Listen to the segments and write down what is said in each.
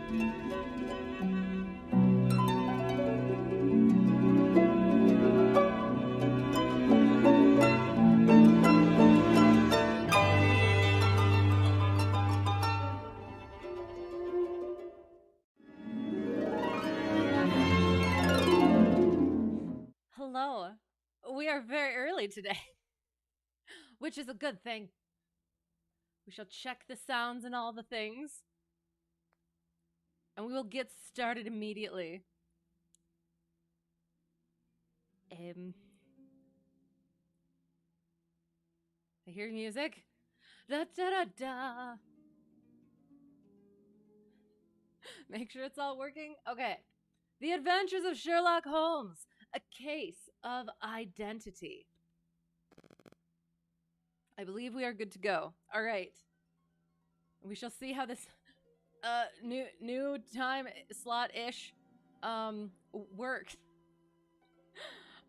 Hello. We are very early today, which is a good thing. We shall check the sounds and all the things, and we will get started immediately. I hear music. Da da da da. Make sure it's all working. Okay. The Adventures of Sherlock Holmes, a case of identity. I believe we are good to go. All right. We shall see how this new time slot ish works.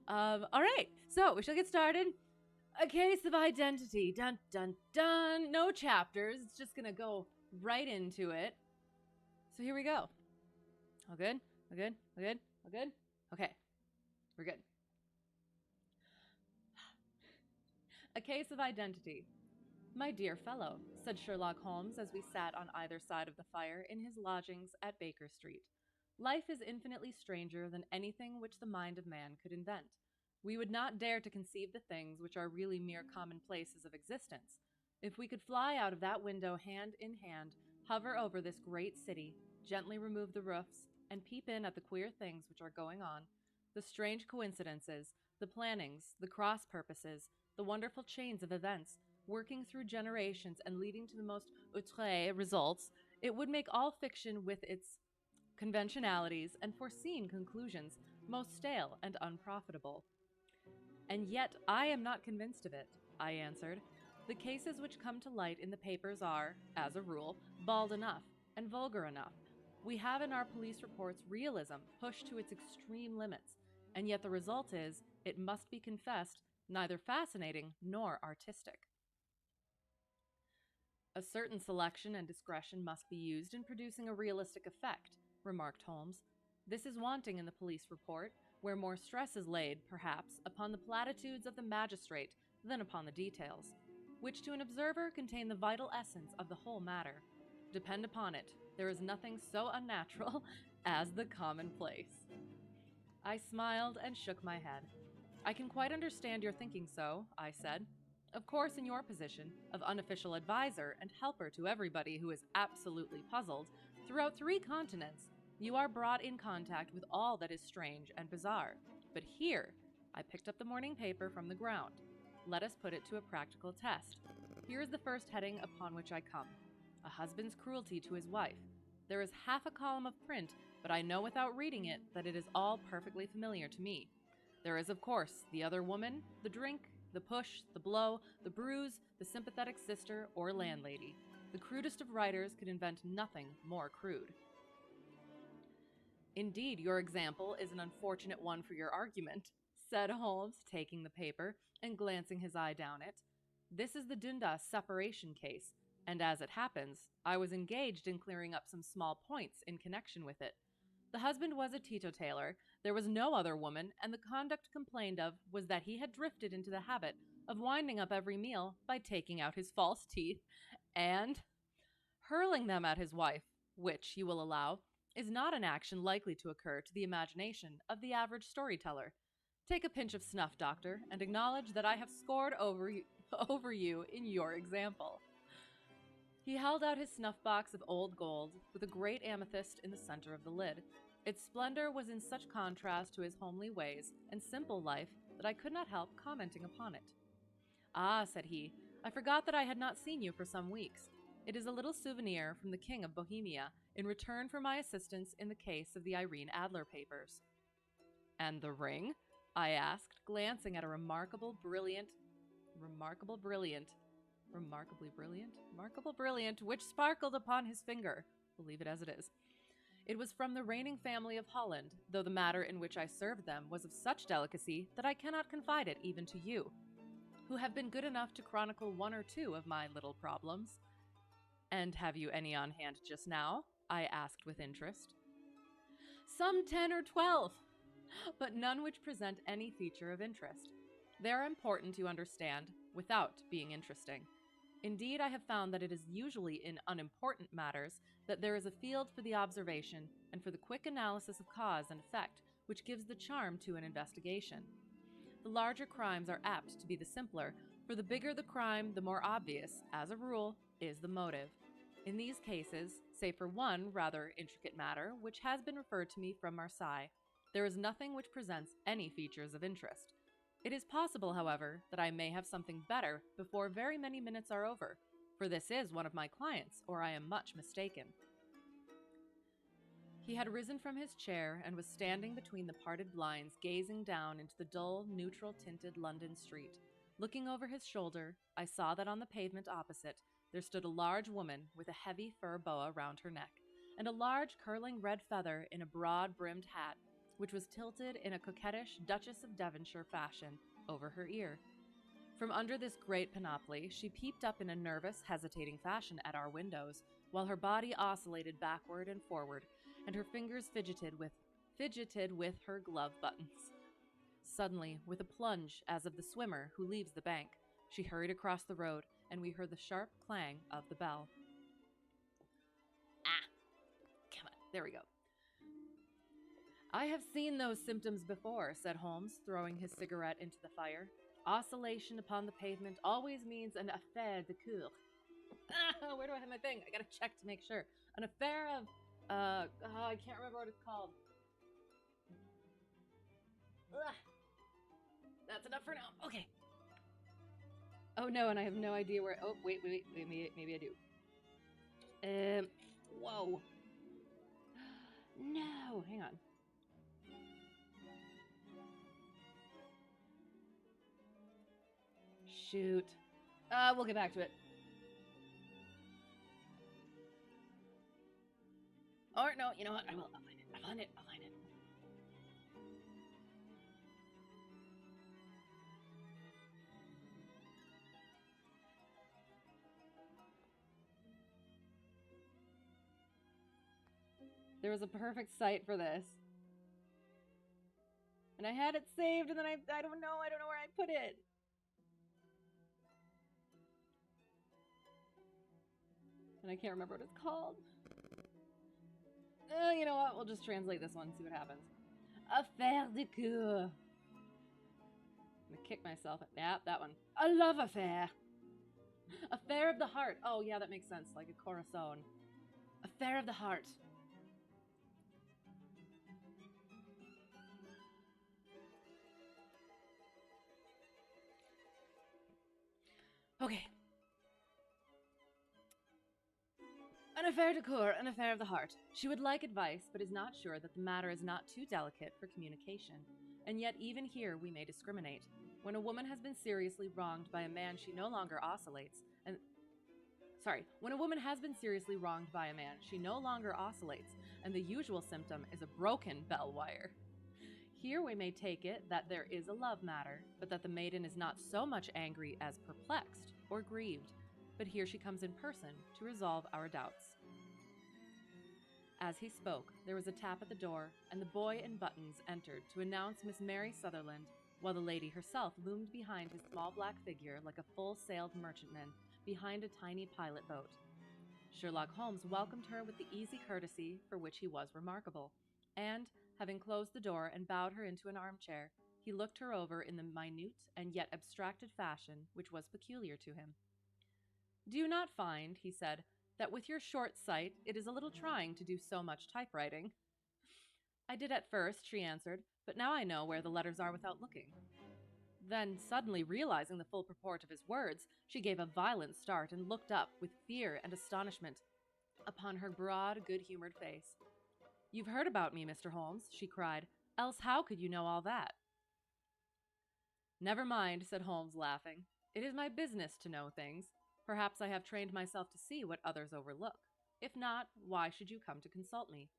All right. So we shall get started. A case of identity. Dun dun dun. No chapters. It's just gonna go right into it. So here we go. All good? All good? All good? All good? Okay. We're good. A case of identity. My dear fellow, said Sherlock Holmes as we sat on either side of the fire in his lodgings at Baker Street. Life is infinitely stranger than anything which the mind of man could invent. We would not dare to conceive the things which are really mere commonplaces of existence. If we could fly out of that window hand in hand, hover over this great city, gently remove the roofs, and peep in at the queer things which are going on, the strange coincidences, the plannings, the cross purposes, the wonderful chains of events, working through generations and leading to the most outre results, it would make all fiction with its conventionalities and foreseen conclusions most stale and unprofitable. And yet I am not convinced of it, I answered. The cases which come to light in the papers are, as a rule, bald enough and vulgar enough. We have in our police reports realism pushed to its extreme limits, and yet the result is, it must be confessed, neither fascinating nor artistic. A certain selection and discretion must be used in producing a realistic effect, remarked Holmes. This is wanting in the police report, where more stress is laid, perhaps, upon the platitudes of the magistrate than upon the details, which to an observer contain the vital essence of the whole matter. Depend upon it, there is nothing so unnatural as the commonplace. I smiled and shook my head. I can quite understand your thinking so, I said. Of course, in your position of unofficial advisor and helper to everybody who is absolutely puzzled, throughout 3 continents, you are brought in contact with all that is strange and bizarre. But here, I picked up the morning paper from the ground. Let us put it to a practical test. Here is the first heading upon which I come. A husband's cruelty to his wife. There is half a column of print, but I know without reading it that it is all perfectly familiar to me. There is, of course, the other woman, the drink, the push, the blow, the bruise, the sympathetic sister or landlady. The crudest of writers could invent nothing more crude. Indeed, your example is an unfortunate one for your argument, said Holmes, taking the paper and glancing his eye down it. This is the Dundas separation case, and as it happens, I was engaged in clearing up some small points in connection with it. The husband was a teetotaler, there was no other woman, and the conduct complained of was that he had drifted into the habit of winding up every meal by taking out his false teeth and hurling them at his wife, which, you will allow, is not an action likely to occur to the imagination of the average storyteller. Take a pinch of snuff, doctor, and acknowledge that I have scored over you in your example. He held out his snuff box of old gold, with a great amethyst in the center of the lid. Its splendor was in such contrast to his homely ways and simple life that I could not help commenting upon it. Ah, said he, I forgot that I had not seen you for some weeks. It is a little souvenir from the King of Bohemia in return for my assistance in the case of the Irene Adler papers. And the ring? I asked, glancing at a remarkably brilliant, which sparkled upon his finger. Believe it as it is. It was from the reigning family of Holland, though the matter in which I served them was of such delicacy that I cannot confide it even to you, who have been good enough to chronicle 1 or 2 of my little problems. And have you any on hand just now? I asked with interest. Some 10 or 12, but none which present any feature of interest. They are important, you understand, without being interesting. Indeed, I have found that it is usually in unimportant matters that there is a field for the observation and for the quick analysis of cause and effect which gives the charm to an investigation. The larger crimes are apt to be the simpler, for the bigger the crime, the more obvious, as a rule, is the motive. In these cases, save for one rather intricate matter which has been referred to me from Marseille, there is nothing which presents any features of interest. It is possible, however, that I may have something better before very many minutes are over, for this is one of my clients, or I am much mistaken. He had risen from his chair and was standing between the parted blinds, gazing down into the dull, neutral-tinted London street. Looking over his shoulder, I saw that on the pavement opposite there stood a large woman with a heavy fur boa round her neck, and a large curling red feather in a broad-brimmed hat, which was tilted in a coquettish Duchess of Devonshire fashion over her ear. From under this great panoply, she peeped up in a nervous, hesitating fashion at our windows, while her body oscillated backward and forward, and her fingers fidgeted with her glove buttons. Suddenly, with a plunge as of the swimmer who leaves the bank, she hurried across the road, and we heard the sharp clang of the bell. Ah! Come on, there we go. I have seen those symptoms before, said Holmes, throwing his cigarette into the fire. Oscillation upon the pavement always means an affaire de coeur. Ah, where do I have my thing? I gotta check to make sure. An affair of, I can't remember what it's called. Ugh. That's enough for now. Okay. Oh no, and I have no idea where. Oh, wait, maybe I do. Whoa. No, hang on. Shoot. We'll get back to it. Or no, you know what? I will. I'll find it. There was a perfect site for this. And I had it saved, and then I don't know where I put it. And I can't remember what it's called. You know what? We'll just translate this one and see what happens. Affaire de coeur. I'm gonna kick myself. Yeah, that one. A love affair. Affair of the heart. Oh, yeah, that makes sense. Like a corazon. Affair of the heart. Okay. An affair de coeur, an affair of the heart. She would like advice, but is not sure that the matter is not too delicate for communication. And yet even here we may discriminate. When a woman has been seriously wronged by a man, she no longer oscillates. When a woman has been seriously wronged by a man, she no longer oscillates, and the usual symptom is a broken bell wire. Here we may take it that there is a love matter, but that the maiden is not so much angry as perplexed or grieved. But here she comes in person to resolve our doubts. As he spoke, there was a tap at the door, and the boy in buttons entered to announce Miss Mary Sutherland, while the lady herself loomed behind his small black figure like a full-sailed merchantman behind a tiny pilot boat. Sherlock Holmes welcomed her with the easy courtesy for which he was remarkable, and, having closed the door and bowed her into an armchair, he looked her over in the minute and yet abstracted fashion which was peculiar to him. "Do you not find," he said, "that with your short sight it is a little trying to do so much typewriting?" "I did at first," she answered, "but now I know where the letters are without looking." Then, suddenly realizing the full purport of his words, she gave a violent start and looked up with fear and astonishment upon her broad, good-humored face. "You've heard about me, Mr. Holmes," she cried, "else how could you know all that?" "Never mind," said Holmes, laughing. "It is my business to know things. Perhaps I have trained myself to see what others overlook. If not, why should you come to consult me?"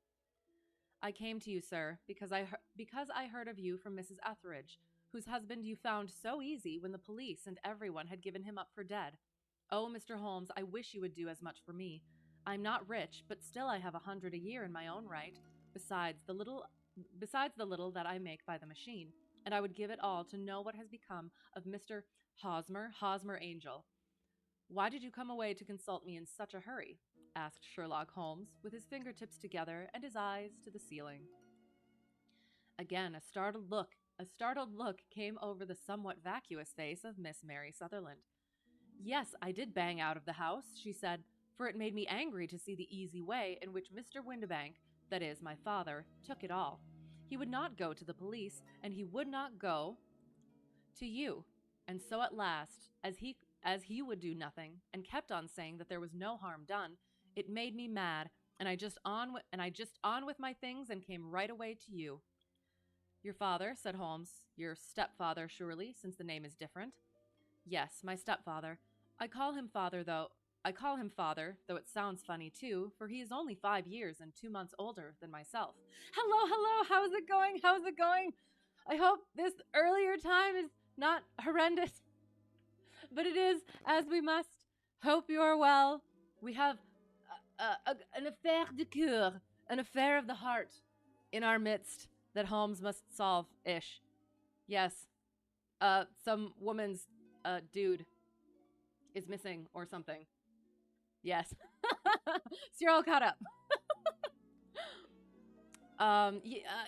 "I came to you, sir, because I heard of you from Mrs. Etheridge, whose husband you found so easy when the police and everyone had given him up for dead. Oh, Mr. Holmes, I wish you would do as much for me. I'm not rich, but still I have 100 a year in my own right, besides the little that I make by the machine, and I would give it all to know what has become of Mr. Hosmer Angel. Why did you come away to consult me in such a hurry? Asked Sherlock Holmes, with his fingertips together and his eyes to the ceiling. Again, a startled look came over the somewhat vacuous face of Miss Mary Sutherland. Yes, I did bang out of the house, she said, for it made me angry to see the easy way in which Mr. Windibank, that is, my father, took it all. He would not go to the police, and he would not go to you. And so at last, as he would do nothing, and kept on saying that there was no harm done, it made me mad, and I just on with my things and came right away to you. Your father, said Holmes. Your stepfather, surely, since the name is different. Yes, my stepfather. I call him father, though it sounds funny too, for he is only 5 years and 2 months older than myself. Hello, how's it going? I hope this earlier time is not horrendous, but it is, as we must. Hope you are well. We have an affaire de coeur, an affair of the heart, in our midst that Holmes must solve-ish. Yes, some woman's dude is missing or something. Yes. So you're all caught up.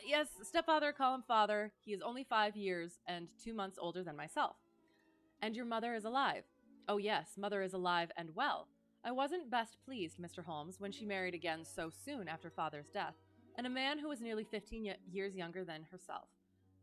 Yes, stepfather, call him father. He is only 5 years and 2 months older than myself. And your mother is alive. Oh yes, mother is alive and well. I wasn't best pleased, Mr. Holmes, when she married again so soon after father's death, and a man who was nearly 15 years younger than herself.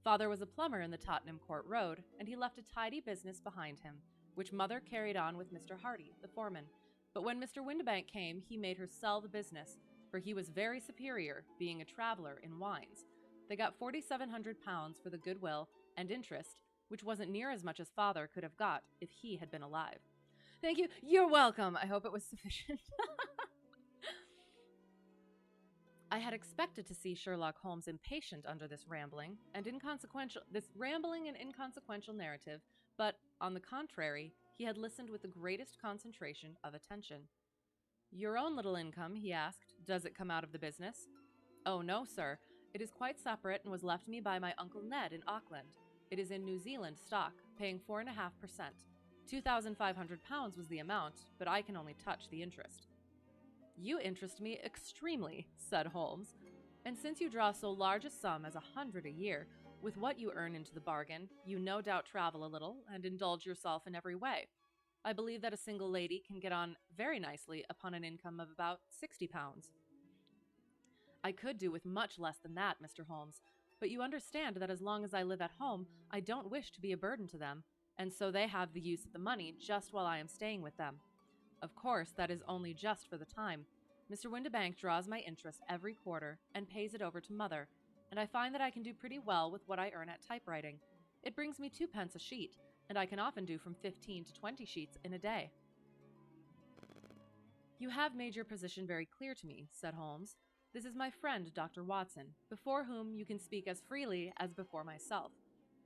Father was a plumber in the Tottenham Court Road, and he left a tidy business behind him, which mother carried on with Mr. Hardy, the foreman. But when Mr. Windibank came, he made her sell the business, for he was very superior, being a traveler in wines. They got £4,700 for the goodwill and interest, which wasn't near as much as father could have got if he had been alive. Thank you. You're welcome. I hope it was sufficient. I had expected to see Sherlock Holmes impatient under this rambling and inconsequential narrative, but, on the contrary, he had listened with the greatest concentration of attention. Your own little income, he asked, does it come out of the business? Oh, no, sir. It is quite separate and was left me by my Uncle Ned in Auckland. It is in New Zealand stock, paying 4.5%. £2,500 was the amount, but I can only touch the interest. You interest me extremely, said Holmes, and since you draw so large a sum as 100 a year, with what you earn into the bargain, you no doubt travel a little and indulge yourself in every way. I believe that a single lady can get on very nicely upon an income of about £60. I could do with much less than that, Mr. Holmes, but you understand that as long as I live at home, I don't wish to be a burden to them, and so they have the use of the money just while I am staying with them. Of course, that is only just for the time. Mr. Windibank draws my interest every quarter and pays it over to mother, and I find that I can do pretty well with what I earn at typewriting. It brings me 2p a sheet, and I can often do from 15 to 20 sheets in a day. You have made your position very clear to me, said Holmes. This is my friend, Dr. Watson, before whom you can speak as freely as before myself.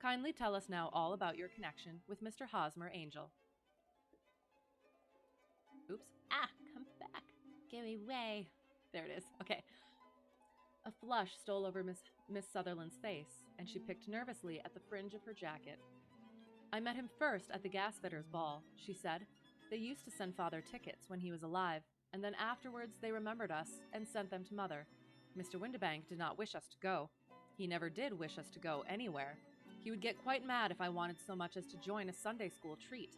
Kindly tell us now all about your connection with Mr. Hosmer Angel. Oops. Come back. Give me way. There it is. Okay. A flush stole over Miss Sutherland's face, and she picked nervously at the fringe of her jacket. I met him first at the gasfitters' ball, she said. They used to send father tickets when he was alive, and then afterwards they remembered us and sent them to mother. Mr. Windibank did not wish us to go. He never did wish us to go anywhere. He would get quite mad if I wanted so much as to join a Sunday school treat.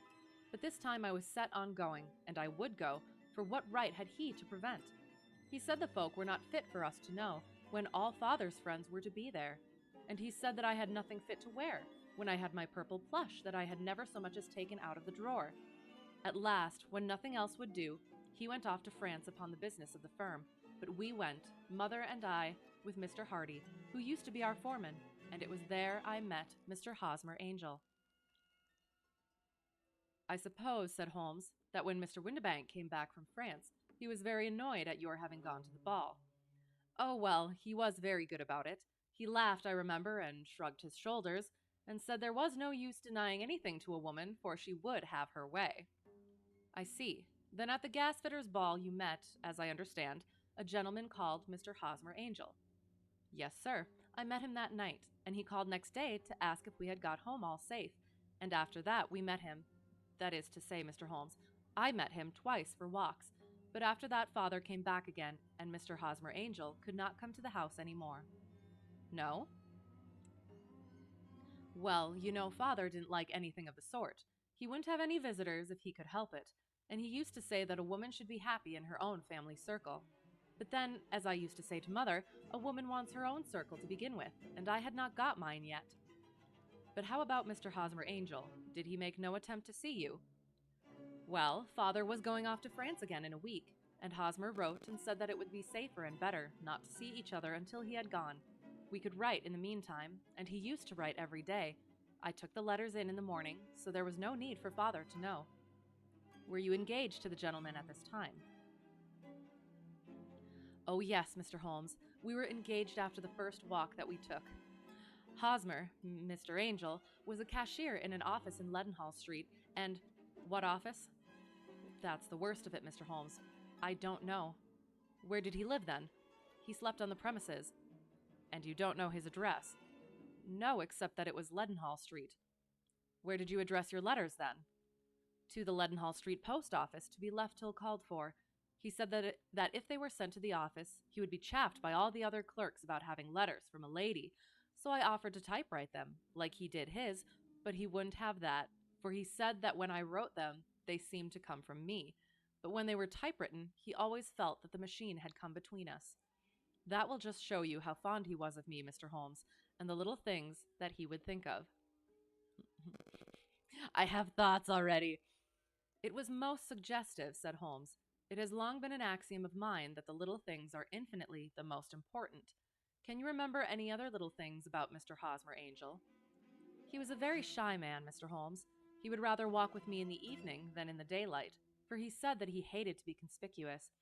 But this time I was set on going, and I would go, for what right had he to prevent? He said the folk were not fit for us to know, when all father's friends were to be there. And he said that I had nothing fit to wear, when I had my purple plush that I had never so much as taken out of the drawer. At last, when nothing else would do, he went off to France upon the business of the firm, but we went, mother and I, with Mr. Hardy, who used to be our foreman, and it was there I met Mr. Hosmer Angel. I suppose, said Holmes, that when Mr. Windibank came back from France, he was very annoyed at your having gone to the ball. Oh, well, he was very good about it. He laughed, I remember, and shrugged his shoulders, and said there was no use denying anything to a woman, for she would have her way. I see. Then at the gasfitter's ball you met, as I understand, a gentleman called Mr. Hosmer Angel. Yes, sir. I met him that night, and he called next day to ask if we had got home all safe. And after that, we met him. That is to say, Mr. Holmes, I met him twice for walks. But after that, father came back again, and Mr. Hosmer Angel could not come to the house any more. No? Well, you know, father didn't like anything of the sort. He wouldn't have any visitors if he could help it, and he used to say that a woman should be happy in her own family circle. But then, as I used to say to mother, a woman wants her own circle to begin with, and I had not got mine yet. But how about Mr. Hosmer Angel? Did he make no attempt to see you? Well, father was going off to France again in a week, and Hosmer wrote and said that it would be safer and better not to see each other until he had gone. We could write in the meantime, and he used to write every day. I took the letters in the morning, so there was no need for father to know. Were you engaged to the gentleman at this time? Oh, yes, Mr. Holmes. We were engaged after the first walk that we took. Hosmer, Mr. Angel, was a cashier in an office in Leadenhall Street, and what office? That's the worst of it, Mr. Holmes. I don't know. Where did he live then? He slept on the premises. And you don't know his address? No, except that it was Leadenhall Street. Where did you address your letters then? To the Leadenhall Street post office, to be left till called for. He said that if they were sent to the office, he would be chaffed by all the other clerks about having letters from a lady, so I offered to typewrite them, like he did his, but he wouldn't have that, for he said that when I wrote them, they seemed to come from me, but when they were typewritten, he always felt that the machine had come between us. That will just show you how fond he was of me, Mr. Holmes, and the little things that he would think of. I have thoughts already. It was most suggestive, said Holmes. It has long been an axiom of mine that the little things are infinitely the most important. Can you remember any other little things about Mr. Hosmer Angel? He was a very shy man, Mr. Holmes. He would rather walk with me in the evening than in the daylight, for he said that he hated to be conspicuous.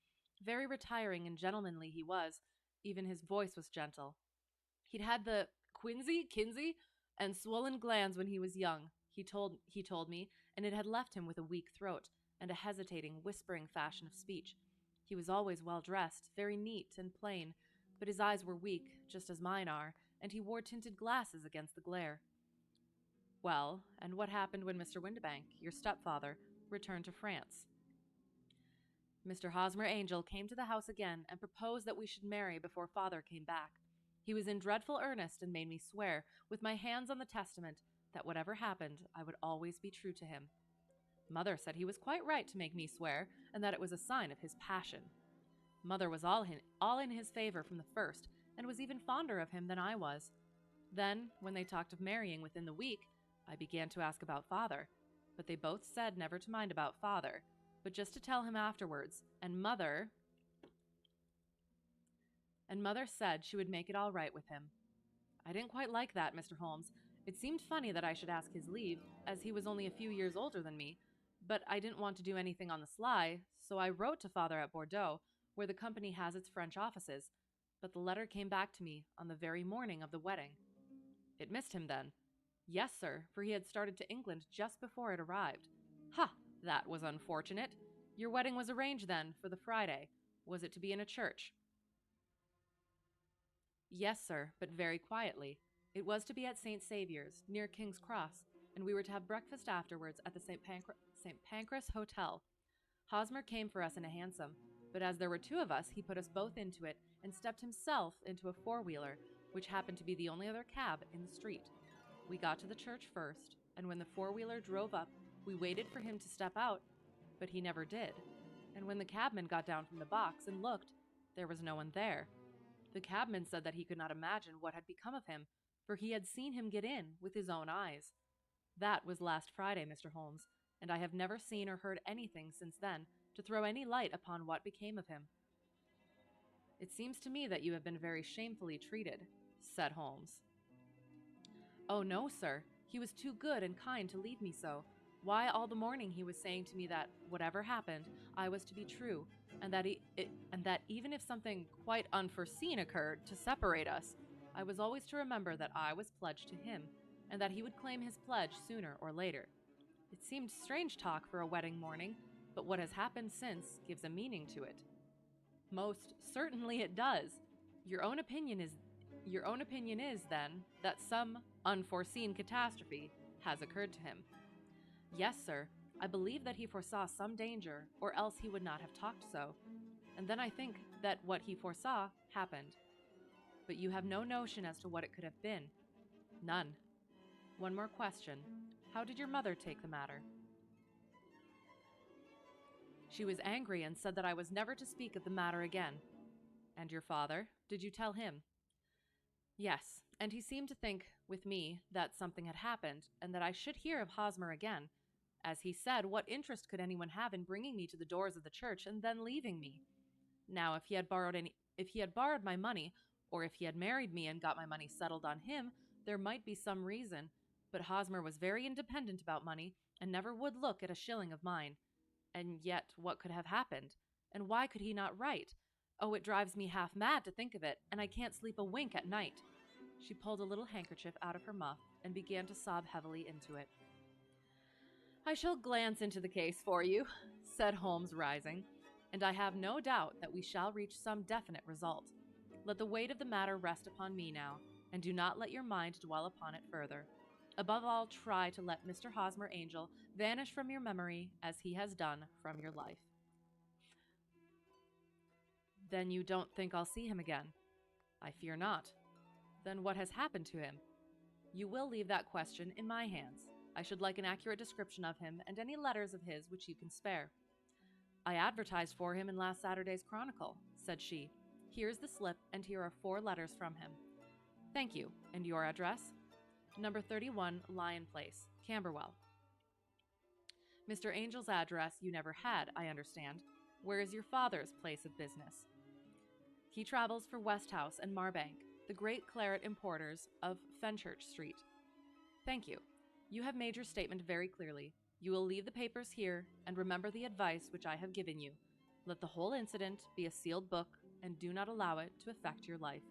Very retiring and gentlemanly he was. Even his voice was gentle. He'd had the quinsy, and swollen glands when he was young, he told me, and it had left him with a weak throat and a hesitating, whispering fashion of speech. He was always well dressed, very neat and plain, but his eyes were weak, just as mine are, and he wore tinted glasses against the glare. Well, and what happened when Mr. Windibank, your stepfather, returned to France? Mr. Hosmer Angel came to the house again and proposed that we should marry before father came back. He was in dreadful earnest and made me swear, with my hands on the testament, that whatever happened, I would always be true to him. Mother said he was quite right to make me swear, and that it was a sign of his passion. Mother was all in his favor from the first, and was even fonder of him than I was. Then, when they talked of marrying within the week, I began to ask about father, but they both said never to mind about father, but just to tell him afterwards, and mother said she would make it all right with him. I didn't quite like that, Mr. Holmes. It seemed funny that I should ask his leave, as he was only a few years older than me, but I didn't want to do anything on the sly, so I wrote to father at Bordeaux, where the company has its French offices, but the letter came back to me on the very morning of the wedding. It missed him then. Yes, sir, for he had started to England just before it arrived. Ha! That was unfortunate. Your wedding was arranged then for the Friday. Was it to be in a church? Yes, sir, but very quietly. It was to be at St. Saviour's, near King's Cross, and we were to have breakfast afterwards at the St. Pancras Hotel. Hosmer came for us in a hansom, but as there were two of us, he put us both into it and stepped himself into a four-wheeler, which happened to be the only other cab in the street. We got to the church first, and when the four-wheeler drove up, we waited for him to step out, but he never did. And when the cabman got down from the box and looked, there was no one there. The cabman said that he could not imagine what had become of him, for he had seen him get in with his own eyes. That was last Friday, Mr. Holmes, and I have never seen or heard anything since then to throw any light upon what became of him. It seems to me that you have been very shamefully treated, said Holmes. Oh, no, sir. He was too good and kind to leave me so. Why, all the morning he was saying to me that, whatever happened, I was to be true, and that even if something quite unforeseen occurred to separate us, I was always to remember that I was pledged to him, and that he would claim his pledge sooner or later. It seemed strange talk for a wedding morning, but what has happened since gives a meaning to it. Most certainly it does. Your own opinion is then that some unforeseen catastrophe has occurred to him. Yes, sir. I believe that he foresaw some danger, or else he would not have talked so. And then I think that what he foresaw happened. But you have no notion as to what it could have been. None. One more question. How did your mother take the matter? She was angry and said that I was never to speak of the matter again. And your father? Did you tell him? Yes, and he seemed to think, with me, that something had happened, and that I should hear of Hosmer again. As he said, what interest could anyone have in bringing me to the doors of the church and then leaving me? Now, if he had borrowed my money, or if he had married me and got my money settled on him, there might be some reason. But Hosmer was very independent about money, and never would look at a shilling of mine. And yet, what could have happened? And why could he not write? Oh, it drives me half mad to think of it, and I can't sleep a wink at night. She pulled a little handkerchief out of her muff and began to sob heavily into it. I shall glance into the case for you, said Holmes, rising, and I have no doubt that we shall reach some definite result. Let the weight of the matter rest upon me now, and do not let your mind dwell upon it further. Above all, try to let Mr. Hosmer Angel vanish from your memory as he has done from your life. Then you don't think I'll see him again? I fear not. Then what has happened to him? You will leave that question in my hands. I should like an accurate description of him and any letters of his which you can spare. I advertised for him in last Saturday's Chronicle, said she. Here's the slip, and here are 4 letters from him. Thank you. And your address? Number 31, Lion Place, Camberwell. Mr. Angel's address you never had, I understand. Where is your father's place of business? He travels for Westhouse and Marbank, the great claret importers of Fenchurch Street. Thank you. You have made your statement very clearly. You will leave the papers here, and remember the advice which I have given you. Let the whole incident be a sealed book, and do not allow it to affect your life.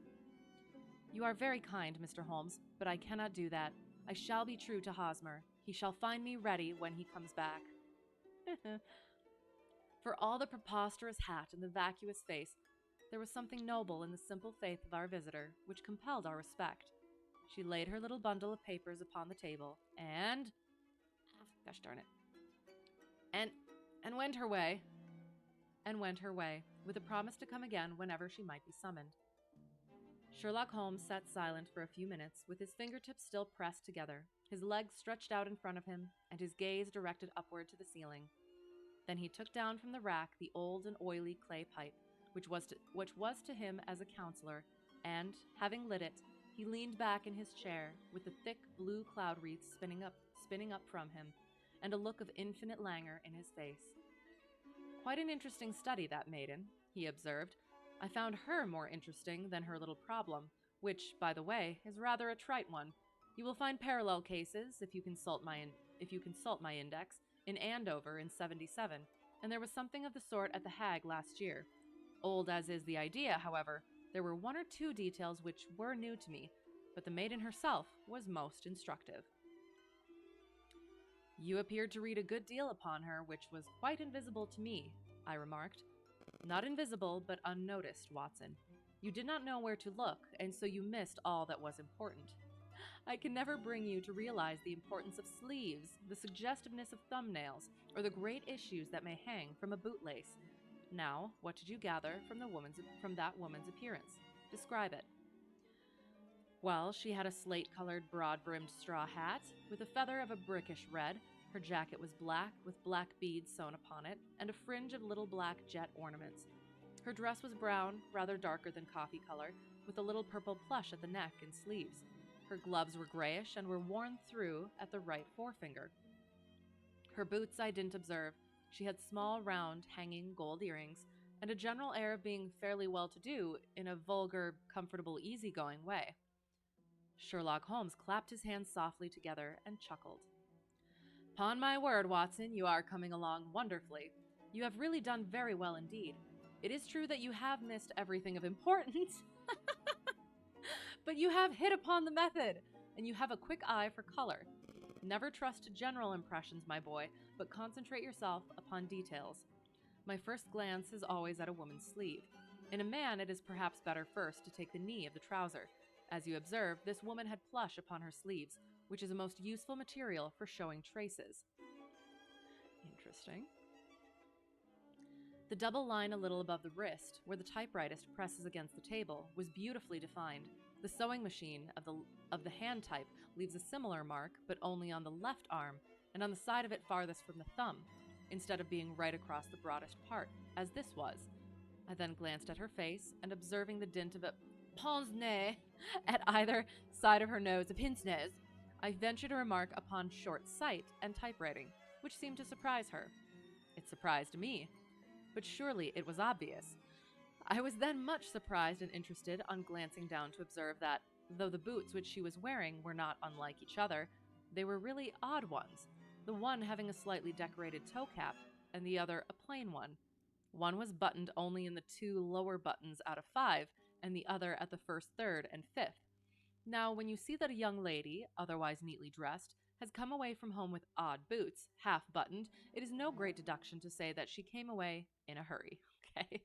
You are very kind, Mr. Holmes, but I cannot do that. I shall be true to Hosmer. He shall find me ready when he comes back. For all the preposterous hat and the vacuous face, there was something noble in the simple faith of our visitor, which compelled our respect. She laid her little bundle of papers upon the table, and gosh darn it, and went her way, with a promise to come again whenever she might be summoned. Sherlock Holmes sat silent for a few minutes, with his fingertips still pressed together, his legs stretched out in front of him, and his gaze directed upward to the ceiling. Then he took down from the rack the old and oily clay pipe, which was to him as a counselor, and, having lit it, he leaned back in his chair, with the thick blue cloud wreaths spinning up from him, and a look of infinite languor in his face. Quite an interesting study, that maiden, he observed. I found her more interesting than her little problem, which, by the way, is rather a trite one. You will find parallel cases, if you consult my index, in Andover in '77, and there was something of the sort at the Hague last year. Old as is the idea, however, there were 1 or 2 details which were new to me, but the maiden herself was most instructive. You appeared to read a good deal upon her, which was quite invisible to me, I remarked. Not invisible, but unnoticed, Watson. You did not know where to look, and so you missed all that was important. I can never bring you to realize the importance of sleeves, the suggestiveness of thumbnails, or the great issues that may hang from a bootlace. Now, what did you gather from that woman's appearance? Describe it. Well, she had a slate-colored, broad-brimmed straw hat, with a feather of a brickish red. Her jacket was black, with black beads sewn upon it, and a fringe of little black jet ornaments. Her dress was brown, rather darker than coffee color, with a little purple plush at the neck and sleeves. Her gloves were grayish and were worn through at the right forefinger. Her boots I didn't observe. She had small, round, hanging gold earrings, and a general air of being fairly well-to-do in a vulgar, comfortable, easy-going way. Sherlock Holmes clapped his hands softly together and chuckled. "'Pon my word, Watson, you are coming along wonderfully. You have really done very well indeed. It is true that you have missed everything of importance, but you have hit upon the method, and you have a quick eye for color. Never trust general impressions, my boy, but concentrate yourself upon details. My first glance is always at a woman's sleeve. In a man, it is perhaps better first to take the knee of the trouser. As you observe, this woman had plush upon her sleeves, which is a most useful material for showing traces. Interesting. The double line a little above the wrist, where the typewriter presses against the table, was beautifully defined. The sewing machine of the hand type leaves a similar mark, but only on the left arm, and on the side of it farthest from the thumb, instead of being right across the broadest part, as this was. I then glanced at her face, and observing the dint of a pince-nez at either side of her nose, a pince-nez, I ventured a remark upon short sight and typewriting, which seemed to surprise her. It surprised me, but surely it was obvious. I was then much surprised and interested on glancing down to observe that, though the boots which she was wearing were not unlike each other, they were really odd ones, the one having a slightly decorated toe cap, and the other a plain one. One was buttoned only in the 2 lower buttons out of 5, and the other at the first third and fifth. Now, when you see that a young lady, otherwise neatly dressed, has come away from home with odd boots, half buttoned, it is no great deduction to say that she came away in a hurry. Okay?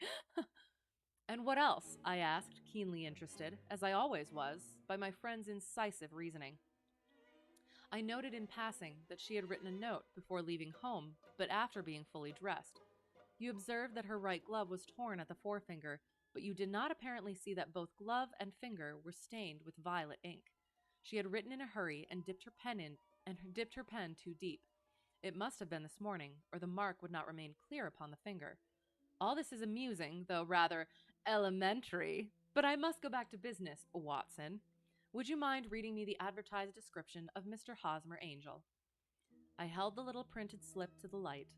And what else? I asked, keenly interested, as I always was, by my friend's incisive reasoning. I noted in passing that she had written a note before leaving home, but after being fully dressed. You observed that her right glove was torn at the forefinger, but you did not apparently see that both glove and finger were stained with violet ink. She had written in a hurry and dipped her pen too deep. It must have been this morning, or the mark would not remain clear upon the finger. All this is amusing, though rather elementary, but I must go back to business, Watson. Would you mind reading me the advertised description of Mr. Hosmer Angel? I held the little printed slip to the light.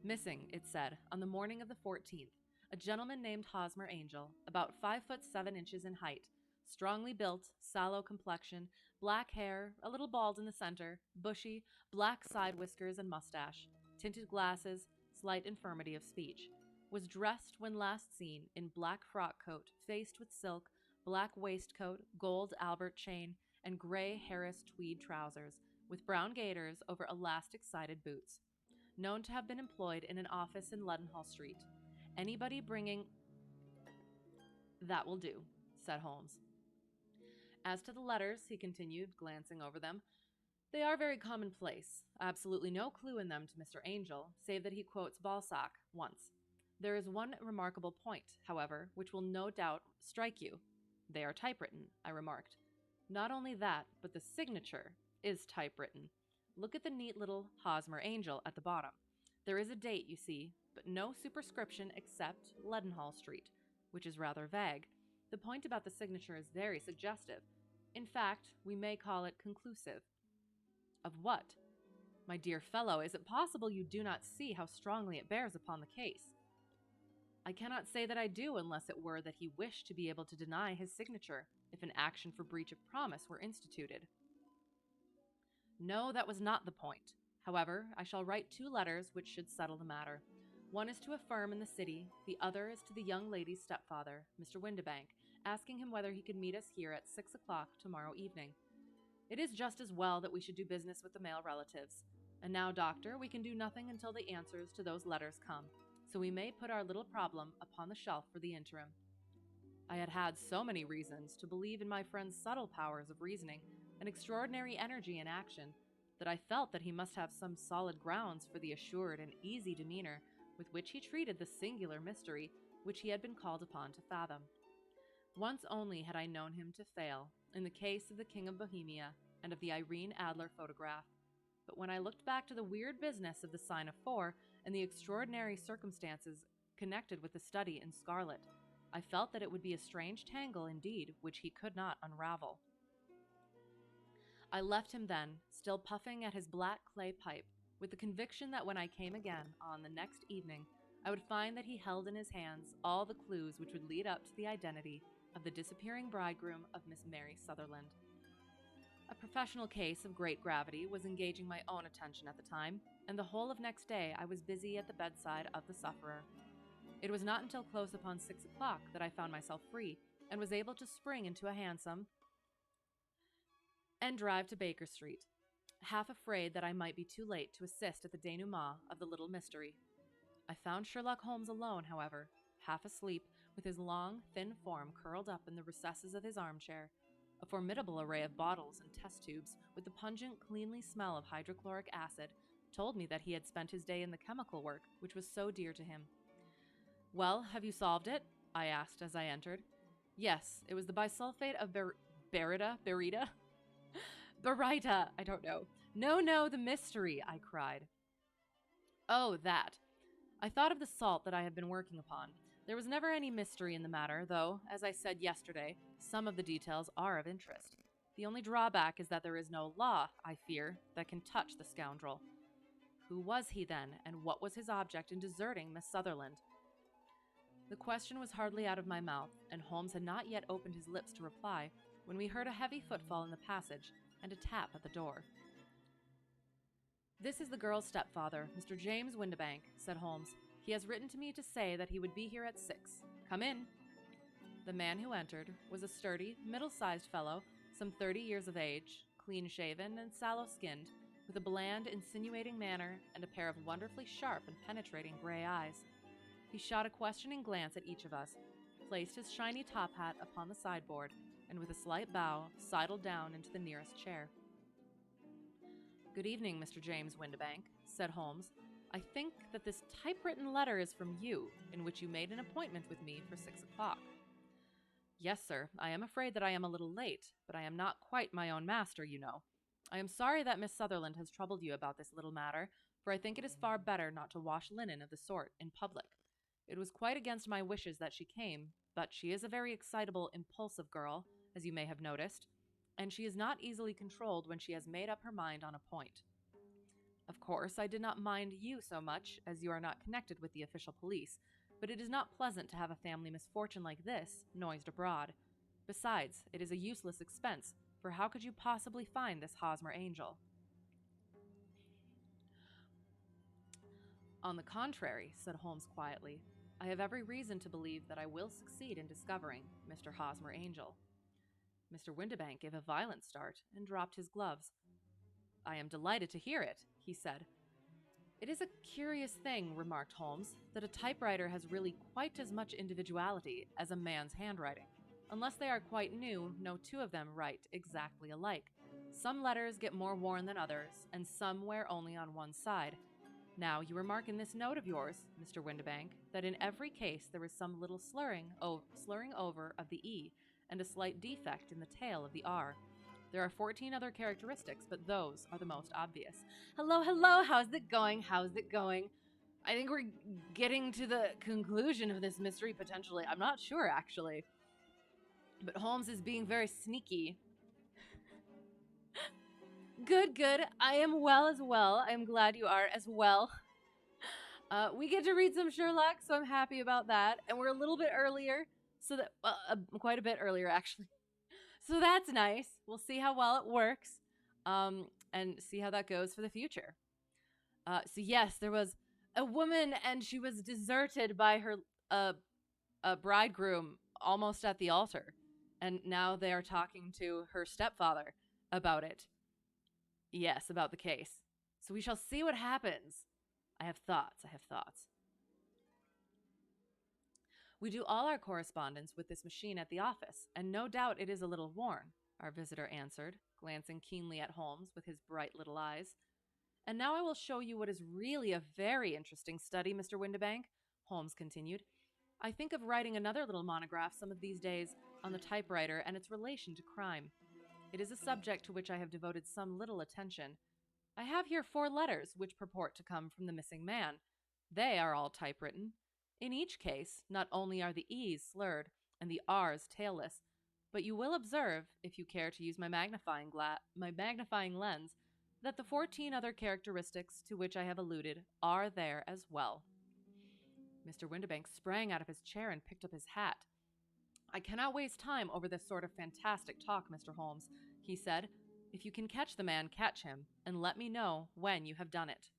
Missing, it said, on the morning of the 14th, a gentleman named Hosmer Angel, about 5 foot 7 inches in height, strongly built, sallow complexion, black hair, a little bald in the center, bushy, black side whiskers and mustache, tinted glasses, slight infirmity of speech, was dressed when last seen in black frock coat faced with silk, black waistcoat, gold Albert chain, and gray Harris tweed trousers, with brown gaiters over elastic-sided boots. Known to have been employed in an office in Leadenhall Street. Anybody bringing... That will do, said Holmes. As to the letters, he continued, glancing over them, they are very commonplace. Absolutely no clue in them to Mr. Angel, save that he quotes Balzac once. There is one remarkable point, however, which will no doubt strike you. They are typewritten, I remarked. Not only that, but the signature is typewritten. Look at the neat little Hosmer Angel at the bottom. There is a date, you see, but no superscription except Leadenhall Street, which is rather vague. The point about the signature is very suggestive. In fact, we may call it conclusive. Of what? My dear fellow, is it possible you do not see how strongly it bears upon the case? I cannot say that I do unless it were that he wished to be able to deny his signature if an action for breach of promise were instituted. No, that was not the point. However, I shall write 2 letters which should settle the matter. One is to a firm in the city, the other is to the young lady's stepfather, Mr. Windibank, asking him whether he could meet us here at 6 o'clock tomorrow evening. It is just as well that we should do business with the male relatives. And now, Doctor, we can do nothing until the answers to those letters come, so we may put our little problem upon the shelf for the interim. I had had so many reasons to believe in my friend's subtle powers of reasoning and extraordinary energy in action that I felt that he must have some solid grounds for the assured and easy demeanor with which he treated the singular mystery which he had been called upon to fathom. Once only had I known him to fail, in the case of the King of Bohemia and of the Irene Adler photograph. But when I looked back to the weird business of the sign of 4 and the extraordinary circumstances connected with the study in scarlet, I felt that it would be a strange tangle indeed which he could not unravel. I left him then, still puffing at his black clay pipe, with the conviction that when I came again on the next evening, I would find that he held in his hands all the clues which would lead up to the identity of the disappearing bridegroom of Miss Mary Sutherland. A professional case of great gravity was engaging my own attention at the time, and the whole of next day I was busy at the bedside of the sufferer. It was not until close upon 6 o'clock that I found myself free, and was able to spring into a hansom and drive to Baker Street. half afraid that I might be too late to assist at the denouement of the little mystery. I found Sherlock Holmes alone, however, half asleep, with his long, thin form curled up in the recesses of his armchair. A formidable array of bottles and test tubes, with the pungent, cleanly smell of hydrochloric acid, told me that he had spent his day in the chemical work which was so dear to him. "Well, have you solved it?" I asked as I entered. "Yes, it was the bisulfate of Barita? Barita, I don't know. No, the mystery," I cried. "Oh, that. I thought of the salt that I have been working upon. There was never any mystery in the matter, though, as I said yesterday, some of the details are of interest. The only drawback is that there is no law, I fear, that can touch the scoundrel." Who was he then, and what was his object in deserting Miss Sutherland? The question was hardly out of my mouth, and Holmes had not yet opened his lips to reply, when we heard a heavy footfall in the passage and a tap at the door. "This is the girl's stepfather, Mr. James Windibank," said Holmes. "He has written to me to say that he would be here at 6. Come in." The man who entered was a sturdy, middle-sized fellow, some 30 years of age, clean-shaven and sallow-skinned, with a bland, insinuating manner and a pair of wonderfully sharp and penetrating gray eyes. He shot a questioning glance at each of us, placed his shiny top hat upon the sideboard, and with a slight bow, sidled down into the nearest chair. "Good evening, Mr. James Windibank," said Holmes. "I think that this typewritten letter is from you, in which you made an appointment with me for 6 o'clock. "Yes, sir. I am afraid that I am a little late, but I am not quite my own master, you know. I am sorry that Miss Sutherland has troubled you about this little matter, for I think it is far better not to wash linen of the sort in public. It was quite against my wishes that she came, but she is a very excitable, impulsive girl, as you may have noticed, and she is not easily controlled when she has made up her mind on a point. Of course, I did not mind you so much, as you are not connected with the official police, but it is not pleasant to have a family misfortune like this noised abroad. Besides, it is a useless expense, for how could you possibly find this Hosmer Angel?" "On the contrary," said Holmes quietly, "I have every reason to believe that I will succeed in discovering Mr. Hosmer Angel." Mr. Windibank gave a violent start and dropped his gloves. "I am delighted to hear it," he said. "It is a curious thing," remarked Holmes, "that a typewriter has really quite as much individuality as a man's handwriting. Unless they are quite new, no two of them write exactly alike. Some letters get more worn than others, and some wear only on one side. Now, you remark in this note of yours, Mr. Windibank, that in every case there is some little slurring over of the E, and a slight defect in the tail of the R. There are 14 other characteristics, but those are the most obvious." Hello, how's it going? I think we're getting to the conclusion of this mystery, potentially. I'm not sure, actually. But Holmes is being very sneaky. Good. I am well as well. I am glad you are as well. We get to read some Sherlock, so I'm happy about that. And we're a little bit earlier, quite a bit earlier, actually. So that's nice. We'll see how well it works, and see how that goes for the future. So yes, there was a woman, and she was deserted by her bridegroom almost at the altar. And now they are talking to her stepfather about it. Yes, about the case. So we shall see what happens. I have thoughts. We do all our correspondence with this machine at the office, and no doubt it is a little worn, our visitor answered, glancing keenly at Holmes with his bright little eyes. "And now I will show you what is really a very interesting study, Mr. Windibank," Holmes continued. "I think of writing another little monograph some of these days on the typewriter and its relation to crime. It is a subject to which I have devoted some little attention. I have here 4 letters which purport to come from the missing man. They are all typewritten. In each case, not only are the E's slurred and the R's tailless, but you will observe, if you care to use my magnifying lens, that the 14 other characteristics to which I have alluded are there as well." Mr. Windibank sprang out of his chair and picked up his hat. "I cannot waste time over this sort of fantastic talk, Mr. Holmes," he said. "If you can catch the man, catch him, and let me know when you have done it."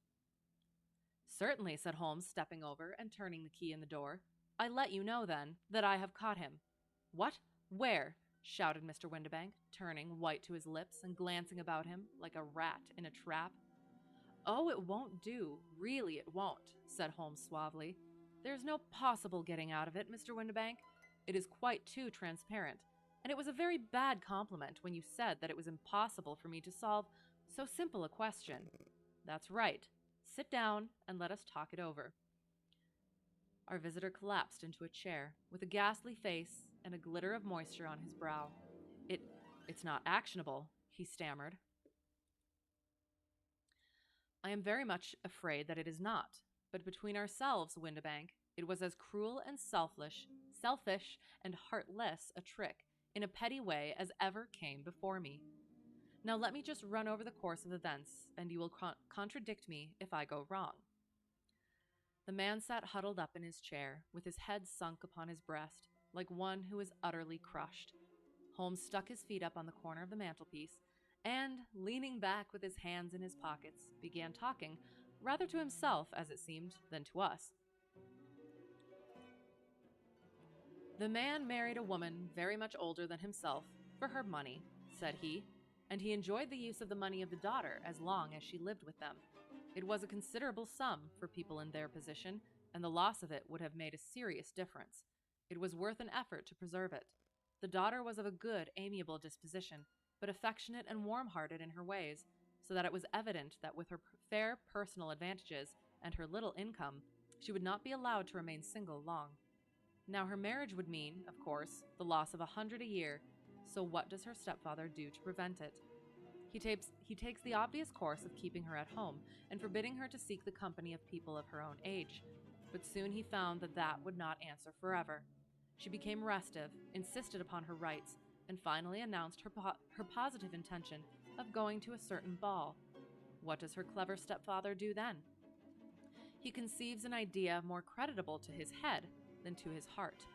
"Certainly," said Holmes, stepping over and turning the key in the door. "I let you know, then, that I have caught him." "What? Where? shouted Mr. Windibank, turning white to his lips and glancing about him like a rat in a trap. "Oh, it won't do. Really, it won't," said Holmes suavely. "There's no possible getting out of it, Mr. Windibank. It is quite too transparent, and it was a very bad compliment when you said that it was impossible for me to solve so simple a question. That's right. Sit down and let us talk it over." Our visitor collapsed into a chair, with a ghastly face and a glitter of moisture on his brow. It's not actionable," he stammered. "I am very much afraid that it is not. But between ourselves, Windibank, it was as cruel and selfish and heartless a trick, in a petty way, as ever came before me. Now let me just run over the course of events, and you will contradict me if I go wrong." The man sat huddled up in his chair, with his head sunk upon his breast, like one who is utterly crushed. Holmes stuck his feet up on the corner of the mantelpiece, and, leaning back with his hands in his pockets, began talking, rather to himself, as it seemed, than to us. "The man married a woman very much older than himself, for her money," said he, "and he enjoyed the use of the money of the daughter as long as she lived with them. It was a considerable sum for people in their position, and the loss of it would have made a serious difference. It was worth an effort to preserve it. The daughter was of a good, amiable disposition, but affectionate and warm-hearted in her ways, so that it was evident that with her fair personal advantages and her little income, she would not be allowed to remain single long. Now her marriage would mean, of course, the loss of 100 a year, so what does her stepfather do to prevent it? He takes the obvious course of keeping her at home and forbidding her to seek the company of people of her own age. But soon he found that that would not answer forever. She became restive, insisted upon her rights, and finally announced her positive intention of going to a certain ball. What does her clever stepfather do then? He conceives an idea more creditable to his head than to his heart.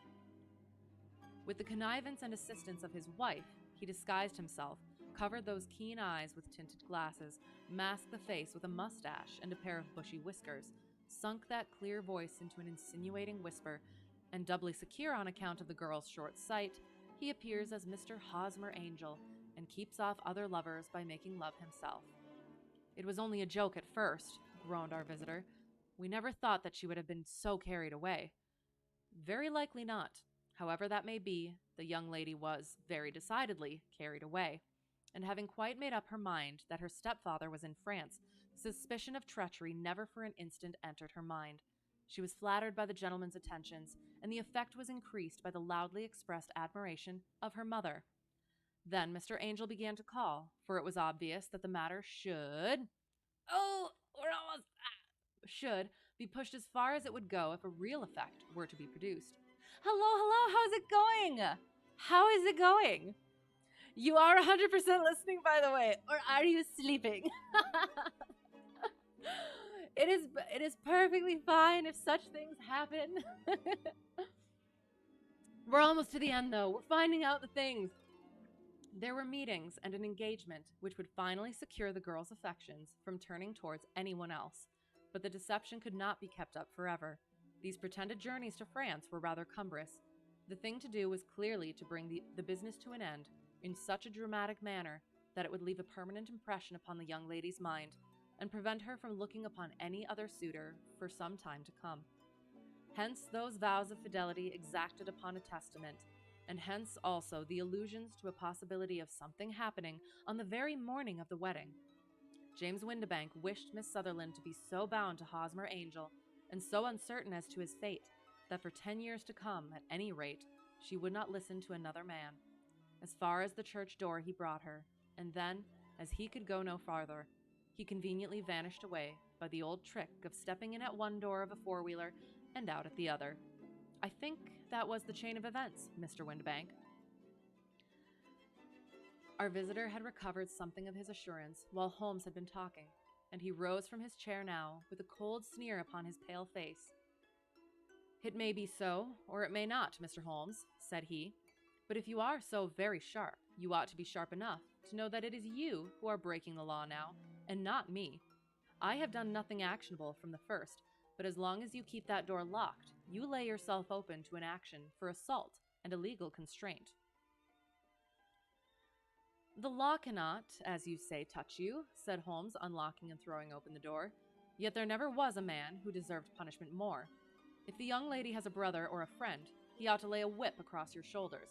With the connivance and assistance of his wife, he disguised himself, covered those keen eyes with tinted glasses, masked the face with a mustache and a pair of bushy whiskers, sunk that clear voice into an insinuating whisper, and doubly secure on account of the girl's short sight, he appears as Mr. Hosmer Angel, and keeps off other lovers by making love himself. "It was only a joke at first," groaned our visitor. "We never thought that she would have been so carried away." "Very likely not. However that may be, the young lady was, very decidedly, carried away, and having quite made up her mind that her stepfather was in France, the suspicion of treachery never for an instant entered her mind. She was flattered by the gentleman's attentions, and the effect was increased by the loudly expressed admiration of her mother. Then Mr. Angel began to call, for it was obvious that the matter should be pushed as far as it would go if a real effect were to be produced. Hello, how's it going? How is it going? You are 100% listening, by the way, or are you sleeping? It is perfectly fine if such things happen. We're almost to the end, though. We're finding out the things. There were meetings and an engagement which would finally secure the girl's affections from turning towards anyone else. But the deception could not be kept up forever. These pretended journeys to France were rather cumbrous. The thing to do was clearly to bring the business to an end in such a dramatic manner that it would leave a permanent impression upon the young lady's mind and prevent her from looking upon any other suitor for some time to come. Hence those vows of fidelity exacted upon a testament, and hence also the allusions to a possibility of something happening on the very morning of the wedding. James Windibank wished Miss Sutherland to be so bound to Hosmer Angel, and so uncertain as to his fate, that for 10 years to come, at any rate, she would not listen to another man. As far as the church door he brought her, and then, as he could go no farther, he conveniently vanished away by the old trick of stepping in at one door of a four-wheeler and out at the other. I think that was the chain of events, Mr. Windibank." Our visitor had recovered something of his assurance while Holmes had been talking, and he rose from his chair now with a cold sneer upon his pale face. "It may be so, or it may not, Mr. Holmes," said he. "But if you are so very sharp, you ought to be sharp enough to know that it is you who are breaking the law now, and not me. I have done nothing actionable from the first, but as long as you keep that door locked, you lay yourself open to an action for assault and illegal constraint." The law cannot, as you say, touch you, said Holmes, unlocking and throwing open the door. Yet there never was a man who deserved punishment more. If the young lady has a brother or a friend, he ought to lay a whip across your shoulders.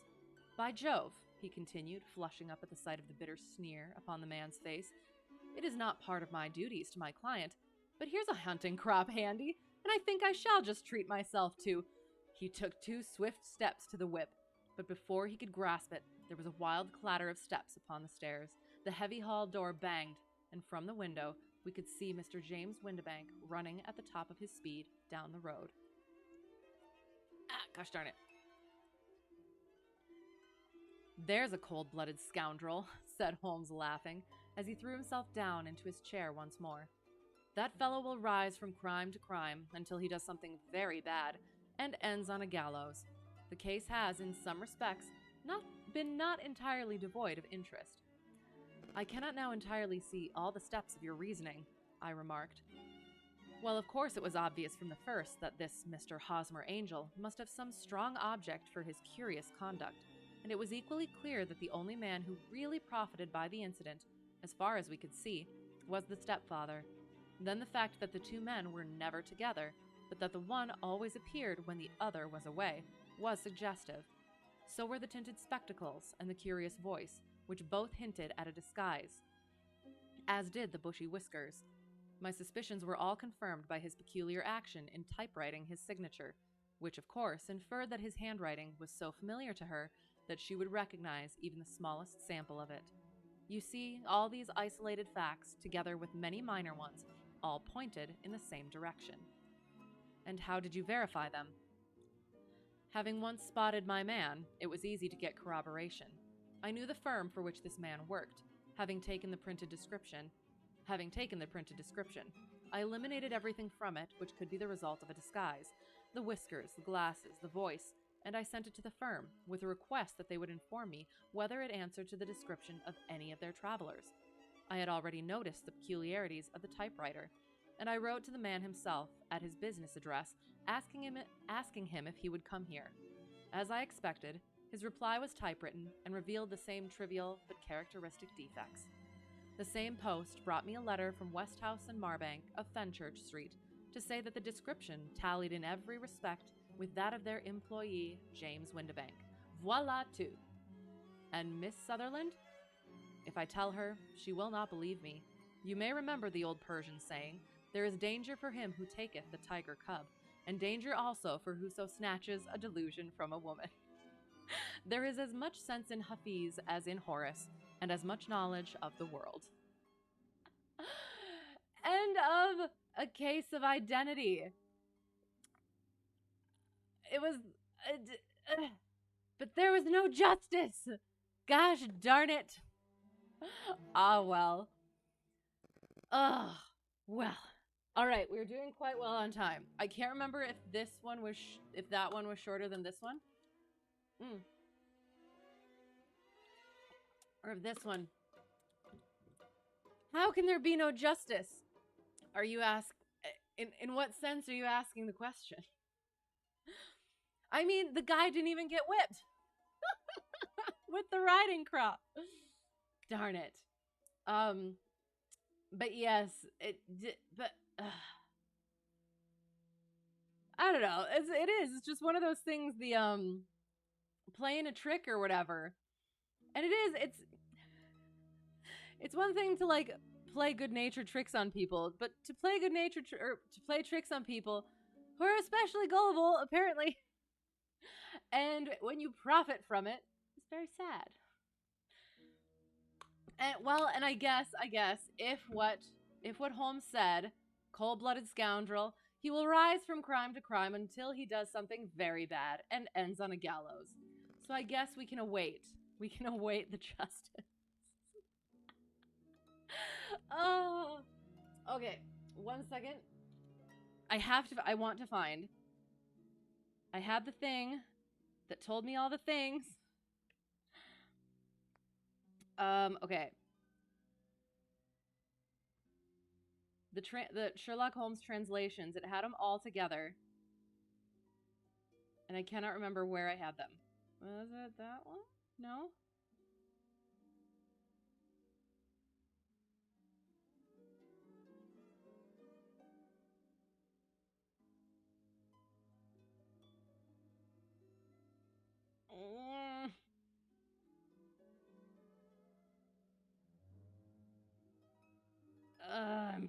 By Jove, he continued, flushing up at the sight of the bitter sneer upon the man's face, it is not part of my duties to my client, but here's a hunting crop handy, and I think I shall just treat myself to. He took 2 swift steps to the whip, but before he could grasp it, there was a wild clatter of steps upon the stairs. The heavy hall door banged, and from the window we could see Mr. James Windibank running at the top of his speed down the road. Ah, gosh darn it. There's a cold-blooded scoundrel, said Holmes, laughing, as he threw himself down into his chair once more. That fellow will rise from crime to crime until he does something very bad and ends on a gallows. The case has, in some respects, been not entirely devoid of interest. I cannot now entirely see all the steps of your reasoning, I remarked. Well, of course it was obvious from the first that this Mr. Hosmer Angel must have some strong object for his curious conduct, and it was equally clear that the only man who really profited by the incident, as far as we could see, was the stepfather. Then the fact that the 2 men were never together, but that the one always appeared when the other was away, was suggestive. So were the tinted spectacles and the curious voice, which both hinted at a disguise, as did the bushy whiskers. My suspicions were all confirmed by his peculiar action in typewriting his signature, which, of course, inferred that his handwriting was so familiar to her that she would recognize even the smallest sample of it. You see, all these isolated facts, together with many minor ones, all pointed in the same direction. And how did you verify them? Having once spotted my man, it was easy to get corroboration. I knew the firm for which this man worked, having taken the printed description. I eliminated everything from it which could be the result of a disguise, the whiskers, the glasses, the voice, and I sent it to the firm, with a request that they would inform me whether it answered to the description of any of their travelers. I had already noticed the peculiarities of the typewriter, and I wrote to the man himself at his business address, asking him if he would come here. As I expected, his reply was typewritten and revealed the same trivial but characteristic defects. The same post brought me a letter from Westhouse and Marbank of Fenchurch Street to say that the description tallied in every respect with that of their employee, James Windibank. Voila tout! And Miss Sutherland? If I tell her, she will not believe me. You may remember the old Persian saying, there is danger for him who taketh the tiger cub, and danger also for whoso snatches a delusion from a woman. There is as much sense in Hafiz as in Horace, and as much knowledge of the world. End of A Case of Identity. It was... but there was no justice! Gosh darn it! Ah, well. Ugh. Well. Alright, we're doing quite well on time. I can't remember if this one was... if that one was shorter than this one. Or if this one. How can there be no justice? Are you in what sense are you asking the question? I mean, the guy didn't even get whipped. With the riding crop. Darn it. But yes, I don't know. It's just one of those things, the playing a trick or whatever. And it's one thing to like play good-natured tricks on people, but to play to play tricks on people who are especially gullible, apparently. And when you profit from it, it's very sad. And I guess if what Holmes said, cold-blooded scoundrel, he will rise from crime to crime until he does something very bad and ends on a gallows. So I guess we can await. We can await the justice. Oh, okay. 1 second. I want to find. I had the thing that told me all the things. Okay. The Sherlock Holmes translations, it had them all together. And I cannot remember where I had them. Was it that one? No?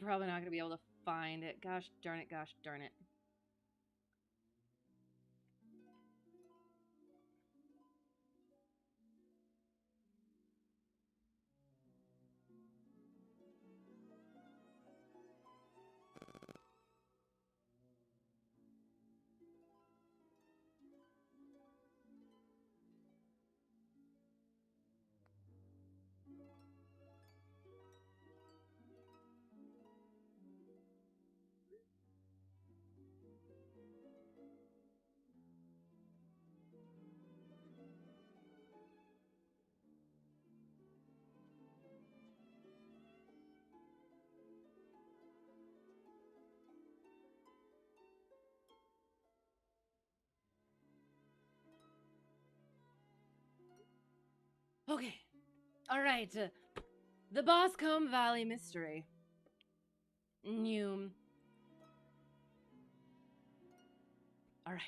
probably not going to be able to find it. Gosh darn it, gosh darn it. Okay. All right. The Boscombe Valley Mystery. New. All right.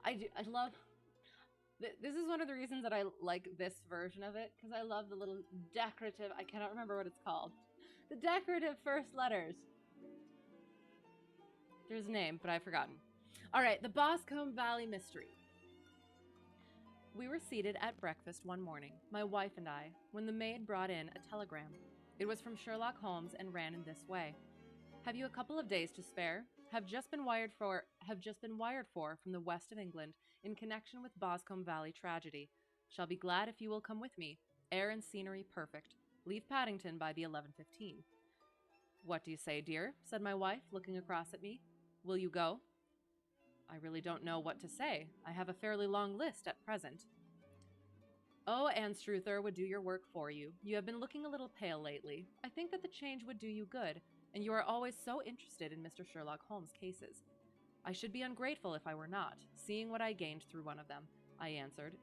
I love. This is one of the reasons that I like this version of it, because I love the little decorative. I cannot remember what it's called. The decorative first letters. There's a name, but I've forgotten. All right. The Boscombe Valley Mystery. We were seated at breakfast one morning, my wife and I, when the maid brought in a telegram. It was from Sherlock Holmes and ran in this way. Have you a couple of days to spare? Have just been wired for from the west of England in connection with Boscombe Valley tragedy. Shall be glad if you will come with me. Air and scenery perfect. Leave Paddington by the 11:15. What do you say, dear? Said my wife, looking across at me. Will you go? I really don't know what to say. I have a fairly long list at present. Oh, Anstruther would do your work for you. You have been looking a little pale lately. I think that the change would do you good, and you are always so interested in Mr. Sherlock Holmes' cases. I should be ungrateful if I were not, seeing what I gained through one of them, I answered.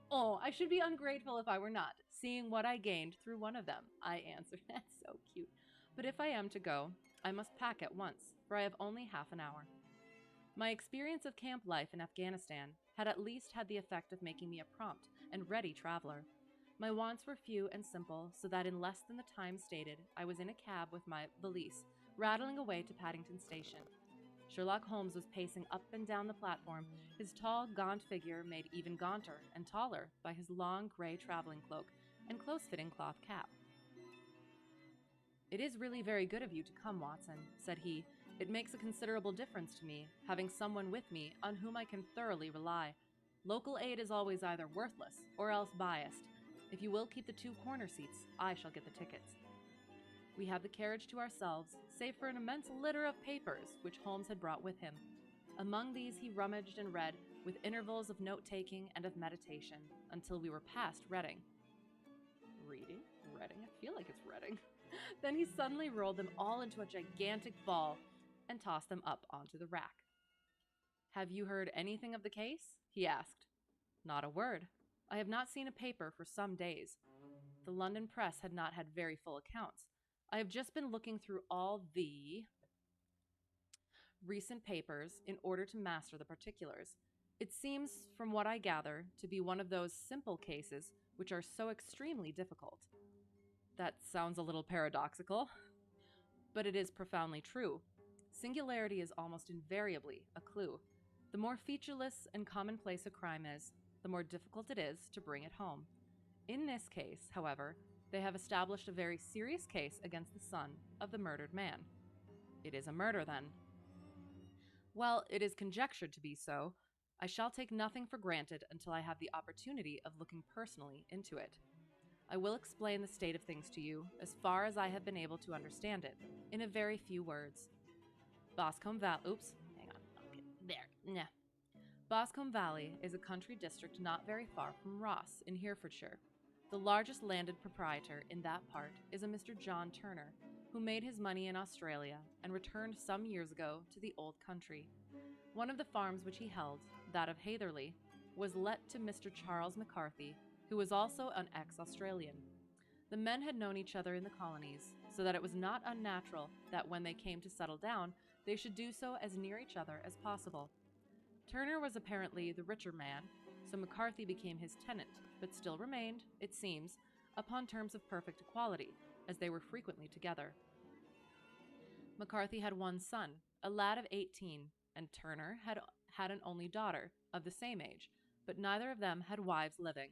Oh, I should be ungrateful if I were not, seeing what I gained through one of them, I answered. That's so cute. But if I am to go, I must pack at once, for I have only half an hour. My experience of camp life in Afghanistan had at least had the effect of making me a prompt and ready traveler. My wants were few and simple, so that in less than the time stated, I was in a cab with my valise, rattling away to Paddington Station. Sherlock Holmes was pacing up and down the platform, his tall, gaunt figure made even gaunter and taller by his long gray traveling cloak and close-fitting cloth cap. It is really very good of you to come, Watson, said he. It makes a considerable difference to me, having someone with me on whom I can thoroughly rely. Local aid is always either worthless or else biased. If you will keep the 2 corner seats, I shall get the tickets. We had the carriage to ourselves, save for an immense litter of papers which Holmes had brought with him. Among these he rummaged and read, with intervals of note-taking and of meditation, until we were past Reading. Reading? Reading? I feel like it's Reading. Then he suddenly rolled them all into a gigantic ball and tossed them up onto the rack. Have you heard anything of the case? He asked. Not a word. I have not seen a paper for some days. The London press had not had very full accounts. I have just been looking through all the recent papers in order to master the particulars. It seems, from what I gather, to be one of those simple cases which are so extremely difficult. That sounds a little paradoxical, but it is profoundly true. Singularity is almost invariably a clue. The more featureless and commonplace a crime is, the more difficult it is to bring it home. In this case, however, they have established a very serious case against the son of the murdered man. It is a murder, then. Well, it is conjectured to be so. I shall take nothing for granted until I have the opportunity of looking personally into it. I will explain the state of things to you, as far as I have been able to understand it, in a very few words. Boscombe Valley. Oops, hang on. Okay, there. Nah. Boscombe Valley is a country district not very far from Ross, in Herefordshire. The largest landed proprietor in that part is a Mr. John Turner, who made his money in Australia and returned some years ago to the old country. One of the farms which he held, that of Hatherley, was let to Mr. Charles McCarthy, who was also an ex-Australian. The men had known each other in the colonies, so that it was not unnatural that when they came to settle down, they should do so as near each other as possible. Turner was apparently the richer man, so McCarthy became his tenant, but still remained, it seems, upon terms of perfect equality, as they were frequently together. McCarthy had one son, a lad of 18, and Turner had an only daughter of the same age, but neither of them had wives living.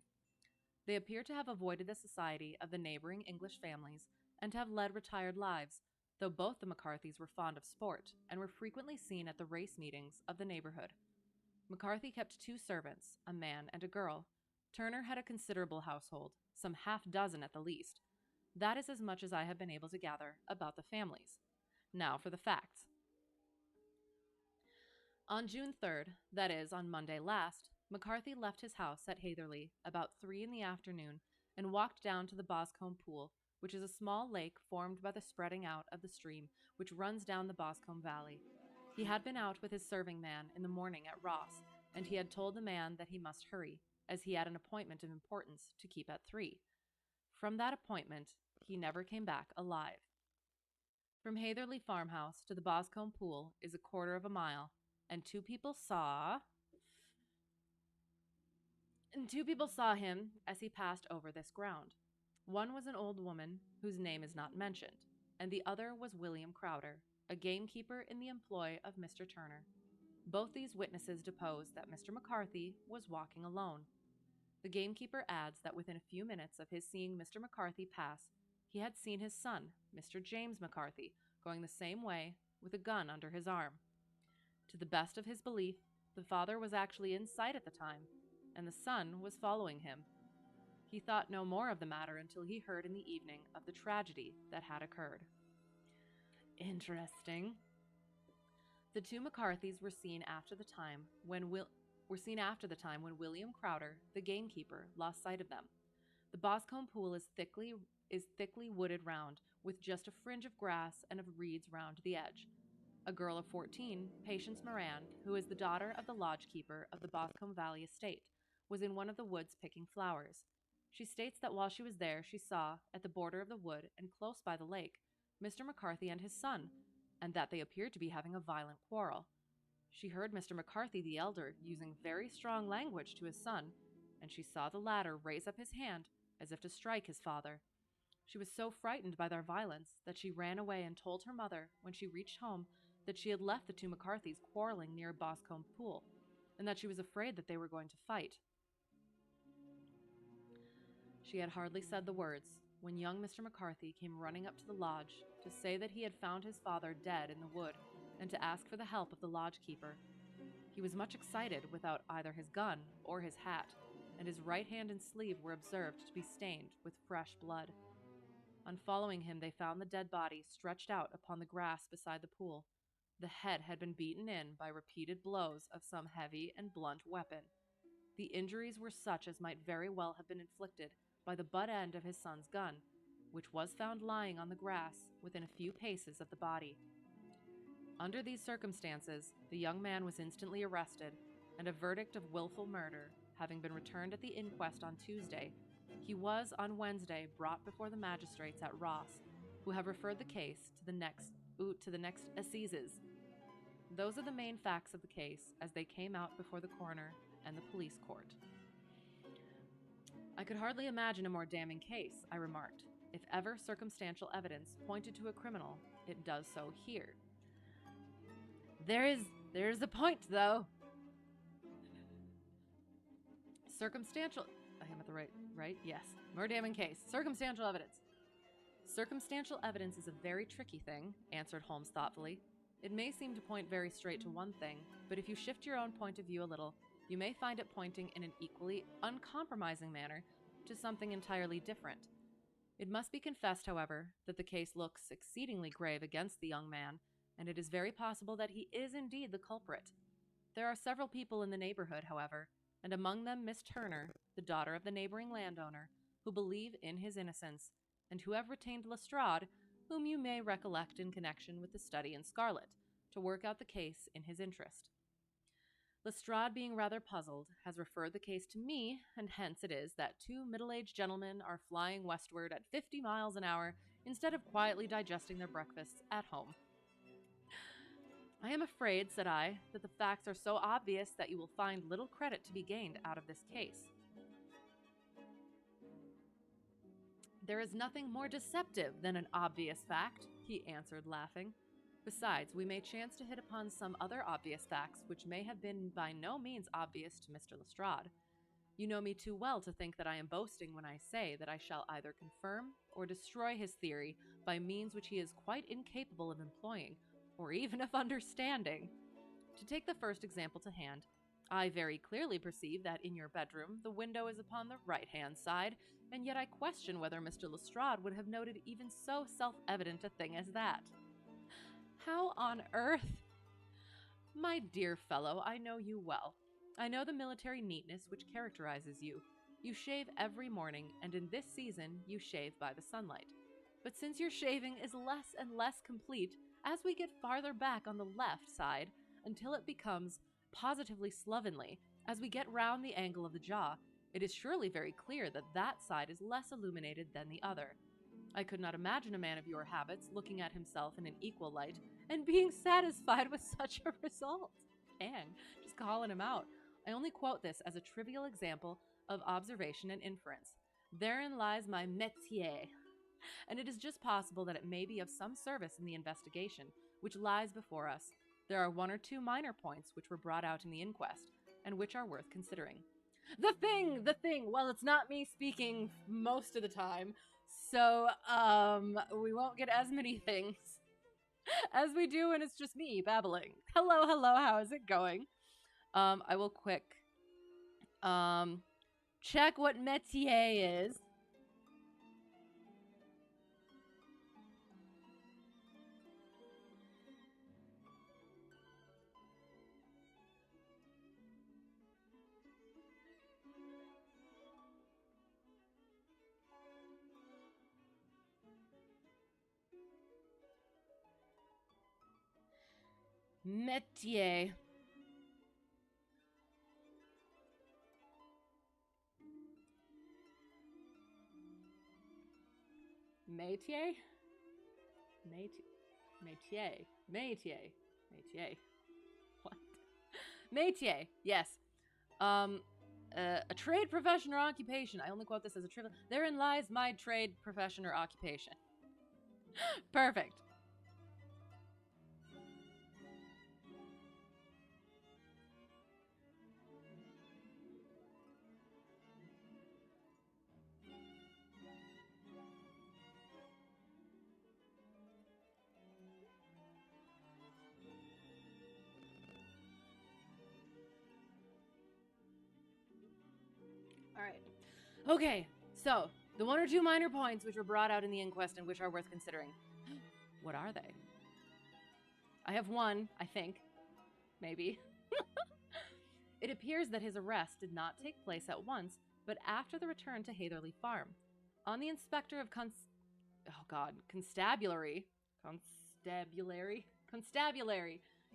They appear to have avoided the society of the neighboring English families and to have led retired lives, though both the McCarthys were fond of sport and were frequently seen at the race meetings of the neighborhood. McCarthy kept 2 servants, a man and a girl. Turner had a considerable household, some half-dozen at the least. That is as much as I have been able to gather about the families. Now for the facts. On June 3rd, that is, on Monday last, McCarthy left his house at Hatherley about 3 in the afternoon and walked down to the Boscombe pool, which is a small lake formed by the spreading out of the stream which runs down the Boscombe valley. He had been out with his serving man in the morning at Ross, and he had told the man that he must hurry, as he had an appointment of importance to keep at 3. From that appointment, he never came back alive. From Hatherley farmhouse to the Boscombe pool is 1/4 of a mile, and two people saw him as he passed over this ground. One was an old woman whose name is not mentioned, and the other was William Crowder, a gamekeeper in the employ of Mr. Turner. Both these witnesses deposed that Mr. McCarthy was walking alone. The gamekeeper adds that within a few minutes of his seeing Mr. McCarthy pass, he had seen his son, Mr. James McCarthy, going the same way with a gun under his arm. To the best of his belief, the father was actually in sight at the time, and the son was following him. He thought no more of the matter until he heard in the evening of the tragedy that had occurred. Interesting. The 2 McCarthys were seen after the time when William Crowder, the gamekeeper, lost sight of them. The Boscombe pool is thickly wooded round, with just a fringe of grass and of reeds round the edge. A girl of 14, Patience Moran, who is the daughter of the lodge-keeper of the Boscombe Valley estate, was in one of the woods picking flowers. She states that while she was there, she saw, at the border of the wood and close by the lake, Mr. McCarthy and his son, and that they appeared to be having a violent quarrel. She heard Mr. McCarthy the elder using very strong language to his son, and she saw the latter raise up his hand as if to strike his father. She was so frightened by their violence that she ran away and told her mother, when she reached home, that she had left the 2 McCarthys quarreling near Boscombe pool, and that she was afraid that they were going to fight. She had hardly said the words when young Mr. McCarthy came running up to the lodge to say that he had found his father dead in the wood and to ask for the help of the lodge-keeper. He was much excited without either his gun or his hat, and his right hand and sleeve were observed to be stained with fresh blood. On following him, they found the dead body stretched out upon the grass beside the pool. The head had been beaten in by repeated blows of some heavy and blunt weapon. The injuries were such as might very well have been inflicted by the butt end of his son's gun, which was found lying on the grass within a few paces of the body. Under these circumstances, the young man was instantly arrested, and a verdict of willful murder having been returned at the inquest on Tuesday, he was on Wednesday brought before the magistrates at Ross, who have referred the case to the next assizes. Those are the main facts of the case as they came out before the coroner and the police court. I could hardly imagine a more damning case, I remarked. If ever circumstantial evidence pointed to a criminal, it does so here. There's a point, though. I am at the right? Yes. More damning case. Circumstantial evidence. Circumstantial evidence is a very tricky thing, answered Holmes thoughtfully. It may seem to point very straight to one thing, but if you shift your own point of view a little, you may find it pointing in an equally uncompromising manner to something entirely different. It must be confessed, however, that the case looks exceedingly grave against the young man, and it is very possible that he is indeed the culprit. There are several people in the neighborhood, however, and among them Miss Turner, the daughter of the neighboring landowner, who believe in his innocence, and who have retained Lestrade, whom you may recollect in connection with the study in scarlet, to work out the case in his interest. Lestrade, being rather puzzled, has referred the case to me, and hence it is that 2 middle-aged gentlemen are flying westward at 50 miles an hour instead of quietly digesting their breakfasts at home. I am afraid, said I, that the facts are so obvious that you will find little credit to be gained out of this case. There is nothing more deceptive than an obvious fact, he answered, laughing. Besides, we may chance to hit upon some other obvious facts which may have been by no means obvious to Mr. Lestrade. You know me too well to think that I am boasting when I say that I shall either confirm or destroy his theory by means which he is quite incapable of employing, or even of understanding. To take the first example to hand, I very clearly perceive that in your bedroom the window is upon the right-hand side, and yet I question whether Mr. Lestrade would have noted even so self-evident a thing as that. How on earth? My dear fellow, I know you well. I know the military neatness which characterizes you. You shave every morning, and in this season you shave by the sunlight. But since your shaving is less and less complete as we get farther back on the left side, until it becomes positively slovenly as we get round the angle of the jaw, it is surely very clear that that side is less illuminated than the other. I could not imagine a man of your habits looking at himself in an equal light and being satisfied with such a result. Dang, just calling him out. I only quote this as a trivial example of observation and inference. Therein lies my métier, and it is just possible that it may be of some service in the investigation which lies before us. There are one or two minor points which were brought out in the inquest, and which are worth considering. The thing! Well, it's not me speaking most of the time, so, we won't get as many things as we do when it's just me babbling. Hello, how is it going? I will quick, check what métier is. Métier. Métier? Métier. What? Métier, yes. A trade, profession, or occupation. I only quote this as a trivial. Therein lies my trade, profession, or occupation. Perfect. Alright. Okay, so, the one or two minor points which were brought out in the inquest and which are worth considering. What are they? I have one, I think. Maybe. It appears that his arrest did not take place at once, but after the return to Hatherley Farm. On the inspector of constabulary,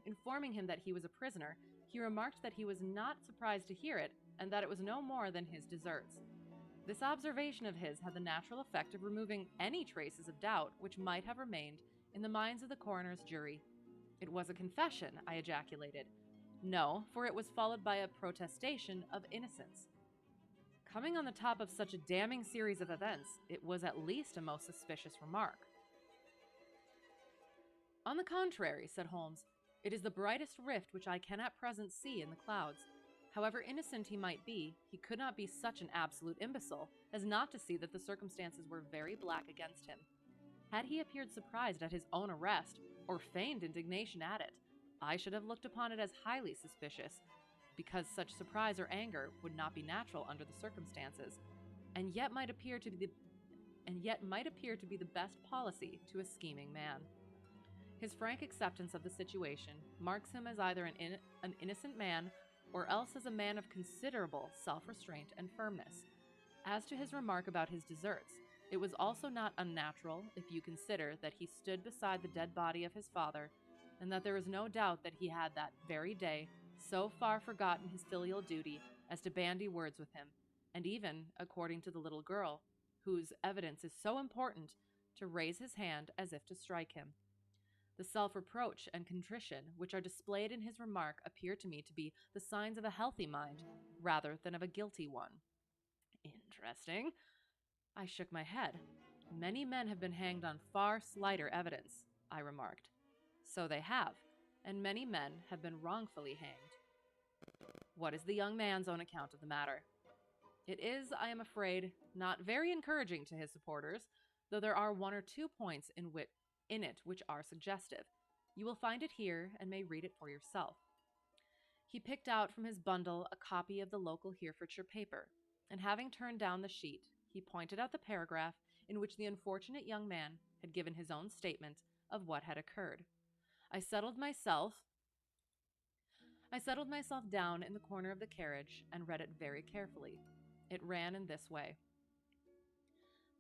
informing him that he was a prisoner, he remarked that he was not surprised to hear it, and that it was no more than his deserts. This observation of his had the natural effect of removing any traces of doubt which might have remained in the minds of the coroner's jury. It was a confession, I ejaculated. No, for it was followed by a protestation of innocence. Coming on the top of such a damning series of events, it was at least a most suspicious remark. On the contrary, said Holmes, it is the brightest rift which I can at present see in the clouds. However innocent he might be, he could not be such an absolute imbecile as not to see that the circumstances were very black against him. Had he appeared surprised at his own arrest, or feigned indignation at it, I should have looked upon it as highly suspicious, because such surprise or anger would not be natural under the circumstances, and yet might appear to be the best policy to a scheming man. His frank acceptance of the situation marks him as either an innocent man or else as a man of considerable self-restraint and firmness. As to his remark about his deserts, it was also not unnatural if you consider that he stood beside the dead body of his father, and that there is no doubt that he had that very day so far forgotten his filial duty as to bandy words with him, and even, according to the little girl, whose evidence is so important, to raise his hand as if to strike him. The self-reproach and contrition which are displayed in his remark appear to me to be the signs of a healthy mind, rather than of a guilty one. Interesting. I shook my head. Many men have been hanged on far slighter evidence, I remarked. So they have, and many men have been wrongfully hanged. What is the young man's own account of the matter? It is, I am afraid, not very encouraging to his supporters, though there are one or two points in it which are suggestive. You will find it here and may read it for yourself. He picked out from his bundle a copy of the local Herefordshire paper, and having turned down the sheet, he pointed out the paragraph in which the unfortunate young man had given his own statement of what had occurred. I settled myself down in the corner of the carriage and read it very carefully. It ran in this way.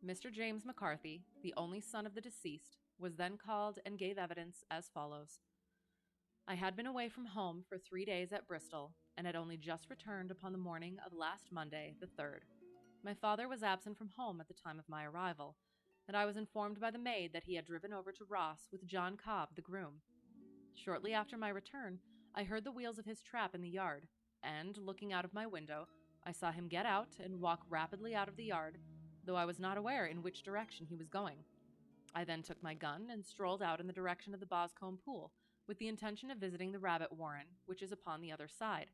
Mr. James McCarthy, the only son of the deceased, was then called and gave evidence as follows. I had been away from home for 3 days at Bristol, and had only just returned upon the morning of last Monday, the 3rd. My father was absent from home at the time of my arrival, and I was informed by the maid that he had driven over to Ross with John Cobb, the groom. Shortly after my return, I heard the wheels of his trap in the yard, and, looking out of my window, I saw him get out and walk rapidly out of the yard, though I was not aware in which direction he was going. I then took my gun and strolled out in the direction of the Boscombe pool, with the intention of visiting the rabbit warren, which is upon the other side.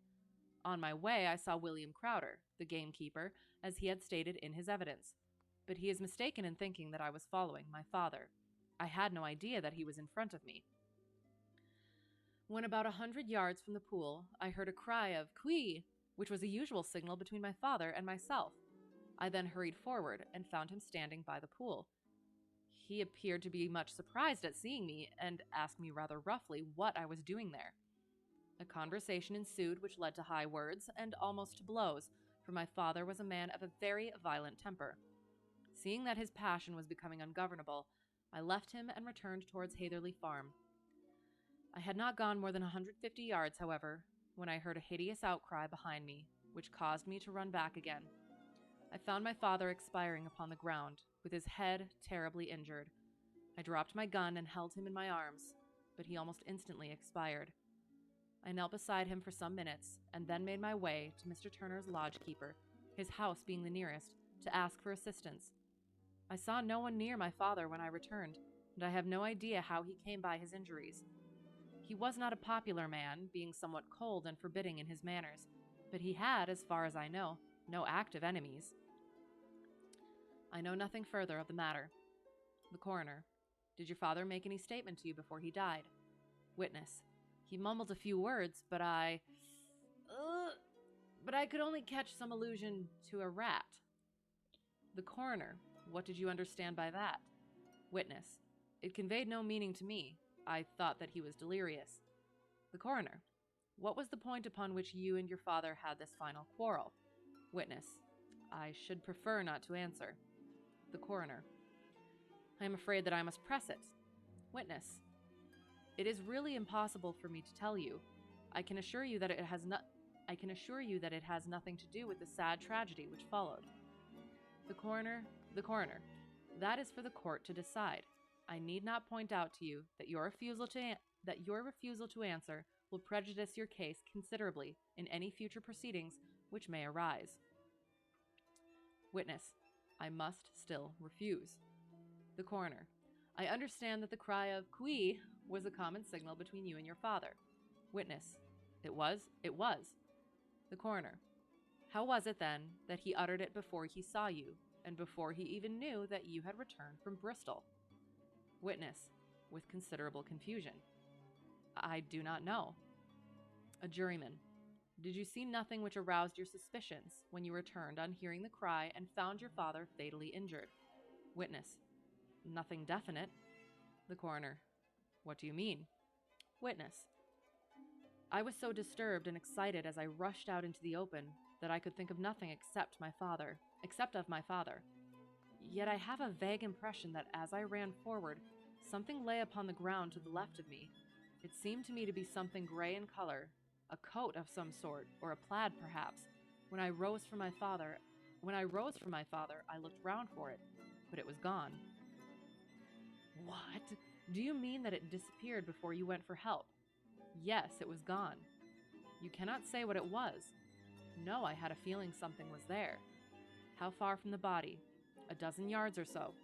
On my way, I saw William Crowder, the gamekeeper, as he had stated in his evidence. But he is mistaken in thinking that I was following my father. I had no idea that he was in front of me. When about 100 yards from the pool, I heard a cry of "Quee!" which was a usual signal between my father and myself. I then hurried forward and found him standing by the pool. He appeared to be much surprised at seeing me and asked me rather roughly what I was doing there. A conversation ensued which led to high words and almost to blows, for my father was a man of a very violent temper. Seeing that his passion was becoming ungovernable, I left him and returned towards Hatherley Farm. I had not gone more than 150 yards, however, when I heard a hideous outcry behind me, which caused me to run back again. I found my father expiring upon the ground, with his head terribly injured. I dropped my gun and held him in my arms, but he almost instantly expired. I knelt beside him for some minutes, and then made my way to Mr. Turner's lodge-keeper, his house being the nearest, to ask for assistance. I saw no one near my father when I returned, and I have no idea how he came by his injuries. He was not a popular man, being somewhat cold and forbidding in his manners, but he had, as far as I know, no active enemies. I know nothing further of the matter. The coroner. Did your father make any statement to you before he died? Witness. He mumbled a few words, but I could only catch some allusion to a rat. The coroner. What did you understand by that? Witness. It conveyed no meaning to me. I thought that he was delirious. The coroner. What was the point upon which you and your father had this final quarrel? Witness. I should prefer not to answer. The coroner. I am afraid that I must press it. Witness. It is really impossible for me to tell you. I can assure you that it has nothing to do with the sad tragedy which followed. The coroner. That is for the court to decide. I need not point out to you that your refusal to answer will prejudice your case considerably in any future proceedings which may arise. Witness. I must still refuse. The coroner. I understand that the cry of "Quee" was a common signal between you and your father. Witness. It was? It was. The coroner. How was it, then, that he uttered it before he saw you, and before he even knew that you had returned from Bristol? Witness. With considerable confusion. I do not know. A juryman. Did you see nothing which aroused your suspicions when you returned on hearing the cry and found your father fatally injured? Witness. Nothing definite. The coroner. What do you mean? Witness. I was so disturbed and excited as I rushed out into the open that I could think of nothing except of my father. Yet I have a vague impression that as I ran forward, something lay upon the ground to the left of me. It seemed to me to be something gray in color, a coat of some sort, or a plaid perhaps. When I rose from my father, I looked round for it, but it was gone. What? Do you mean that it disappeared before you went for help? Yes, it was gone. You cannot say what it was. No, I had a feeling something was there. How far from the body? 12 yards or so.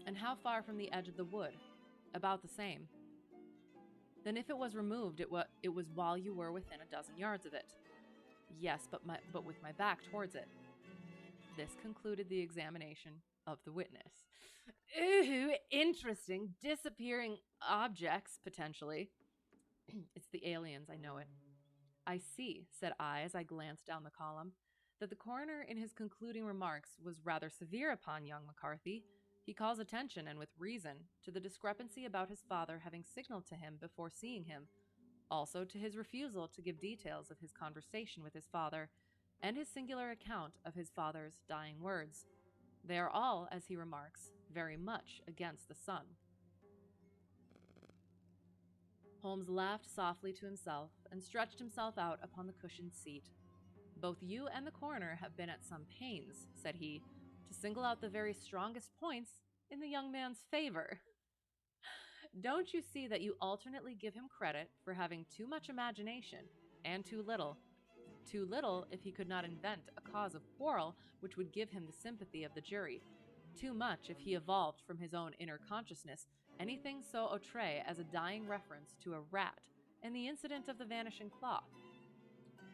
And how far from the edge of the wood? About the same. Then if it was removed, it was while you were within a dozen yards of it. Yes, but with my back towards it. This concluded the examination of the witness. Ooh, interesting. Disappearing objects, potentially. It's the aliens, I know it. I see, said I as I glanced down the column, that the coroner in his concluding remarks was rather severe upon young McCarthy. He calls attention, and with reason, to the discrepancy about his father having signaled to him before seeing him, also to his refusal to give details of his conversation with his father, and his singular account of his father's dying words. They are all, as he remarks, very much against the son. Holmes laughed softly to himself and stretched himself out upon the cushioned seat. Both you and the coroner have been at some pains, said he, to single out the very strongest points in the young man's favor. Don't you see that you alternately give him credit for having too much imagination and too little? Too little if he could not invent a cause of quarrel which would give him the sympathy of the jury. Too much if he evolved from his own inner consciousness anything so outre as a dying reference to a rat and the incident of the vanishing cloth.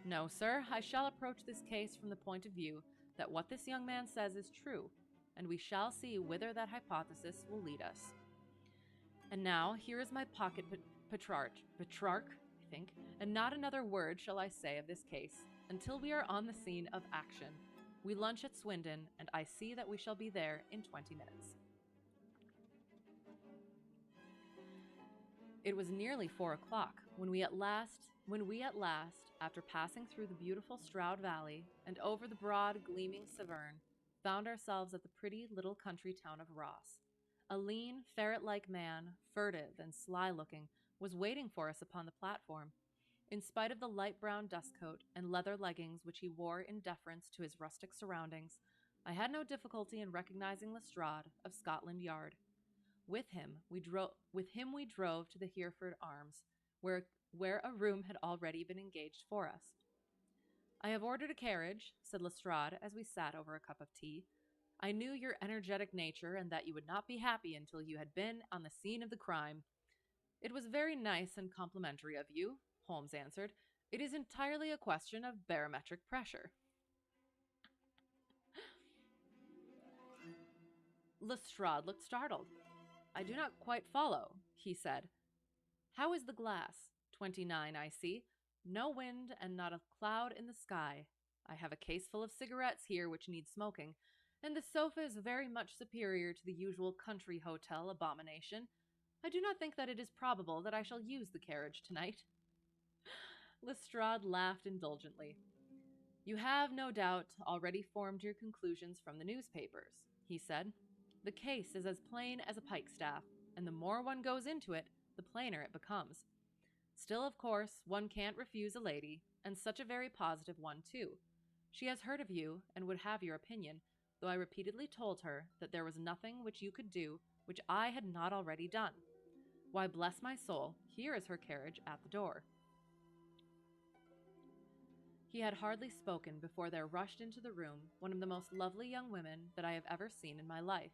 No, sir, I shall approach this case from the point of view that what this young man says is true, and we shall see whither that hypothesis will lead us. And now, here is my pocket Petrarch, I think, and not another word shall I say of this case until we are on the scene of action. We lunch at Swindon, and I see that we shall be there in 20 minutes. It was nearly 4 o'clock when we at last, after passing through the beautiful Stroud Valley and over the broad, gleaming Severn, found ourselves at the pretty little country town of Ross. A lean, ferret-like man, furtive and sly-looking, was waiting for us upon the platform. In spite of the light brown dust coat and leather leggings which he wore in deference to his rustic surroundings, I had no difficulty in recognizing Lestrade of Scotland Yard. With him we drove to the Hereford Arms, where a room had already been engaged for us. I have ordered a carriage, said Lestrade as we sat over a cup of tea. I knew your energetic nature and that you would not be happy until you had been on the scene of the crime. It was very nice and complimentary of you, Holmes answered. It is entirely a question of barometric pressure. Lestrade looked startled. I do not quite follow, he said. How is the glass? 29, I see. No wind and not a cloud in the sky. I have a case full of cigarettes here which need smoking, and the sofa is very much superior to the usual country hotel abomination. I do not think that it is probable that I shall use the carriage tonight. Lestrade laughed indulgently. You have, no doubt, already formed your conclusions from the newspapers, he said. The case is as plain as a pikestaff, and the more one goes into it, the plainer it becomes. Still, of course, one can't refuse a lady, and such a very positive one, too. She has heard of you, and would have your opinion, though I repeatedly told her that there was nothing which you could do which I had not already done. Why, bless my soul, here is her carriage at the door. He had hardly spoken before there rushed into the room one of the most lovely young women that I have ever seen in my life.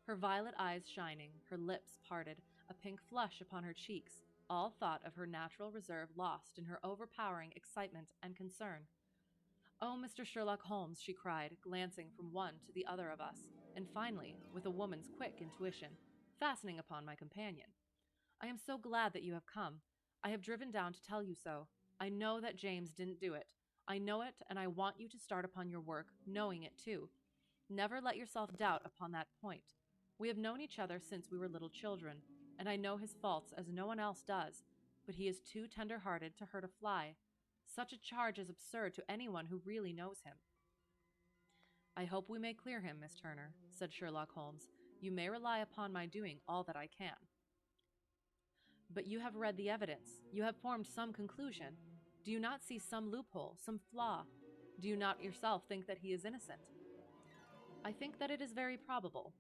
Her violet eyes shining, her lips parted, a pink flush upon her cheeks, all thought of her natural reserve lost in her overpowering excitement and concern. Oh, Mr. Sherlock Holmes, she cried, glancing from one to the other of us, and finally, with a woman's quick intuition, fastening upon my companion. I am so glad that you have come. I have driven down to tell you so. I know that James didn't do it. I know it, and I want you to start upon your work, knowing it too. Never let yourself doubt upon that point. We have known each other since we were little children, and I know his faults as no one else does, but he is too tender-hearted to hurt a fly. Such a charge is absurd to anyone who really knows him. I hope we may clear him, Miss Turner, said Sherlock Holmes. You may rely upon my doing all that I can. But you have read the evidence. You have formed some conclusion. Do you not see some loophole, some flaw? Do you not yourself think that he is innocent? I think that it is very probable.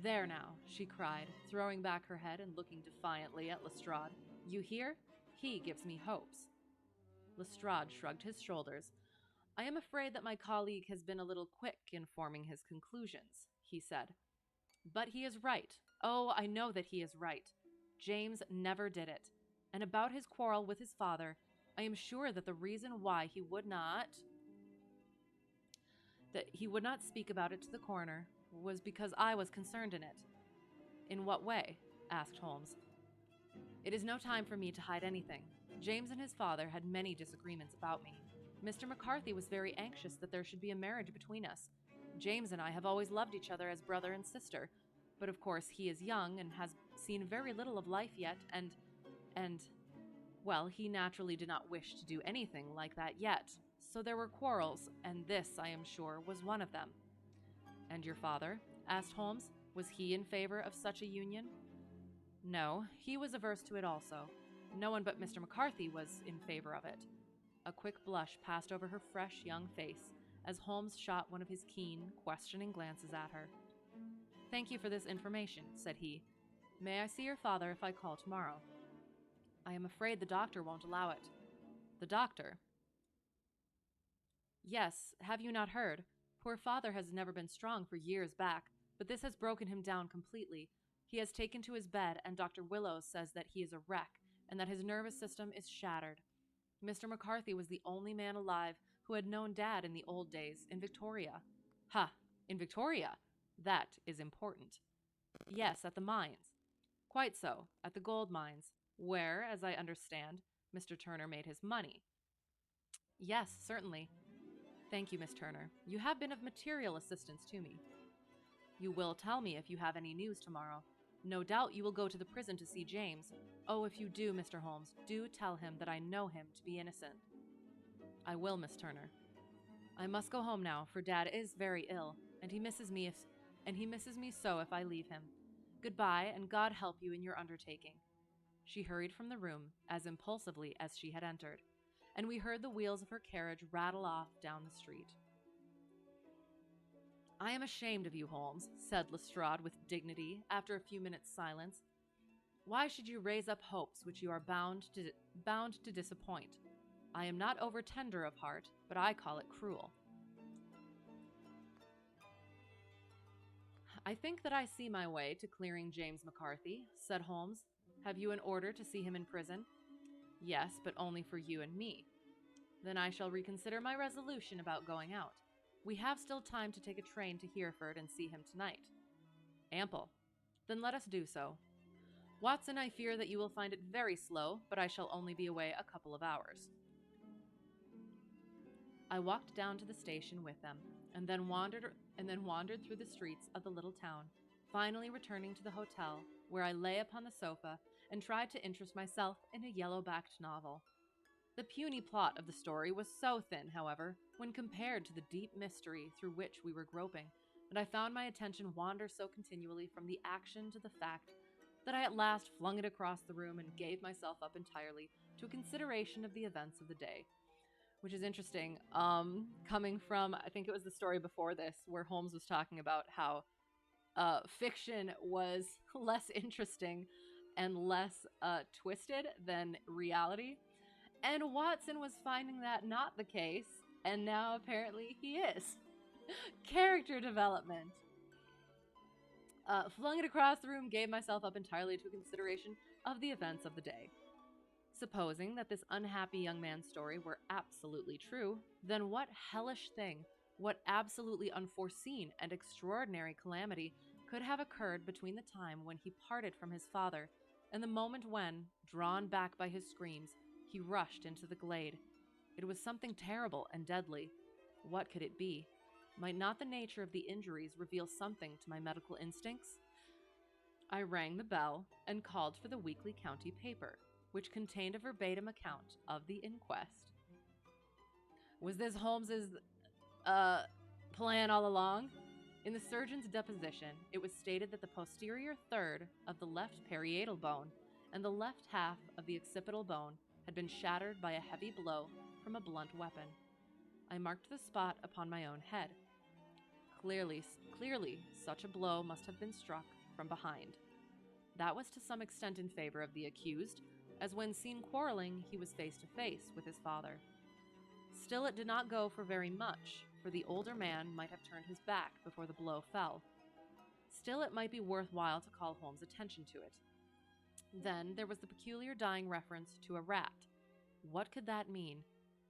There now, she cried, throwing back her head and looking defiantly at Lestrade. You hear? He gives me hopes. Lestrade shrugged his shoulders. I am afraid that my colleague has been a little quick in forming his conclusions, he said. But he is right. Oh, I know that he is right. James never did it. And about his quarrel with his father, I am sure that the reason why he would not speak about it to the coroner was because I was concerned in it. In what way? Asked Holmes. It is no time for me to hide anything. James and his father had many disagreements about me. Mr. McCarthy was very anxious that there should be a marriage between us. James and I have always loved each other as brother and sister, but of course he is young and has seen very little of life yet, and, well, he naturally did not wish to do anything like that yet. So there were quarrels, and this, I am sure, was one of them. And your father? Asked Holmes. Was he in favor of such a union? No, he was averse to it also. No one but Mr. McCarthy was in favor of it. A quick blush passed over her fresh young face as Holmes shot one of his keen, questioning glances at her. Thank you for this information, said he. May I see your father if I call tomorrow? I am afraid the doctor won't allow it. The doctor? Yes, have you not heard? Poor father has never been strong for years back, but this has broken him down completely. He has taken to his bed, and Dr. Willows says that he is a wreck, and that his nervous system is shattered. Mr. McCarthy was the only man alive who had known Dad in the old days, in Victoria. Ha! In Victoria? That is important. Yes, at the mines. Quite so, at the gold mines, where, as I understand, Mr. Turner made his money. Yes, certainly. Thank you, Miss Turner. You have been of material assistance to me. You will tell me if you have any news tomorrow. No doubt you will go to the prison to see James. Oh, if you do, Mr. Holmes, do tell him that I know him to be innocent. I will, Miss Turner. I must go home now, for Dad is very ill, and he misses me so if I leave him. Goodbye, and God help you in your undertaking. She hurried from the room as impulsively as she had entered, and we heard the wheels of her carriage rattle off down the street. I am ashamed of you, Holmes, said Lestrade with dignity after a few minutes' silence. Why should you raise up hopes which you are bound to disappoint? I am not over-tender of heart, but I call it cruel. I think that I see my way to clearing James McCarthy, said Holmes. Have you an order to see him in prison? Yes, but only for you and me. Then I shall reconsider my resolution about going out. We have still time to take a train to Hereford and see him tonight. Ample. Then let us do so. Watson, I fear that you will find it very slow, but I shall only be away a couple of hours. I walked down to the station with them, and then wandered through the streets of the little town, finally returning to the hotel, where I lay upon the sofa and tried to interest myself in a yellow-backed novel. The puny plot of the story was so thin, however, when compared to the deep mystery through which we were groping, and I found my attention wander so continually from the action to the fact that I at last flung it across the room and gave myself up entirely to a consideration of the events of the day. Which is interesting, coming from, I think it was the story before this, where Holmes was talking about how fiction was less interesting and less twisted than reality. And Watson was finding that not the case, and now apparently he is. Character development. Flung it across the room, gave myself up entirely to consideration of the events of the day. Supposing that this unhappy young man's story were absolutely true, then what hellish thing, what absolutely unforeseen and extraordinary calamity could have occurred between the time when he parted from his father and the moment when, drawn back by his screams, he rushed into the glade? It was something terrible and deadly. What could it be? Might not the nature of the injuries reveal something to my medical instincts? I rang the bell and called for the weekly county paper, which contained a verbatim account of the inquest. Was this Holmes's plan all along? In the surgeon's deposition, it was stated that the posterior third of the left parietal bone and the left half of the occipital bone had been shattered by a heavy blow from a blunt weapon. I marked the spot upon my own head. Clearly, such a blow must have been struck from behind. That was to some extent in favor of the accused, as when seen quarreling, he was face to face with his father. Still, it did not go for very much, for the older man might have turned his back before the blow fell. Still, it might be worthwhile to call Holmes' attention to it. Then there was the peculiar dying reference to a rat. What could that mean?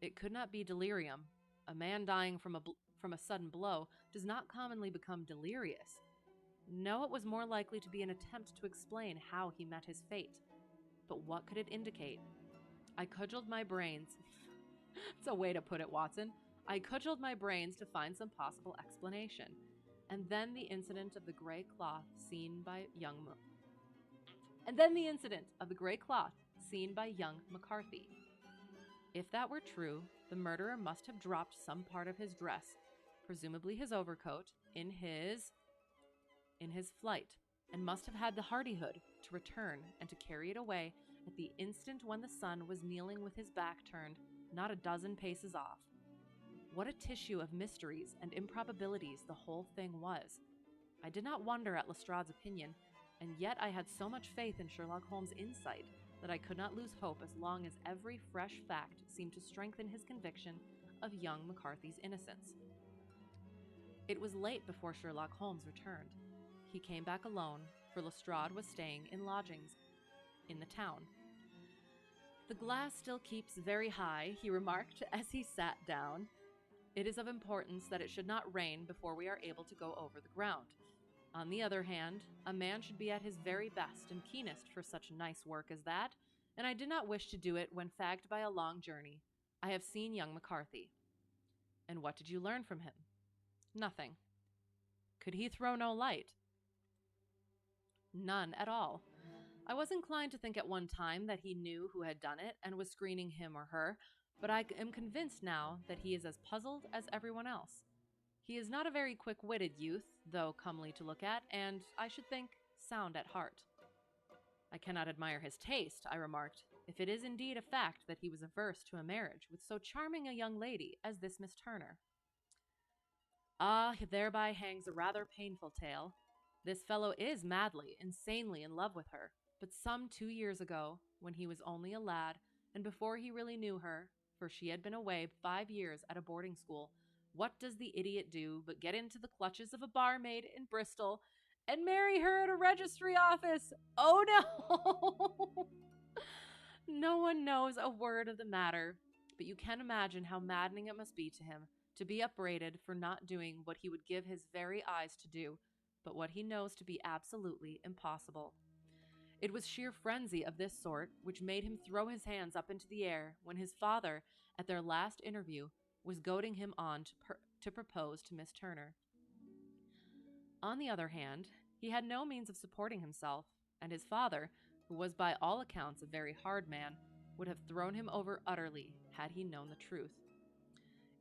It could not be delirium. A man dying from a sudden blow does not commonly become delirious. No, it was more likely to be an attempt to explain how he met his fate. But what could it indicate? I cudgeled my brains. It's a way to put it, Watson. I cudgeled my brains to find some possible explanation. And then the incident of the gray cloth seen by young McCarthy. If that were true, the murderer must have dropped some part of his dress, presumably his overcoat, in his flight, and must have had the hardihood to return and to carry it away at the instant when the sun was kneeling with his back turned, not a dozen paces off. What a tissue of mysteries and improbabilities the whole thing was. I did not wonder at Lestrade's opinion, and yet I had so much faith in Sherlock Holmes' insight that I could not lose hope as long as every fresh fact seemed to strengthen his conviction of young McCarthy's innocence. It was late before Sherlock Holmes returned. He came back alone, for Lestrade was staying in lodgings in the town. "The glass still keeps very high," he remarked as he sat down. "It is of importance that it should not rain before we are able to go over the ground. On the other hand, a man should be at his very best and keenest for such nice work as that, and I did not wish to do it when fagged by a long journey. I have seen young McCarthy." "And what did you learn from him?" "Nothing." "Could he throw no light?" "None at all. I was inclined to think at one time that he knew who had done it and was screening him or her, but I am convinced now that he is as puzzled as everyone else. He is not a very quick-witted youth, though comely to look at, and, I should think, sound at heart." "I cannot admire his taste," I remarked, "if it is indeed a fact that he was averse to a marriage with so charming a young lady as this Miss Turner." "Ah, thereby hangs a rather painful tale. This fellow is madly, insanely in love with her, but some 2 years ago, when he was only a lad, and before he really knew her, for she had been away 5 years at a boarding school, what does the idiot do but get into the clutches of a barmaid in Bristol and marry her at a registry office? Oh no!" No one knows a word of the matter, but you can imagine how maddening it must be to him to be upbraided for not doing what he would give his very eyes to do, but what he knows to be absolutely impossible. It was sheer frenzy of this sort which made him throw his hands up into the air when his father, at their last interview, was goading him on to propose to Miss Turner. On the other hand, he had no means of supporting himself, and his father, who was by all accounts a very hard man, would have thrown him over utterly had he known the truth.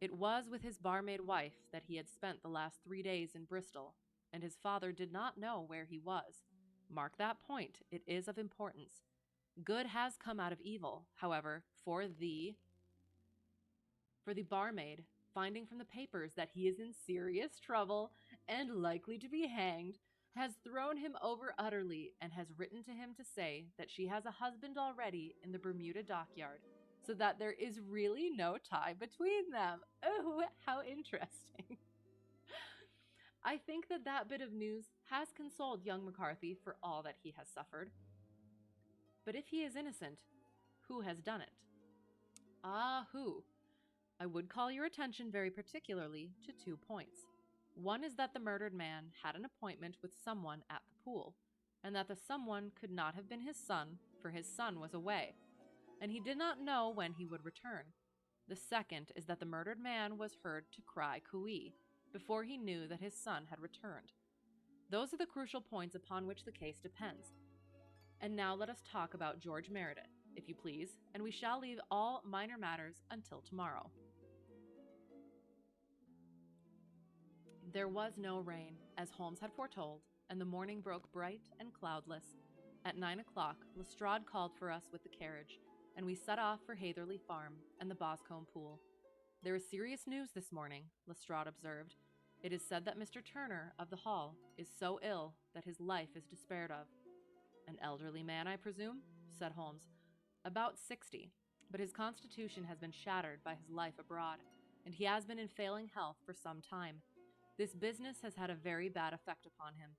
It was with his barmaid wife that he had spent the last 3 days in Bristol, and his father did not know where he was. Mark that point, it is of importance. Good has come out of evil, however, for the barmaid, finding from the papers that he is in serious trouble and likely to be hanged, has thrown him over utterly and has written to him to say that she has a husband already in the Bermuda dockyard, so that there is really no tie between them. Oh, how interesting. I think that bit of news has consoled young McCarthy for all that he has suffered. But if he is innocent, who has done it? Ah, who? I would call your attention very particularly to 2 points. One is that the murdered man had an appointment with someone at the pool, and that the someone could not have been his son, for his son was away, and he did not know when he would return. The second is that the murdered man was heard to cry cooee before he knew that his son had returned. Those are the crucial points upon which the case depends. And now let us talk about George Meredith, if you please, and we shall leave all minor matters until tomorrow. There was no rain, as Holmes had foretold, and the morning broke bright and cloudless. At 9 o'clock, Lestrade called for us with the carriage, and we set off for Hatherley Farm and the Boscombe pool. "There is serious news this morning," Lestrade observed. "It is said that Mr. Turner, of the Hall, is so ill that his life is despaired of." "An elderly man, I presume?" said Holmes. "About 60, but his constitution has been shattered by his life abroad, and he has been in failing health for some time. This business has had a very bad effect upon him.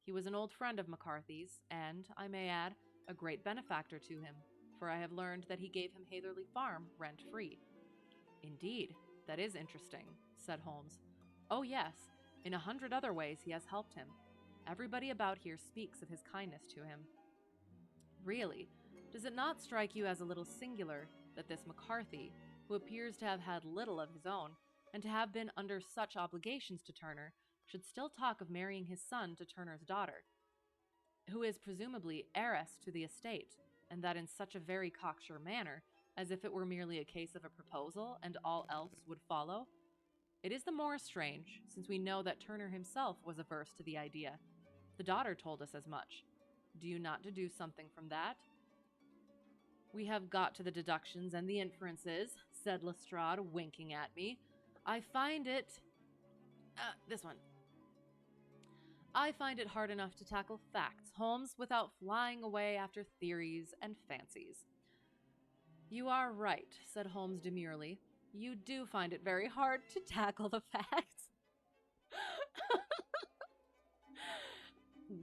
He was an old friend of McCarthy's, and, I may add, a great benefactor to him, for I have learned that he gave him Hatherley Farm rent-free." "Indeed, that is interesting," said Holmes. "Oh, yes, in 100 other ways he has helped him. Everybody about here speaks of his kindness to him." "Really, does it not strike you as a little singular that this McCarthy, who appears to have had little of his own, and to have been under such obligations to Turner, should still talk of marrying his son to Turner's daughter, who is presumably heiress to the estate, and that in such a very cocksure manner, as if it were merely a case of a proposal, and all else would follow? It is the more strange, since we know that Turner himself was averse to the idea. The daughter told us as much. Do you not deduce something from that?" "We have got to the deductions and the inferences," said Lestrade, winking at me. I find it hard enough to tackle facts, Holmes, without flying away after theories and fancies." "You are right," said Holmes demurely. "You do find it very hard to tackle the facts."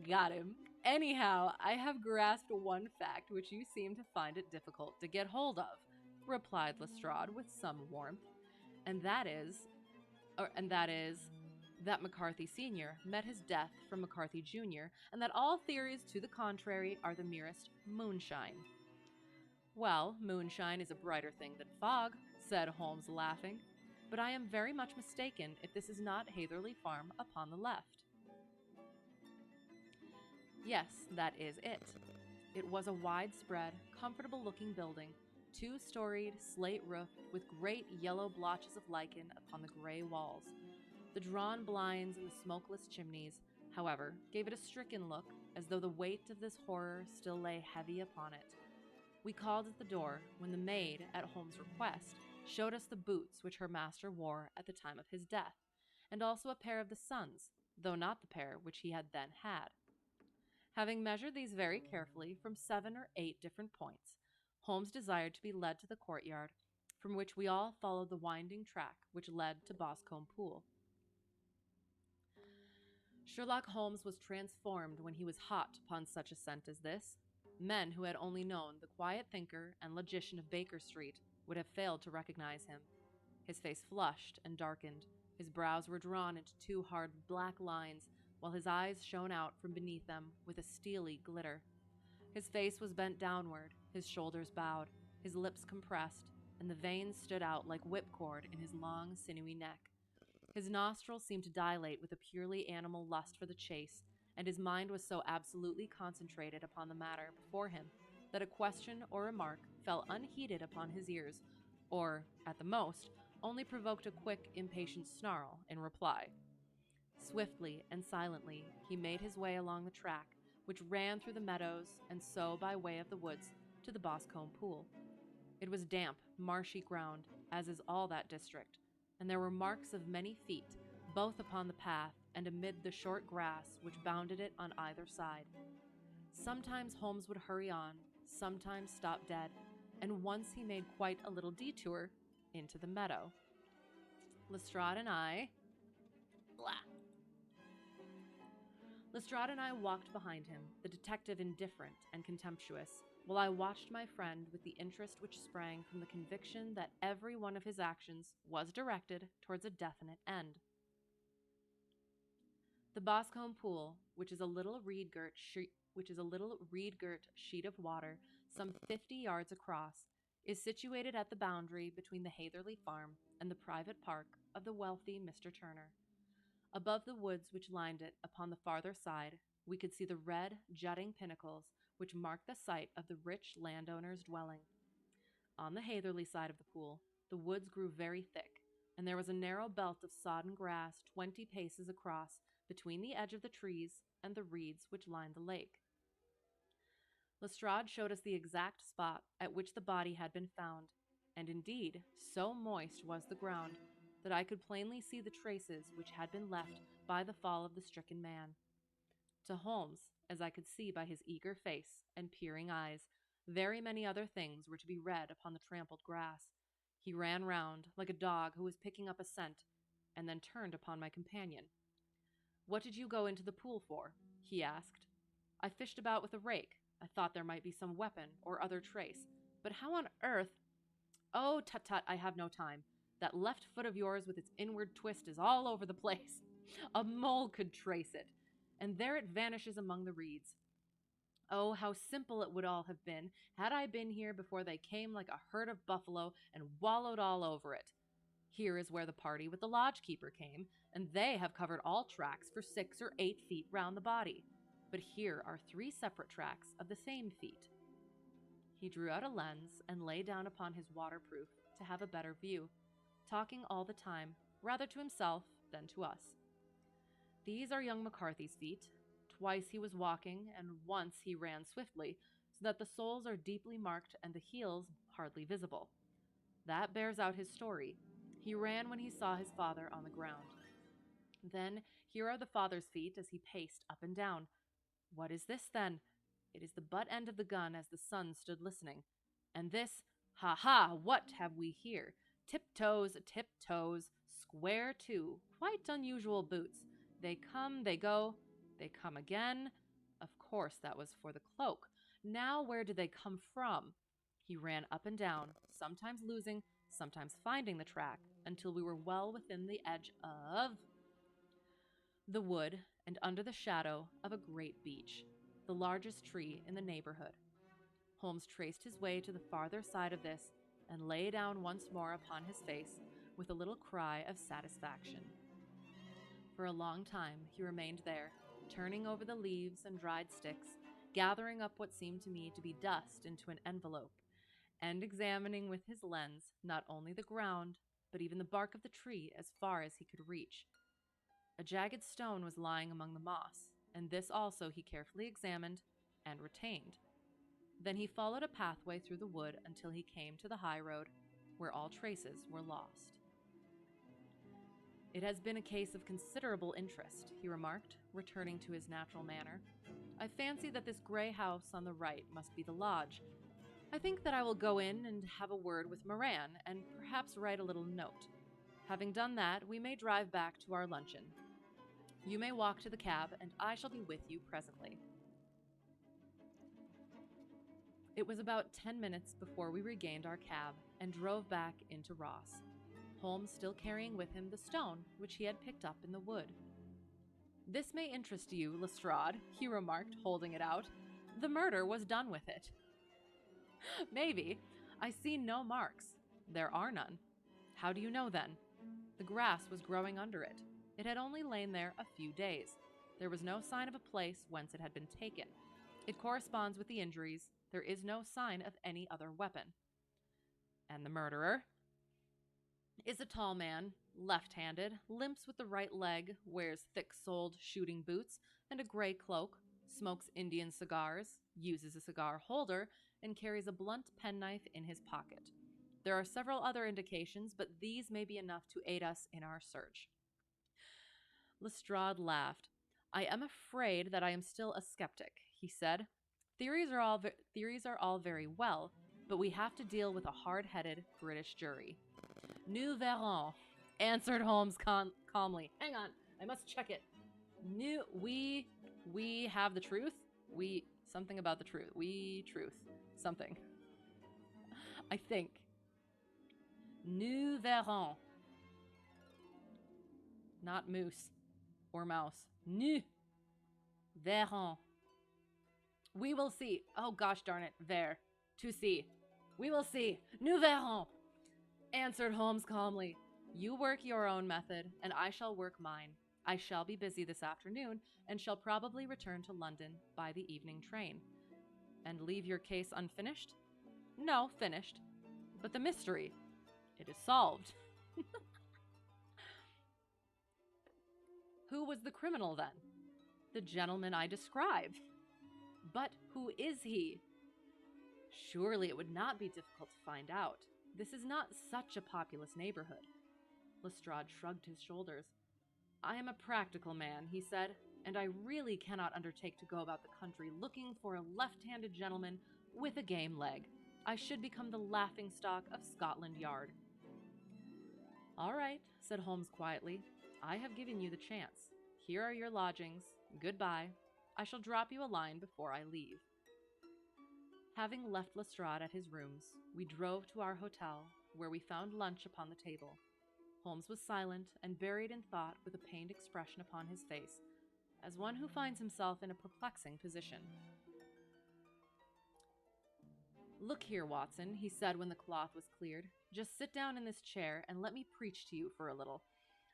Got him. "Anyhow, I have grasped one fact which you seem to find it difficult to get hold of," replied Lestrade with some warmth, and that is that McCarthy Sr. met his death from McCarthy Jr., and that all theories to the contrary are the merest moonshine." "Well, moonshine is a brighter thing than fog," said Holmes, laughing, "but I am very much mistaken if this is not Hatherley Farm upon the left." Yes, that is it. It was a widespread, comfortable-looking building, 2-storied, slate-roofed, with great yellow blotches of lichen upon the gray walls. The drawn blinds and the smokeless chimneys, however, gave it a stricken look, as though the weight of this horror still lay heavy upon it. We called at the door, when the maid, at Holmes' request, showed us the boots which her master wore at the time of his death, and also a pair of the son's, though not the pair which he had then had. Having measured these very carefully from 7 or 8 different points, Holmes desired to be led to the courtyard, from which we all followed the winding track which led to Boscombe Pool. Sherlock Holmes was transformed when he was hot upon such a scent as this. Men who had only known the quiet thinker and logician of Baker Street would have failed to recognize him. His face flushed and darkened, his brows were drawn into 2 hard black lines, while his eyes shone out from beneath them with a steely glitter. His face was bent downward, his shoulders bowed, his lips compressed, and the veins stood out like whipcord in his long, sinewy neck. His nostrils seemed to dilate with a purely animal lust for the chase, and his mind was so absolutely concentrated upon the matter before him that a question or remark fell unheeded upon his ears, or, at the most, only provoked a quick, impatient snarl in reply. Swiftly and silently he made his way along the track, which ran through the meadows and so by way of the woods to the Boscombe Pool. It was damp, marshy ground, as is all that district, and there were marks of many feet, both upon the path and amid the short grass which bounded it on either side. Sometimes Holmes would hurry on, sometimes stop dead, and once he made quite a little detour into the meadow. Lestrade and I walked behind him, the detective indifferent and contemptuous, while I watched my friend with the interest which sprang from the conviction that every one of his actions was directed towards a definite end. The Boscombe Pool, which is a little reed-girt sheet of water some 50 yards across, is situated at the boundary between the Hatherley Farm and the private park of the wealthy Mr. Turner. Above the woods which lined it upon the farther side, we could see the red, jutting pinnacles which marked the site of the rich landowner's dwelling. On the Hatherley side of the pool, the woods grew very thick, and there was a narrow belt of sodden grass 20 paces across between the edge of the trees and the reeds which lined the lake. Lestrade showed us the exact spot at which the body had been found, and indeed, so moist was the ground that I could plainly see the traces which had been left by the fall of the stricken man. To Holmes, as I could see by his eager face and peering eyes, very many other things were to be read upon the trampled grass. He ran round, like a dog who was picking up a scent, and then turned upon my companion. "What did you go into the pool for?" he asked. "I fished about with a rake. I thought there might be some weapon or other trace. But how on earth—" "Oh, tut-tut, I have no time. That left foot of yours with its inward twist is all over the place. A mole could trace it. And there it vanishes among the reeds. Oh, how simple it would all have been had I been here before they came like a herd of buffalo and wallowed all over it. Here is where the party with the lodge-keeper came, and they have covered all tracks for 6 or 8 feet round the body. But here are 3 separate tracks of the same feet." He drew out a lens and lay down upon his waterproof to have a better view, talking all the time, rather to himself than to us. "These are young McCarthy's feet. Twice he was walking, and once he ran swiftly, so that the soles are deeply marked and the heels hardly visible. That bears out his story. He ran when he saw his father on the ground. Then here are the father's feet as he paced up and down. What is this, then? It is the butt end of the gun as the son stood listening. And this, ha, what have we here? Tiptoes, square too, quite unusual boots. They come, they go, they come again. Of course, that was for the cloak. Now where did they come from?" He ran up and down, sometimes losing, sometimes finding the track, until we were well within the edge of the wood and under the shadow of a great beech, the largest tree in the neighborhood. Holmes traced his way to the farther side of this and lay down once more upon his face with a little cry of satisfaction. For a long time he remained there, turning over the leaves and dried sticks, gathering up what seemed to me to be dust into an envelope, and examining with his lens not only the ground, but even the bark of the tree as far as he could reach. A jagged stone was lying among the moss, and this also he carefully examined and retained. Then he followed a pathway through the wood until he came to the high road, where all traces were lost. "It has been a case of considerable interest," he remarked, returning to his natural manner. "I fancy that this gray house on the right must be the lodge. I think that I will go in and have a word with Moran, and perhaps write a little note. Having done that, we may drive back to our luncheon. You may walk to the cab, and I shall be with you presently." It was about 10 minutes before we regained our cab and drove back into Ross, Holmes still carrying with him the stone which he had picked up in the wood. "This may interest you, Lestrade," he remarked, holding it out. "The murder was done with it." "Maybe. I see no marks." "There are none." "How do you know, then?" "The grass was growing under it. It had only lain there a few days. There was no sign of a place whence it had been taken. It corresponds with the injuries. There is no sign of any other weapon." "And the murderer?" "Is a tall man, left-handed, limps with the right leg, wears thick-soled shooting boots and a gray cloak, smokes Indian cigars, uses a cigar holder, and carries a blunt penknife in his pocket. There are several other indications, but these may be enough to aid us in our search." Lestrade laughed. "I am afraid that I am still a skeptic," he said. Theories are all very well, but we have to deal with a hard-headed British jury." "Nous verrons," answered Holmes calmly. "Hang on, I must check it. We have the truth? Something about the truth. Truth. Something. I think. Nous verrons. Not moose or mouse. Nous verrons. We will see. Oh, gosh darn it. Ver. To see. We will see. Nous verrons," answered Holmes calmly. "You work your own method, and I shall work mine. I shall be busy this afternoon, and shall probably return to London by the evening train." "And leave your case unfinished?" "No, finished. But the mystery, it is solved." "Who was the criminal, then?" "The gentleman I described." "But who is he?" "Surely it would not be difficult to find out. This is not such a populous neighborhood." Lestrade shrugged his shoulders. "I am a practical man," he said, "and I really cannot undertake to go about the country looking for a left-handed gentleman with a game leg. I should become the laughing-stock of Scotland Yard." "All right," said Holmes quietly. "I have given you the chance. Here are your lodgings. Goodbye. I shall drop you a line before I leave." Having left Lestrade at his rooms, we drove to our hotel, where we found lunch upon the table. Holmes was silent and buried in thought with a pained expression upon his face, as one who finds himself in a perplexing position. "Look here, Watson," he said when the cloth was cleared. "Just sit down in this chair and let me preach to you for a little.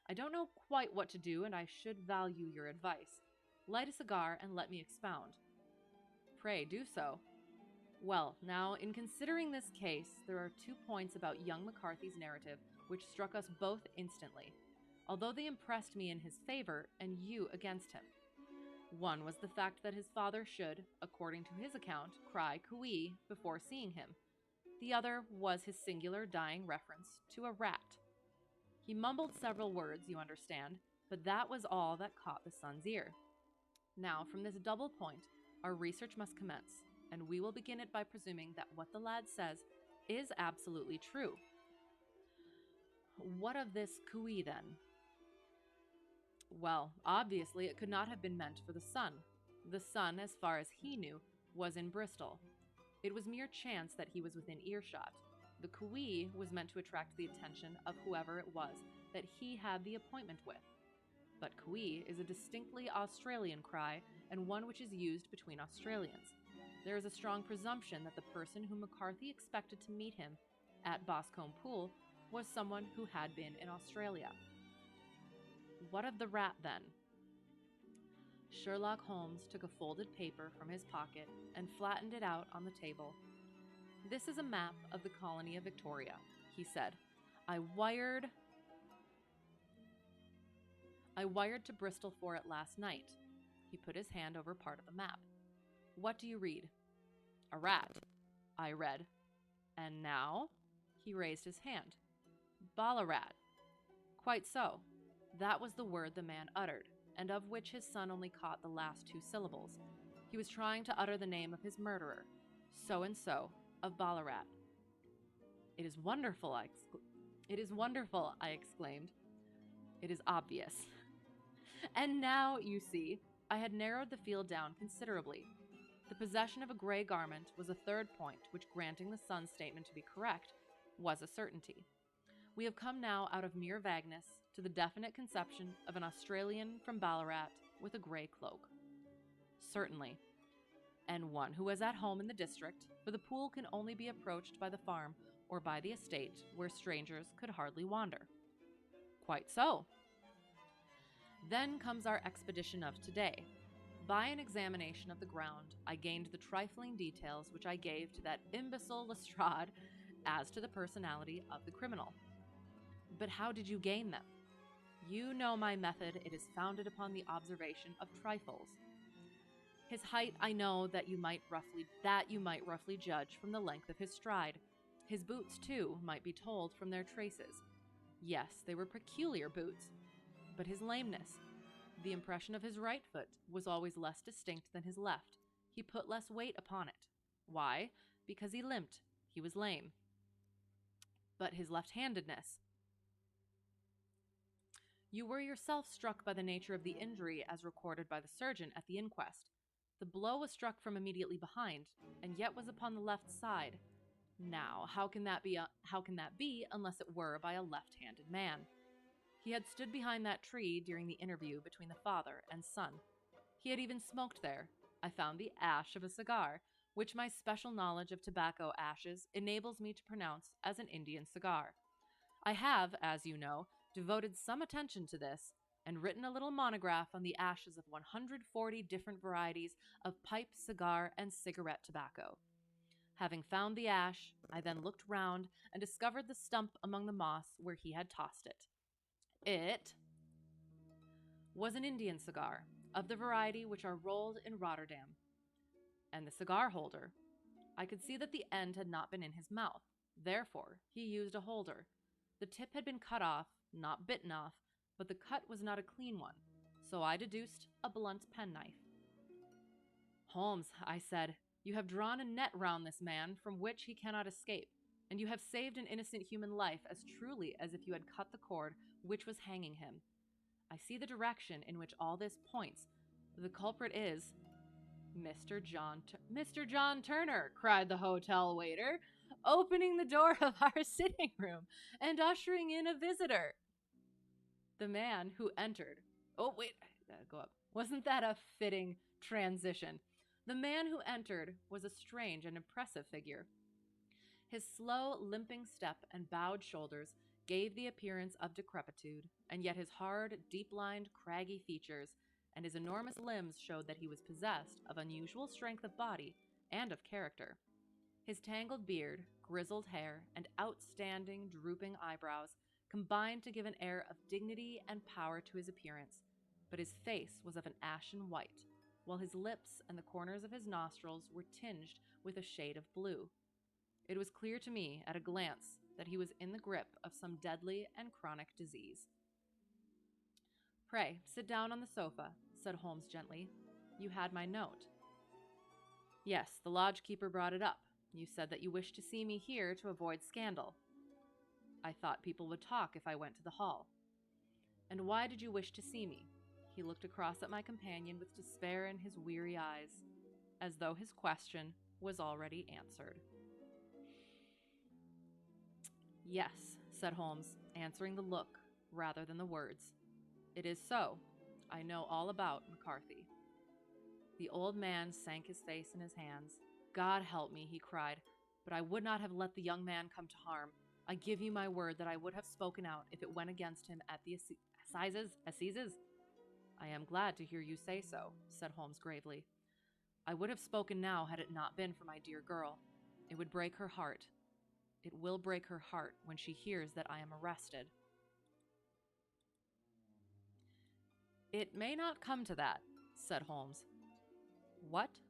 I don't know quite what to do, and I should value your advice. Light a cigar and let me expound." "Pray do so." "Well, now, in considering this case, there are 2 points about young McCarthy's narrative which struck us both instantly, although they impressed me in his favor and you against him. One was the fact that his father should, according to his account, cry cooee before seeing him. The other was his singular dying reference to a rat. He mumbled several words, you understand, but that was all that caught the son's ear. Now, from this double point, our research must commence, and we will begin it by presuming that what the lad says is absolutely true." "What of this cooee, then?" "Well, obviously it could not have been meant for the son. The son, as far as he knew, was in Bristol. It was mere chance that he was within earshot. The cooee was meant to attract the attention of whoever it was that he had the appointment with. But cooee is a distinctly Australian cry, and one which is used between Australians. There is a strong presumption that the person whom McCarthy expected to meet him at Boscombe Pool was someone who had been in Australia." "What of the rat, then?" Sherlock Holmes took a folded paper from his pocket and flattened it out on the table. "This is a map of the colony of Victoria," he said. I wired to Bristol for it last night." He put his hand over part of the map. "What do you read?" "A rat," I read. "And now?" He raised his hand. "Ballarat." "Quite so. That was the word the man uttered, and of which his son only caught the last 2 syllables. He was trying to utter the name of his murderer, so-and-so, of Ballarat." It is wonderful, I exclaimed. "It is obvious." And now, you see, I had narrowed the field down considerably. The possession of a gray garment was a 3rd point which, granting the son's statement to be correct, was a certainty. We have come now out of mere vagueness to the definite conception of an Australian from Ballarat with a gray cloak. "Certainly. And one who was at home in the district, for the pool can only be approached by the farm or by the estate, where strangers could hardly wander." "Quite so." "Then comes our expedition of today. By an examination of the ground, I gained the trifling details which I gave to that imbecile Lestrade as to the personality of the criminal." "But how did you gain them?" "You know my method. It is founded upon the observation of trifles. His height, I know that you might roughly judge from the length of his stride. His boots, too, might be told from their traces. Yes, they were peculiar boots. But his lameness, the impression of his right foot was always less distinct than his left. He put less weight upon it. Why? Because he limped. He was lame. But his left-handedness. You were yourself struck by the nature of the injury as recorded by the surgeon at the inquest. The blow was struck from immediately behind, and yet was upon the left side. Now, how can that be unless it were by a left-handed man? He had stood behind that tree during the interview between the father and son. He had even smoked there. I found the ash of a cigar, which my special knowledge of tobacco ashes enables me to pronounce as an Indian cigar. I have, as you know, devoted some attention to this, and written a little monograph on the ashes of 140 different varieties of pipe, cigar, and cigarette tobacco. Having found the ash, I then looked round and discovered the stump among the moss where he had tossed it. It was an Indian cigar, of the variety which are rolled in Rotterdam. And the cigar holder, I could see that the end had not been in his mouth. Therefore, he used a holder. The tip had been cut off, not bitten off, but the cut was not a clean one, so I deduced a blunt penknife. Holmes, I said, you have drawn a net round this man from which he cannot escape, and you have saved an innocent human life as truly as if you had cut the cord which was hanging him. I see the direction in which all this points. The culprit is Mr. John Turner, cried the hotel waiter, opening the door of our sitting room and ushering in a visitor. The man who entered. Oh, wait, I gotta go up. Wasn't that a fitting transition? The man who entered was a strange and impressive figure. His slow, limping step and bowed shoulders gave the appearance of decrepitude, and yet his hard, deep-lined, craggy features and his enormous limbs showed that he was possessed of unusual strength of body and of character. His tangled beard, grizzled hair, and outstanding, drooping eyebrows combined to give an air of dignity and power to his appearance, but his face was of an ashen white, while his lips and the corners of his nostrils were tinged with a shade of blue. It was clear to me, at a glance, that he was in the grip of some deadly and chronic disease. "Pray, sit down on the sofa," said Holmes gently. "You had my note." "Yes, the lodge-keeper brought it up. You said that you wished to see me here to avoid scandal." "I thought people would talk if I went to the hall." "And why did you wish to see me?" He looked across at my companion with despair in his weary eyes, as though his question was already answered. "Yes," said Holmes, answering the look rather than the words. "It is so. I know all about McCarthy." The old man sank his face in his hands. "God help me," he cried, "but I would not have let the young man come to harm. I give you my word that I would have spoken out if it went against him at the assizes? "I am glad to hear you say so," said Holmes gravely. "I would have spoken now had it not been for my dear girl. It would break her heart. It will break her heart when she hears that I am arrested." "It may not come to that," said Holmes. "What?"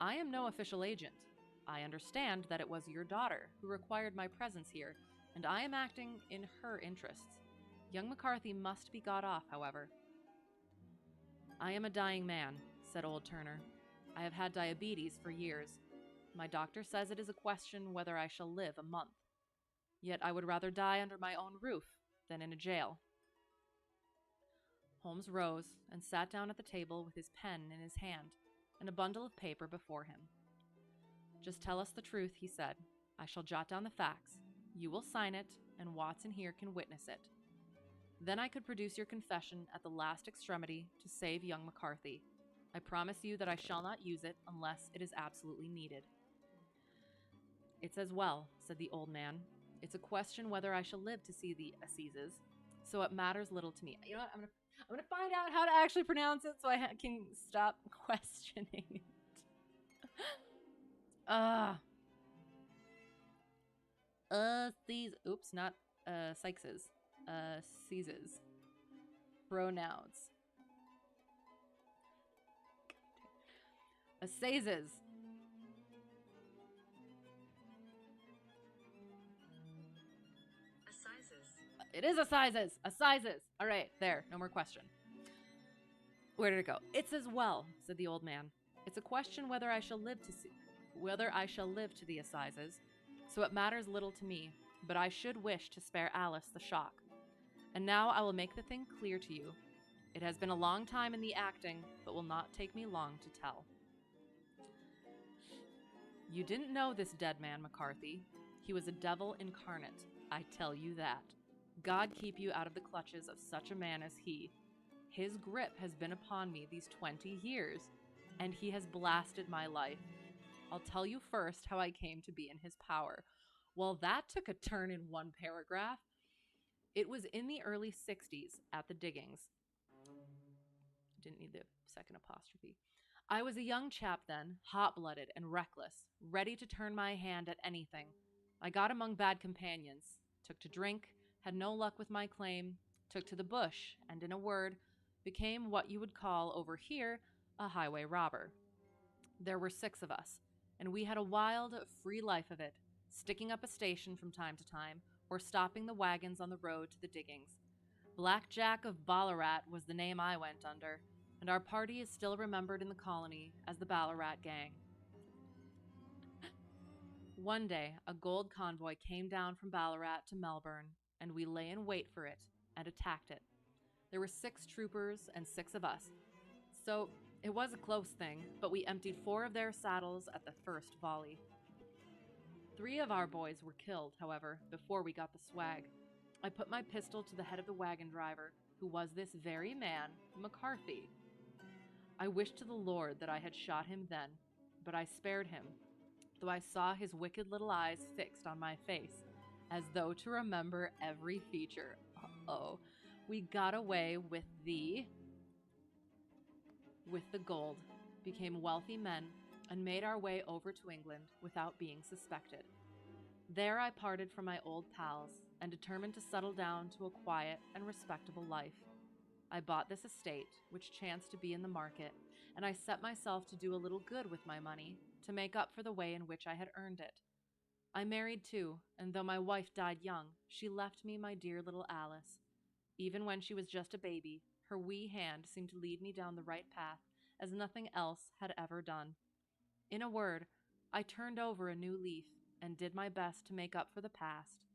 "I am no official agent. I understand that it was your daughter who required my presence here, and I am acting in her interests. Young McCarthy must be got off, however." "I am a dying man," said old Turner. "I have had diabetes for years. My doctor says it is a question whether I shall live a month. Yet I would rather die under my own roof than in a jail." Holmes rose and sat down at the table with his pen in his hand and a bundle of paper before him. "Just tell us the truth," he said. "I shall jot down the facts. You will sign it, and Watson here can witness it. Then I could produce your confession at the last extremity to save young McCarthy. I promise you that I shall not use it unless it is absolutely needed." "It's as well," said the old man. "It's a question whether I shall live to see the assizes, so it matters little to me." You know what? I'm gonna find out how to actually pronounce it so I can stop questioning it. Oops, not Sykes's. Seizes. Pronouns. Assizes. It is assizes. Assizes. All right, there. No more question. Where did it go? "It's as well," said the old man. "It's a question whether I shall live to the assizes, so it matters little to me, but I should wish to spare Alice the shock. And now I will make the thing clear to you. It has been a long time in the acting, but will not take me long to tell. You didn't know this dead man, McCarthy. He was a devil incarnate, I tell you that. God keep you out of the clutches of such a man as he. His grip has been upon me these 20 years, and he has blasted my life. I'll tell you first how I came to be in his power." Well, that took a turn in one paragraph. It was in the early 60s at the diggings. Didn't need the second apostrophe. "I was a young chap then, hot-blooded and reckless, ready to turn my hand at anything. I got among bad companions, took to drink, had no luck with my claim, took to the bush, and in a word, became what you would call over here a highway robber. There were 6 of us, and we had a wild, free life of it, sticking up a station from time to time, or stopping the wagons on the road to the diggings. Black Jack of Ballarat was the name I went under, and our party is still remembered in the colony as the Ballarat Gang. One day, a gold convoy came down from Ballarat to Melbourne, and we lay in wait for it and attacked it. There were 6 troopers and 6 of us. So it was a close thing, but we emptied 4 of their saddles at the first volley. 3 of our boys were killed, however, before we got the swag. I put my pistol to the head of the wagon driver, who was this very man, McCarthy. I wished to the Lord that I had shot him then, but I spared him, though I saw his wicked little eyes fixed on my face, as though to remember every feature. Uh-oh. We got away with the gold, became wealthy men, and made our way over to England without being suspected. There I parted from my old pals and determined to settle down to a quiet and respectable life. I bought this estate, which chanced to be in the market, and I set myself to do a little good with my money to make up for the way in which I had earned it. I married too, and though my wife died young, she left me my dear little Alice. Even when she was just a baby, her wee hand seemed to lead me down the right path, as nothing else had ever done. In a word, I turned over a new leaf and did my best to make up for the past.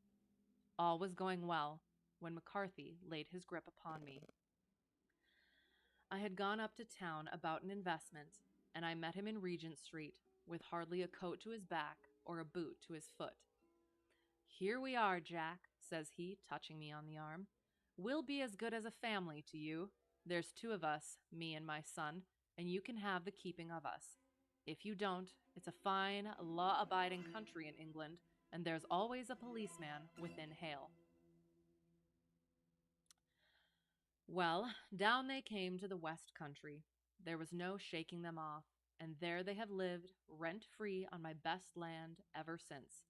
All was going well when McCarthy laid his grip upon me. I had gone up to town about an investment, and I met him in Regent Street, with hardly a coat to his back or a boot to his foot. "Here we are, Jack," says he, touching me on the arm. "We'll be as good as a family to you. There's 2 of us, me and my son, and you can have the keeping of us. If you don't, it's a fine, law-abiding country in England, and there's always a policeman within hail." Well, down they came to the West Country. There was no shaking them off, and there they have lived, rent-free on my best land ever since.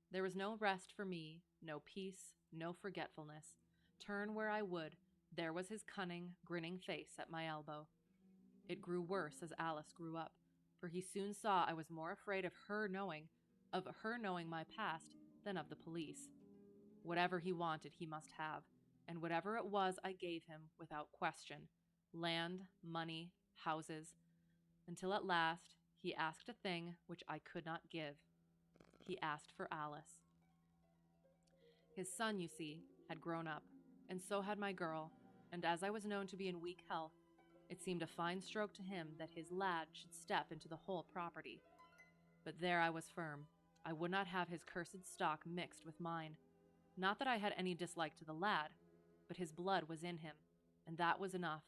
There was no rest for me, no peace, no forgetfulness. Turn where I would, there was his cunning, grinning face at my elbow. It grew worse as Alice grew up, for he soon saw I was more afraid of her knowing my past than of the police. Whatever he wanted, he must have, and whatever it was I gave him without question: land, money, houses, until at last he asked a thing which I could not give. He asked for Alice. His son, you see, had grown up, and so had my girl, and as I was known to be in weak health, it seemed a fine stroke to him that his lad should step into the whole property. But there I was firm. I would not have his cursed stock mixed with mine. Not that I had any dislike to the lad, but his blood was in him, and that was enough.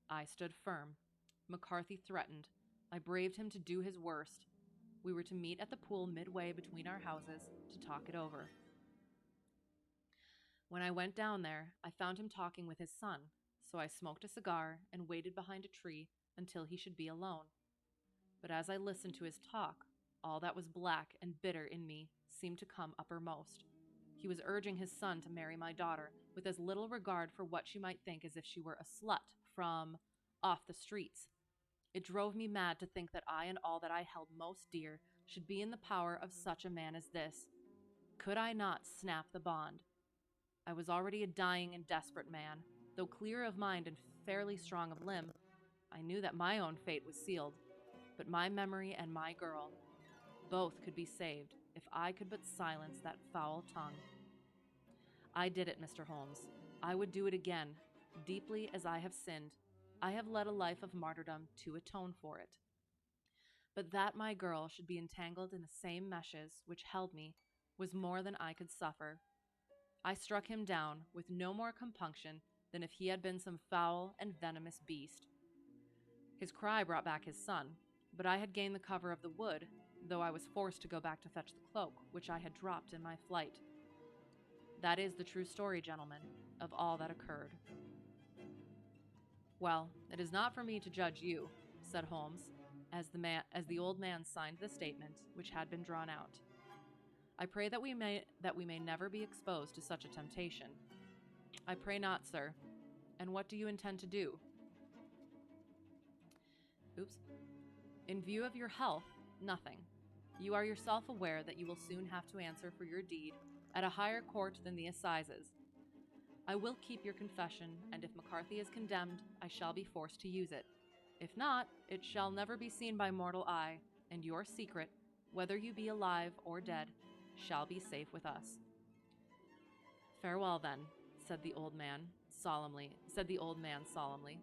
I stood firm. McCarthy threatened. I braved him to do his worst. We were to meet at the pool midway between our houses to talk it over. When I went down there, I found him talking with his son, so I smoked a cigar and waited behind a tree until he should be alone. But as I listened to his talk, all that was black and bitter in me seemed to come uppermost. He was urging his son to marry my daughter, with as little regard for what she might think as if she were a slut from off the streets. It drove me mad to think that I and all that I held most dear should be in the power of such a man as this. Could I not snap the bond? I was already a dying and desperate man. Though clear of mind and fairly strong of limb, I knew that my own fate was sealed. But my memory and my girl, both could be saved if I could but silence that foul tongue. I did it, Mr. Holmes. I would do it again. Deeply as I have sinned, I have led a life of martyrdom to atone for it. But that my girl should be entangled in the same meshes which held me was more than I could suffer. I struck him down with no more compunction than if he had been some foul and venomous beast. His cry brought back his son, but I had gained the cover of the wood, though I was forced to go back to fetch the cloak which I had dropped in my flight. That is the true story, gentlemen, of all that occurred. "Well, it is not for me to judge you," said Holmes, as the old man signed the statement which had been drawn out. "I pray that we may never be exposed to such a temptation." "I pray not, sir. And what do you intend to do?" "In view of your health, nothing. You are yourself aware that you will soon have to answer for your deed at a higher court than the assizes. I will keep your confession, and if McCarthy is condemned, I shall be forced to use it. If not, it shall never be seen by mortal eye, and your secret, whether you be alive or dead, shall be safe with us." "Farewell, then," said the old man, said the old man solemnly.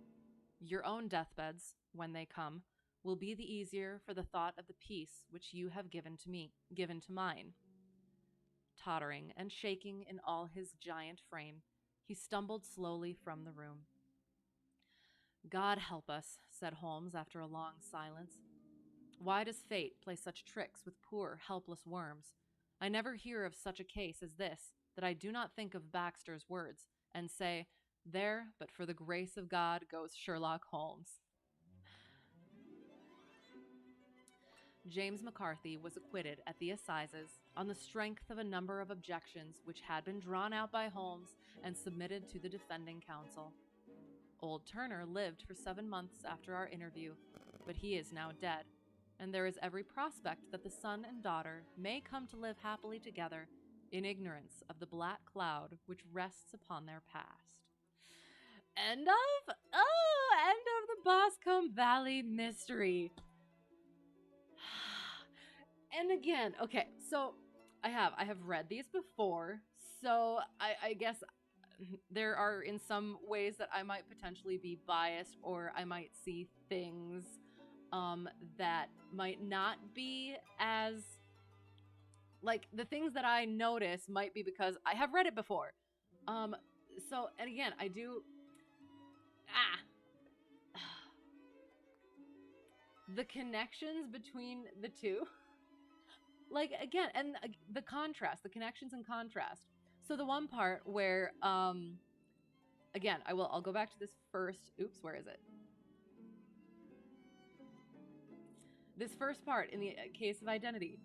Your own deathbeds, when they come, will be the easier for the thought of the peace which you have given to mine. Tottering and shaking in all his giant frame, he stumbled slowly from the room. God help us, said Holmes after a long silence. Why does fate play such tricks with poor, helpless worms? I never hear of such a case as this, that I do not think of Baxter's words, and say, there, but for the grace of God, goes Sherlock Holmes. James McCarthy was acquitted at the assizes on the strength of a number of objections which had been drawn out by Holmes and submitted to the defending counsel. Old Turner lived for 7 months after our interview, but he is now dead, and there is every prospect that the son and daughter may come to live happily together in ignorance of the black cloud which rests upon their past. End of the Boscombe Valley mystery. And again, okay, so I have read these before, so I guess there are in some ways that I might potentially be biased, or I might see things that might not be as, like, the things that I notice might be because I have read it before. So, and again, I do, the connections between the two, like, again, and the contrast, the connections and contrast. So the one part where, again, I'll go back to this first, where is it? This first part in the case of identity.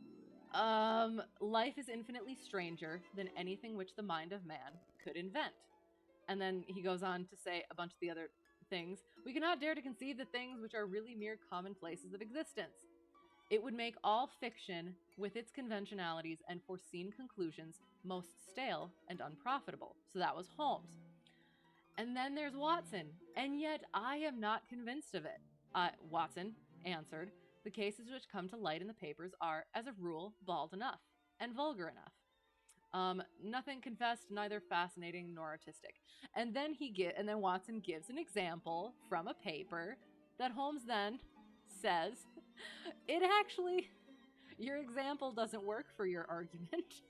Life is infinitely stranger than anything which the mind of man could invent. And then he goes on to say a bunch of the other things. We cannot dare to conceive the things which are really mere commonplaces of existence. It would make all fiction, with its conventionalities and foreseen conclusions, most stale and unprofitable. So that was Holmes. And then there's Watson, and yet I am not convinced of it. Watson answered, the cases which come to light in the papers are, as a rule, bald enough and vulgar enough. Nothing confessed, neither fascinating nor artistic. And then Watson gives an example from a paper that Holmes then says, it actually, your example doesn't work for your argument.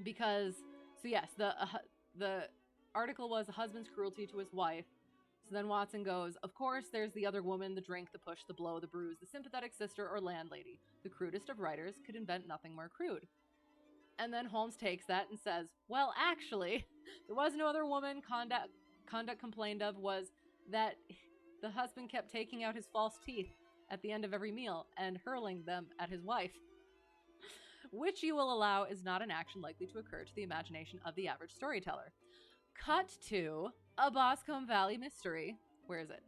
Because, so yes, the article was a husband's cruelty to his wife. So then Watson goes, of course, there's the other woman, the drink, the push, the blow, the bruise, the sympathetic sister or landlady. The crudest of writers could invent nothing more crude. And then Holmes takes that and says, well, actually, there was no other woman. Conduct complained of was that the husband kept taking out his false teeth at the end of every meal and hurling them at his wife. Which you will allow is not an action likely to occur to the imagination of the average storyteller. Cut to a Boscombe Valley mystery. Where is it?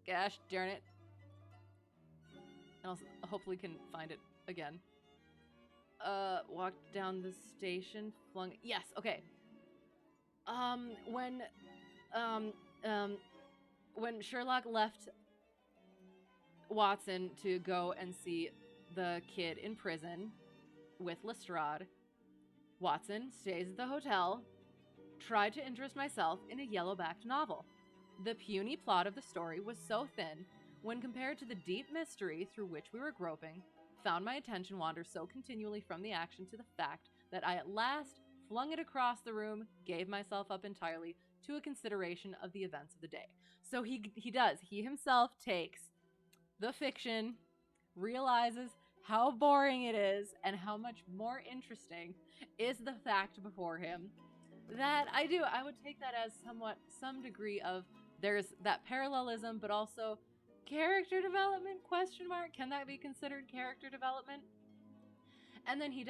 Gosh darn it. I'll hopefully can find it again. Walked down the station, flung... Yes, okay. When Sherlock left Watson to go and see the kid in prison with Lestrade, Watson stays at the hotel, tried to interest myself in a yellow-backed novel. The puny plot of the story was so thin, when compared to the deep mystery through which we were groping, found my attention wander so continually from the action to the fact that I at last flung it across the room, gave myself up entirely to a consideration of the events of the day. So he himself takes the fiction, realizes how boring it is, and how much more interesting is the fact before him. That I would take that as some degree of, there's that parallelism, but also character development, ? Can that be considered character development? And then he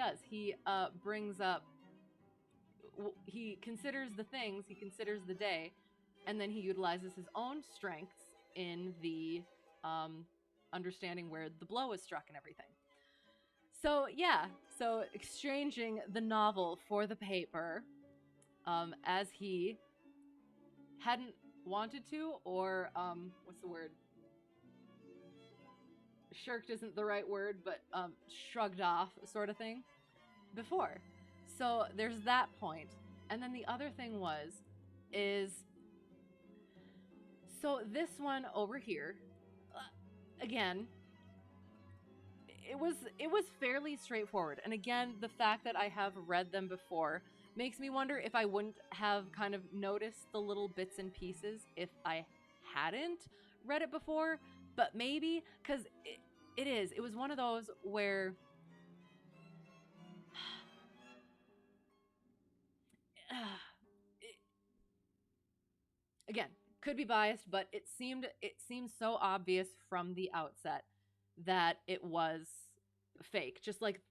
brings up, he considers the things, he considers the day, and then he utilizes his own strengths in the understanding where the blow is struck and everything. So yeah, so exchanging the novel for the paper, as he hadn't wanted to, or what's the word? Shirked isn't the right word, but shrugged off sort of thing before. So there's that point. And then the other thing is, so this one over here, again, it was fairly straightforward. And again, the fact that I have read them before makes me wonder if I wouldn't have kind of noticed the little bits and pieces if I hadn't read it before. But maybe, because it was one of those where again, could be biased, but it seemed so obvious from the outset that it was fake. Just like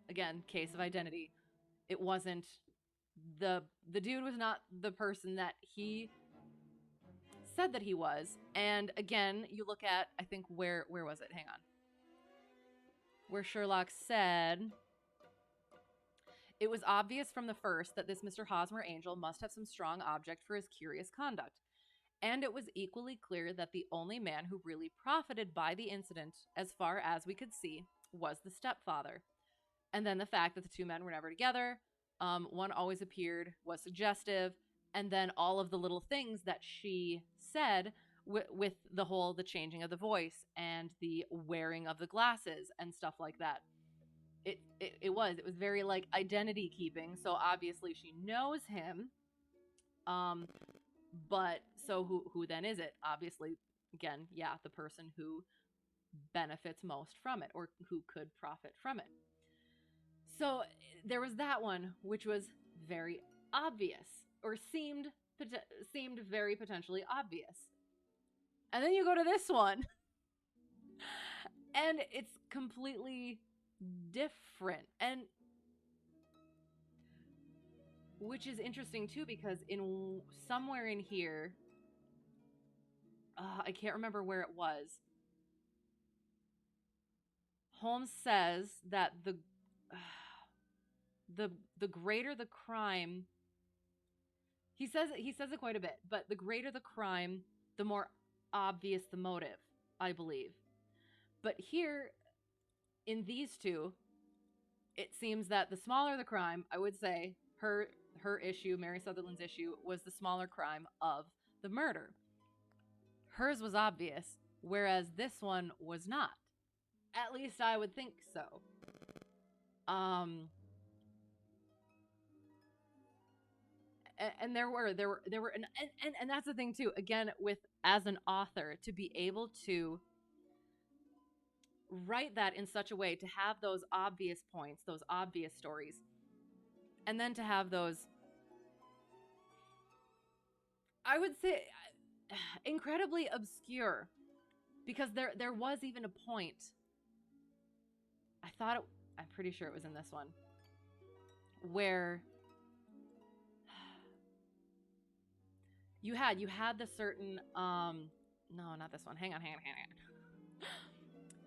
again, case of identity. It wasn't the dude was not the person that he said that he was. And again, you look at, I think, where was it? Hang on. Where Sherlock said, it was obvious from the first that this Mr. Hosmer Angel must have some strong object for his curious conduct. And it was equally clear that the only man who really profited by the incident, as far as we could see, was the stepfather. And then the fact that the two men were never together, one always appeared, was suggestive, and then all of the little things that she said with the changing of the voice and the wearing of the glasses and stuff like that. It was very like identity keeping. So obviously she knows him. But so who then is it? Obviously, again, yeah, the person who benefits most from it or who could profit from it. So there was that one, which was very obvious or seemed very potentially obvious. And then you go to this one and it's completely different. And which is interesting too, because in somewhere in here, I can't remember where it was, Holmes says that the greater the crime, he says it quite a bit, but the greater the crime, the more obvious the motive, I believe. But here, in these two, it seems that the smaller the crime, I would say her issue, Mary Sutherland's issue, was the smaller crime of the murder. Hers was obvious, whereas this one was not. At least I would think so. And there were and that's the thing too, again, with as an author, to be able to write that in such a way, to have those obvious points, those obvious stories, and then to have those, I would say, incredibly obscure, because there was even a point, I'm pretty sure it was in this one, where you had the certain, no, not this one. Hang on.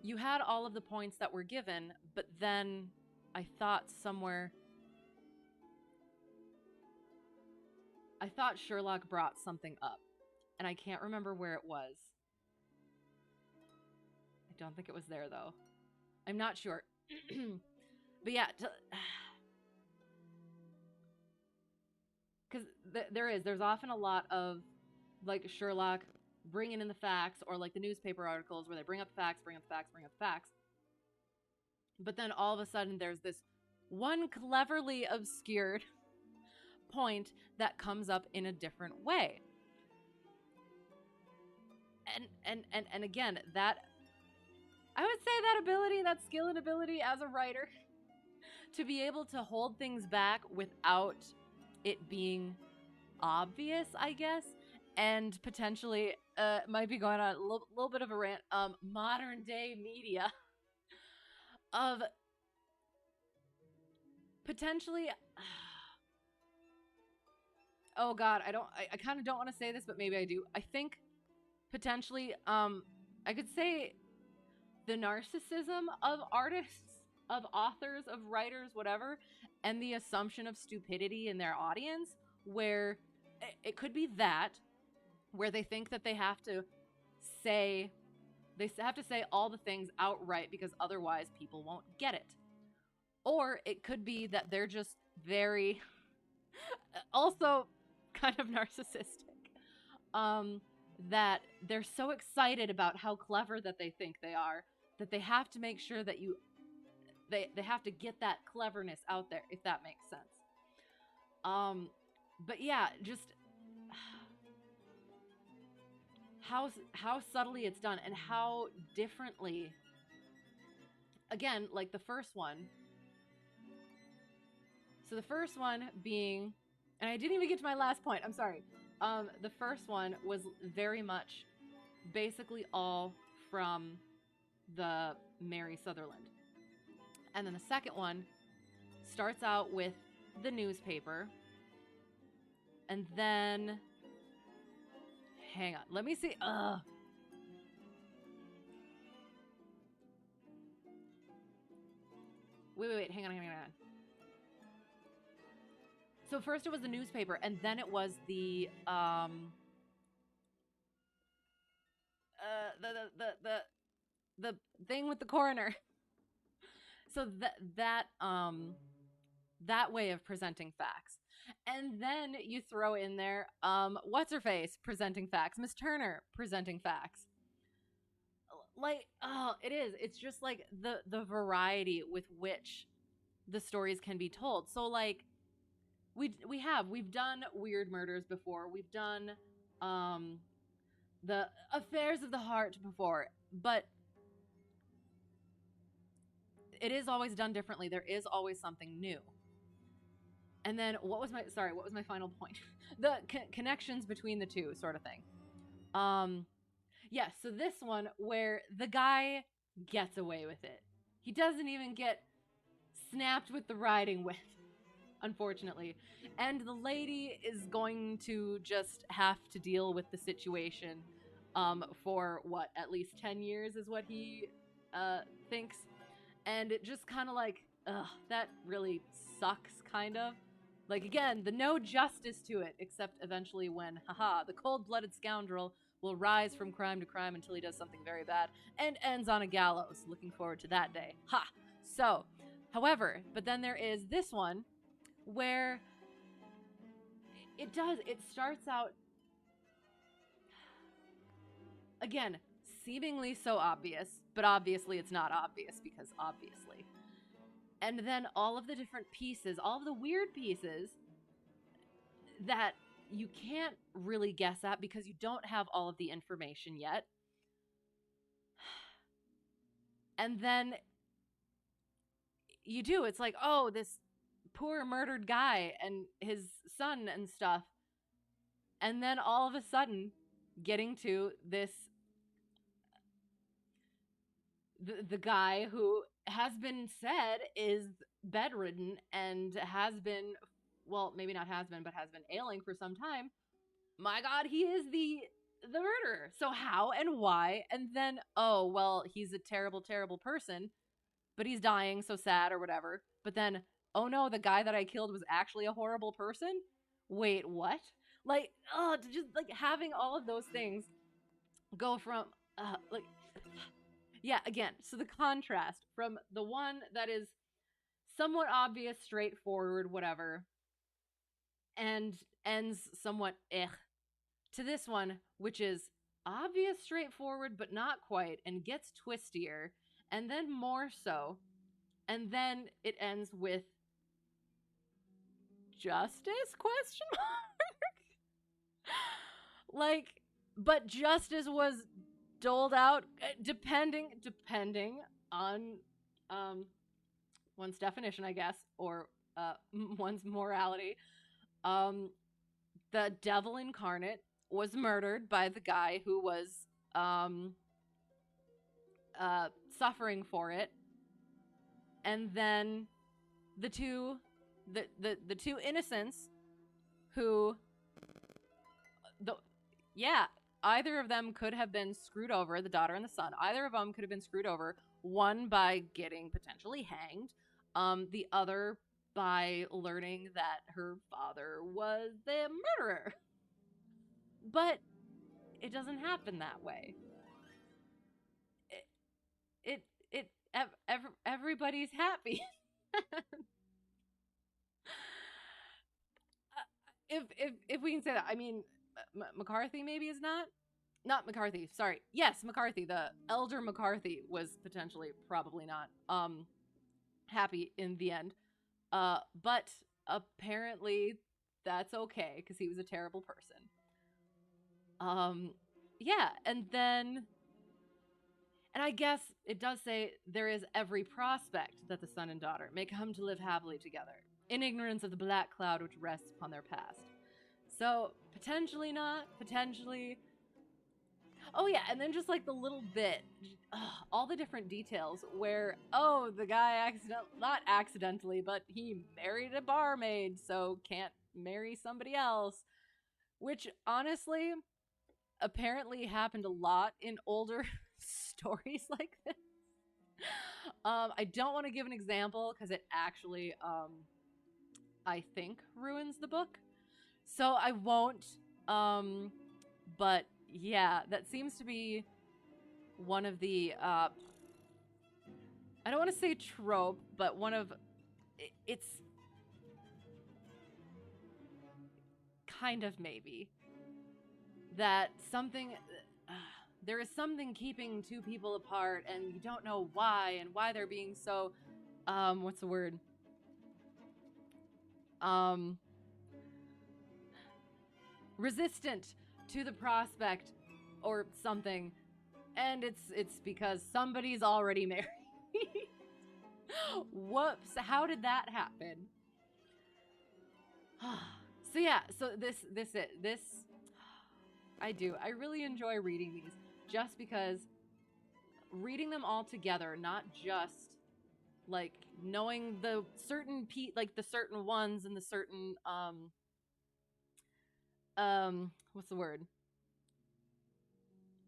You had all of the points that were given, but then I thought Sherlock brought something up, and I can't remember where it was. I don't think it was there, though. I'm not sure. But yeah, because there's often a lot of, like, Sherlock bringing in the facts, or like the newspaper articles where they bring up the facts. But then all of a sudden there's this one cleverly obscured point that comes up in a different way. And again, that, I would say that ability, that skill and ability as a writer, to be able to hold things back without it being obvious, I guess, and potentially might be going on a little bit of a rant, modern day media of potentially, oh god, I kind of don't want to say this, but maybe I do. I think potentially, I could say the narcissism of artists, of authors, of writers, whatever, and the assumption of stupidity in their audience, where it could be that, where they think that they have to say all the things outright because otherwise people won't get it. Or it could be that they're just very Also kind of narcissistic. Um, that they're so excited about how clever that they think they are that they have to make sure that they have to get that cleverness out there, if that makes sense. Um, but yeah, just how subtly it's done and how differently. Again, like the first one. So the first one being, and I didn't even get to my last point. I'm sorry. The first one was very much, basically all from the Mary Sutherland, and then the second one starts out with the newspaper, and then hang on, let me see. Wait, hang on. So first it was the newspaper, and then it was the thing with the coroner. So that way of presenting facts. And then you throw in there what's her face presenting facts, Miss Turner presenting facts. Like, oh, it's just like the variety with which the stories can be told. So like we've done weird murders before. We've done the affairs of the heart before, but it is always done differently. There is always something new. And then what was my final point? The connections between the two, sort of thing. Yeah, so this one where the guy gets away with it. He doesn't even get snapped with the riding whip, unfortunately. And the lady is going to just have to deal with the situation for what, at least 10 years is what he thinks. And it just kind of like, that really sucks, kind of. Like, again, the no justice to it, except eventually when, the cold-blooded scoundrel will rise from crime to crime until he does something very bad and ends on a gallows. Looking forward to that day. Ha! So, however, but then there is this one where it starts out, again, seemingly so obvious, but obviously it's not obvious because obviously. And then all of the different pieces, all of the weird pieces that you can't really guess at because you don't have all of the information yet. And then you do. It's like, oh, this poor murdered guy and his son and stuff. And then all of a sudden, getting to this, the guy who has been said is bedridden and has been, well, maybe not has been, but has been ailing for some time. My God, he is the murderer. So how and why? And then, oh, well, he's a terrible, terrible person, but he's dying, so sad or whatever. But then, oh no, the guy that I killed was actually a horrible person? Wait, what? Like, oh, just like having all of those things go from, like, yeah, again, so the contrast from the one that is somewhat obvious, straightforward, whatever, and ends somewhat to this one, which is obvious, straightforward, but not quite, and gets twistier, and then more so, and then it ends with justice, question mark? Like, but justice was doled out depending on one's definition, I guess, or one's morality. The devil incarnate was murdered by the guy who was suffering for it, and then the two innocents who either of them could have been screwed over, the daughter and the son. Either of them could have been screwed over, one by getting potentially hanged, the other by learning that her father was the murderer. But it doesn't happen that way. Everybody's happy. if we can say that, I mean, McCarthy maybe is not McCarthy. Sorry, yes, McCarthy. The elder McCarthy was potentially probably not happy in the end. But apparently that's okay because he was a terrible person. Yeah, and then, and I guess it does say there is every prospect that the son and daughter may come to live happily together, in ignorance of the black cloud which rests upon their past. So, potentially not, potentially. Oh, yeah, and then just like the little bit, all the different details where, oh, the guy not accidentally, but he married a barmaid, so can't marry somebody else. Which, honestly, apparently happened a lot in older stories like this. I don't want to give an example because it actually, I think, ruins the book. So I won't. But yeah, that seems to be one of the, I don't want to say trope, but one of, it's kind of maybe that something, there is something keeping two people apart and you don't know why and why they're being so, what's the word? Resistant to the prospect or something. And it's because somebody's already married. Whoops, how did that happen? So yeah, so this I do. I really enjoy reading these just because reading them all together, not just like knowing the certain like the certain ones and the certain what's the word?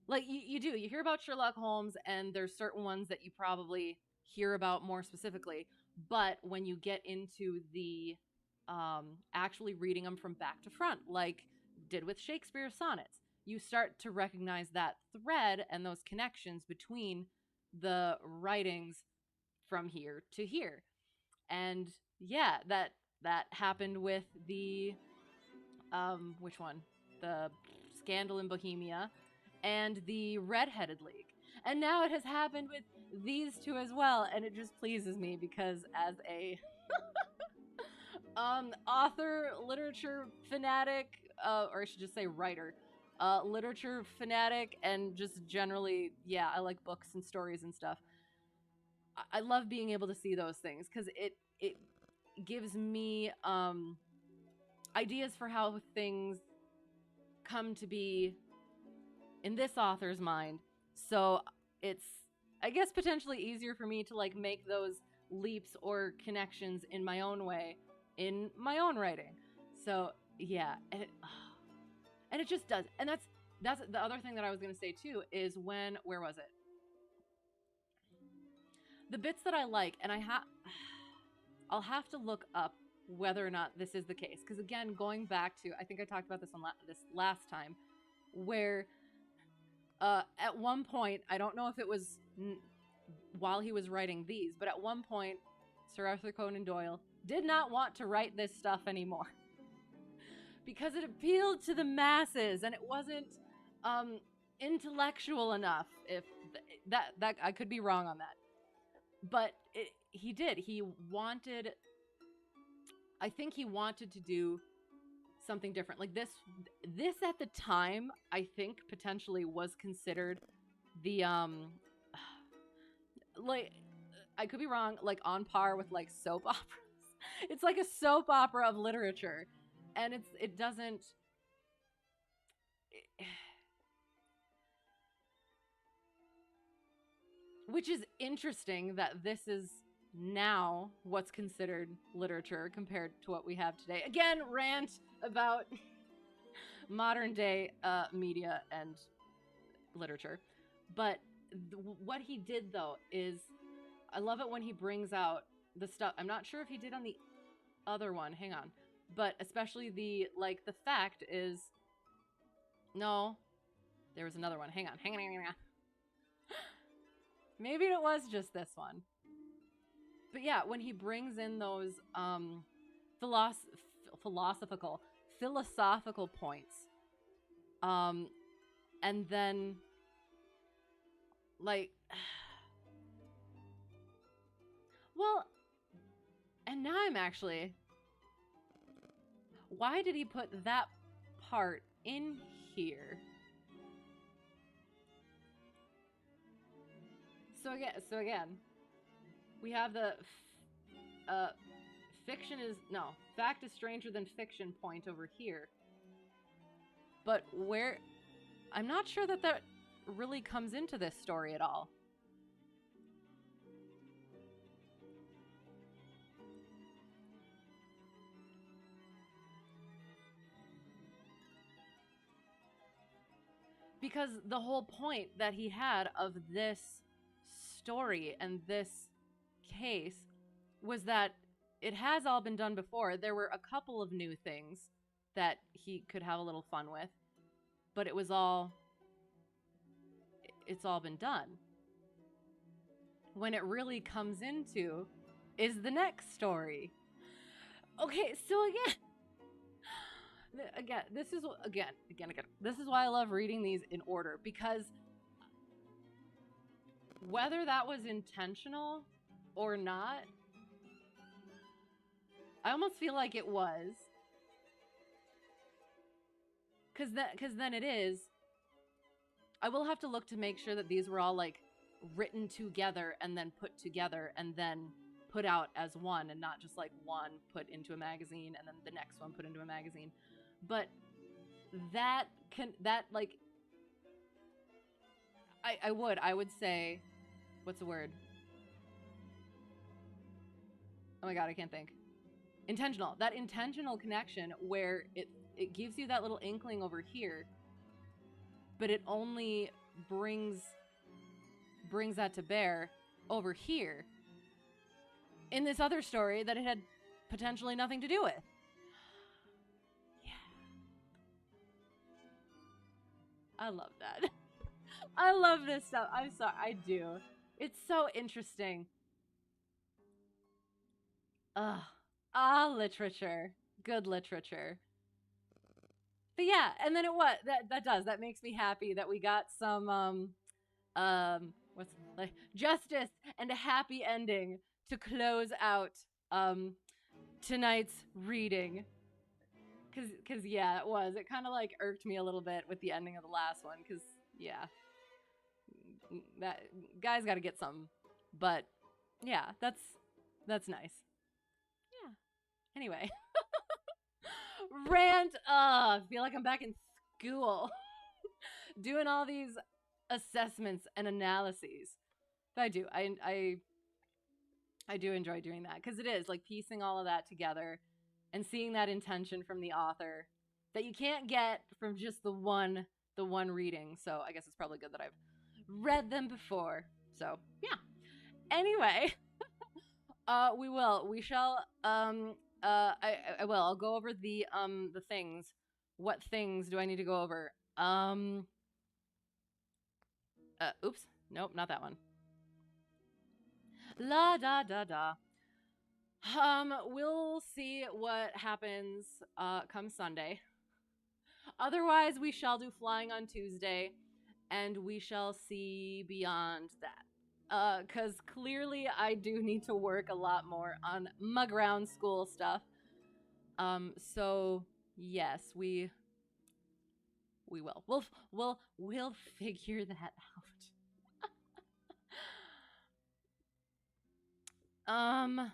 Like you hear about Sherlock Holmes and there's certain ones that you probably hear about more specifically, but when you get into the actually reading them from back to front, like did with Shakespeare's sonnets, you start to recognize that thread and those connections between the writings from here to here. And yeah, that happened with the which one? The Scandal in Bohemia and the Red-Headed League. And now it has happened with these two as well, and it just pleases me because as a author, literature fanatic, or I should just say writer, literature fanatic, and just generally, yeah, I like books and stories and stuff. I love being able to see those things because it gives me ideas for how things come to be in this author's mind. So it's, I guess, potentially easier for me to like make those leaps or connections in my own way in my own writing. So yeah, and it just does. And that's the other thing that I was going to say too is when, where was it? The bits that I like, and I'll have to look up whether or not this is the case. Because again, going back to, I think I talked about this on this last time, where at one point, I don't know if it was while he was writing these, but at one point, Sir Arthur Conan Doyle did not want to write this stuff anymore. Because it appealed to the masses and it wasn't intellectual enough. If that I could be wrong on that. But he did. I think he wanted to do something different. Like this at the time, I think potentially was considered the like, I could be wrong, like on par with like soap operas. It's like a soap opera of literature, and it doesn't. Which is interesting that this is now what's considered literature compared to what we have today. Again, rant about modern day media and literature. But what he did though is, I love it when he brings out the stuff. I'm not sure if he did on the other one. Hang on. But especially the fact is, no, there was another one. Hang on. Maybe it was just this one. But yeah, when he brings in those philosophical, philosophical points. And then, like, well, and now I'm actually, why did he put that part in here? So again, we have the fact is stranger than fiction point over here. But where, I'm not sure that really comes into this story at all. Because the whole point that he had of this story and this case was that it has all been done before. There were a couple of new things that he could have a little fun with, but it's all been done. When it really comes into is the next story. Okay, so again, this is why I love reading these in order, because whether that was intentional or not, I almost feel like it was. Because then it is. I will have to look to make sure that these were all like written together and then put together and then put out as one, and not just like one put into a magazine and then the next one put into a magazine. But I would say, what's the word? Oh my god, I can't think. Intentional. That intentional connection where it gives you that little inkling over here, but it only brings that to bear over here in this other story that it had potentially nothing to do with. Yeah. I love that. I love this stuff. I'm sorry. I do. It's so interesting. Literature. Good literature. But yeah, and then that makes me happy that we got some justice and a happy ending to close out tonight's reading. Cause yeah, it kind of like irked me a little bit with the ending of the last one, cause yeah, that guy's got to get something. But yeah, that's nice. Yeah. Anyway. Rant. I feel like I'm back in school doing all these assessments and analyses. But I do. I do enjoy doing that, because it is like piecing all of that together and seeing that intention from the author that you can't get from just the one reading. So I guess it's probably good that I've read them before. So yeah. Anyway, we shall I will. I'll go over the things. What things do I need to go over? Oops. Nope, not that one. La da da da. We'll see what happens come Sunday. Otherwise, we shall do flying on Tuesday, and we shall see beyond that. Because clearly I do need to work a lot more on my ground school stuff. So yes, we will. We'll figure that out.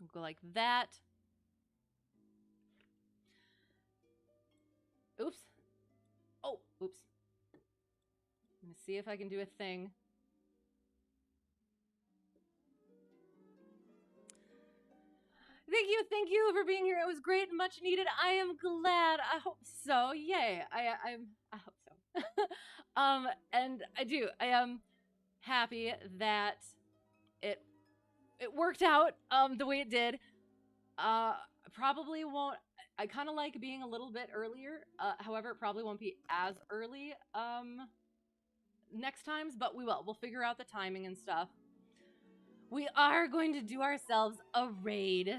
We'll go like that. Oops. Oh, oops. I'm gonna see if I can do a thing. Thank you for being here. It was great and much needed. I am glad. I hope so. Yay. I hope so. And I am happy that it worked out the way it did. Probably won't. I kind of like being a little bit earlier. However, it probably won't be as early next times, but we will. We'll figure out the timing and stuff. We are going to do ourselves a raid.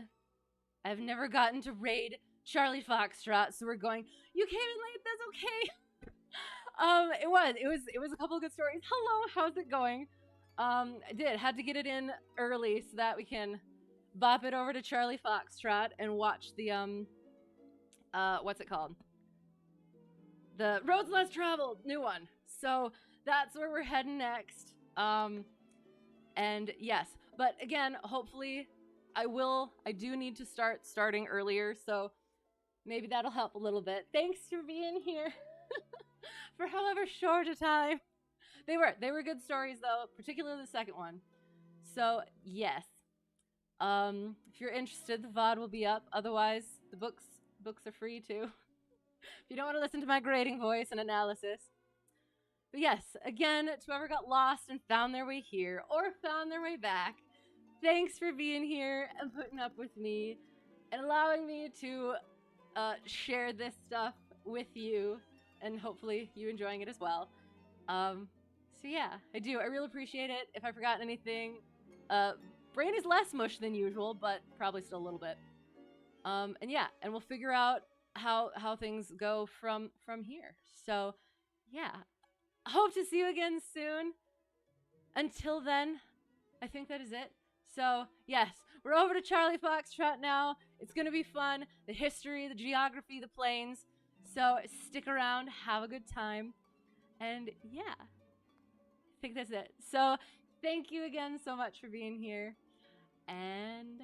I've never gotten to raid Charlie Foxtrot. So we're going, you came in late, that's okay. It was a couple of good stories. Hello, how's it going? I had to get it in early so that we can bop it over to Charlie Foxtrot and watch the what's it called? The Roads Less Traveled new one. So that's where we're heading next. And yes, but again, hopefully I do need to starting earlier, so maybe that'll help a little bit. Thanks for being here for however short a time. They were good stories though, particularly the second one. So yes, if you're interested, the VOD will be up. Otherwise, the books are free too. If you don't want to listen to my grating voice and analysis. But yes, again, to whoever got lost and found their way here or found their way back, thanks for being here and putting up with me and allowing me to share this stuff with you, and hopefully you enjoying it as well. So yeah, I really appreciate it. If I forgot anything, brain is less mush than usual, but probably still a little bit. And yeah, and we'll figure out how things go from here. So yeah, hope to see you again soon. Until then, I think that is it. So yes, we're over to Charlie Foxtrot now. It's gonna be fun. The history, the geography, the planes. So stick around, have a good time. And yeah, I think that's it. So thank you again so much for being here. And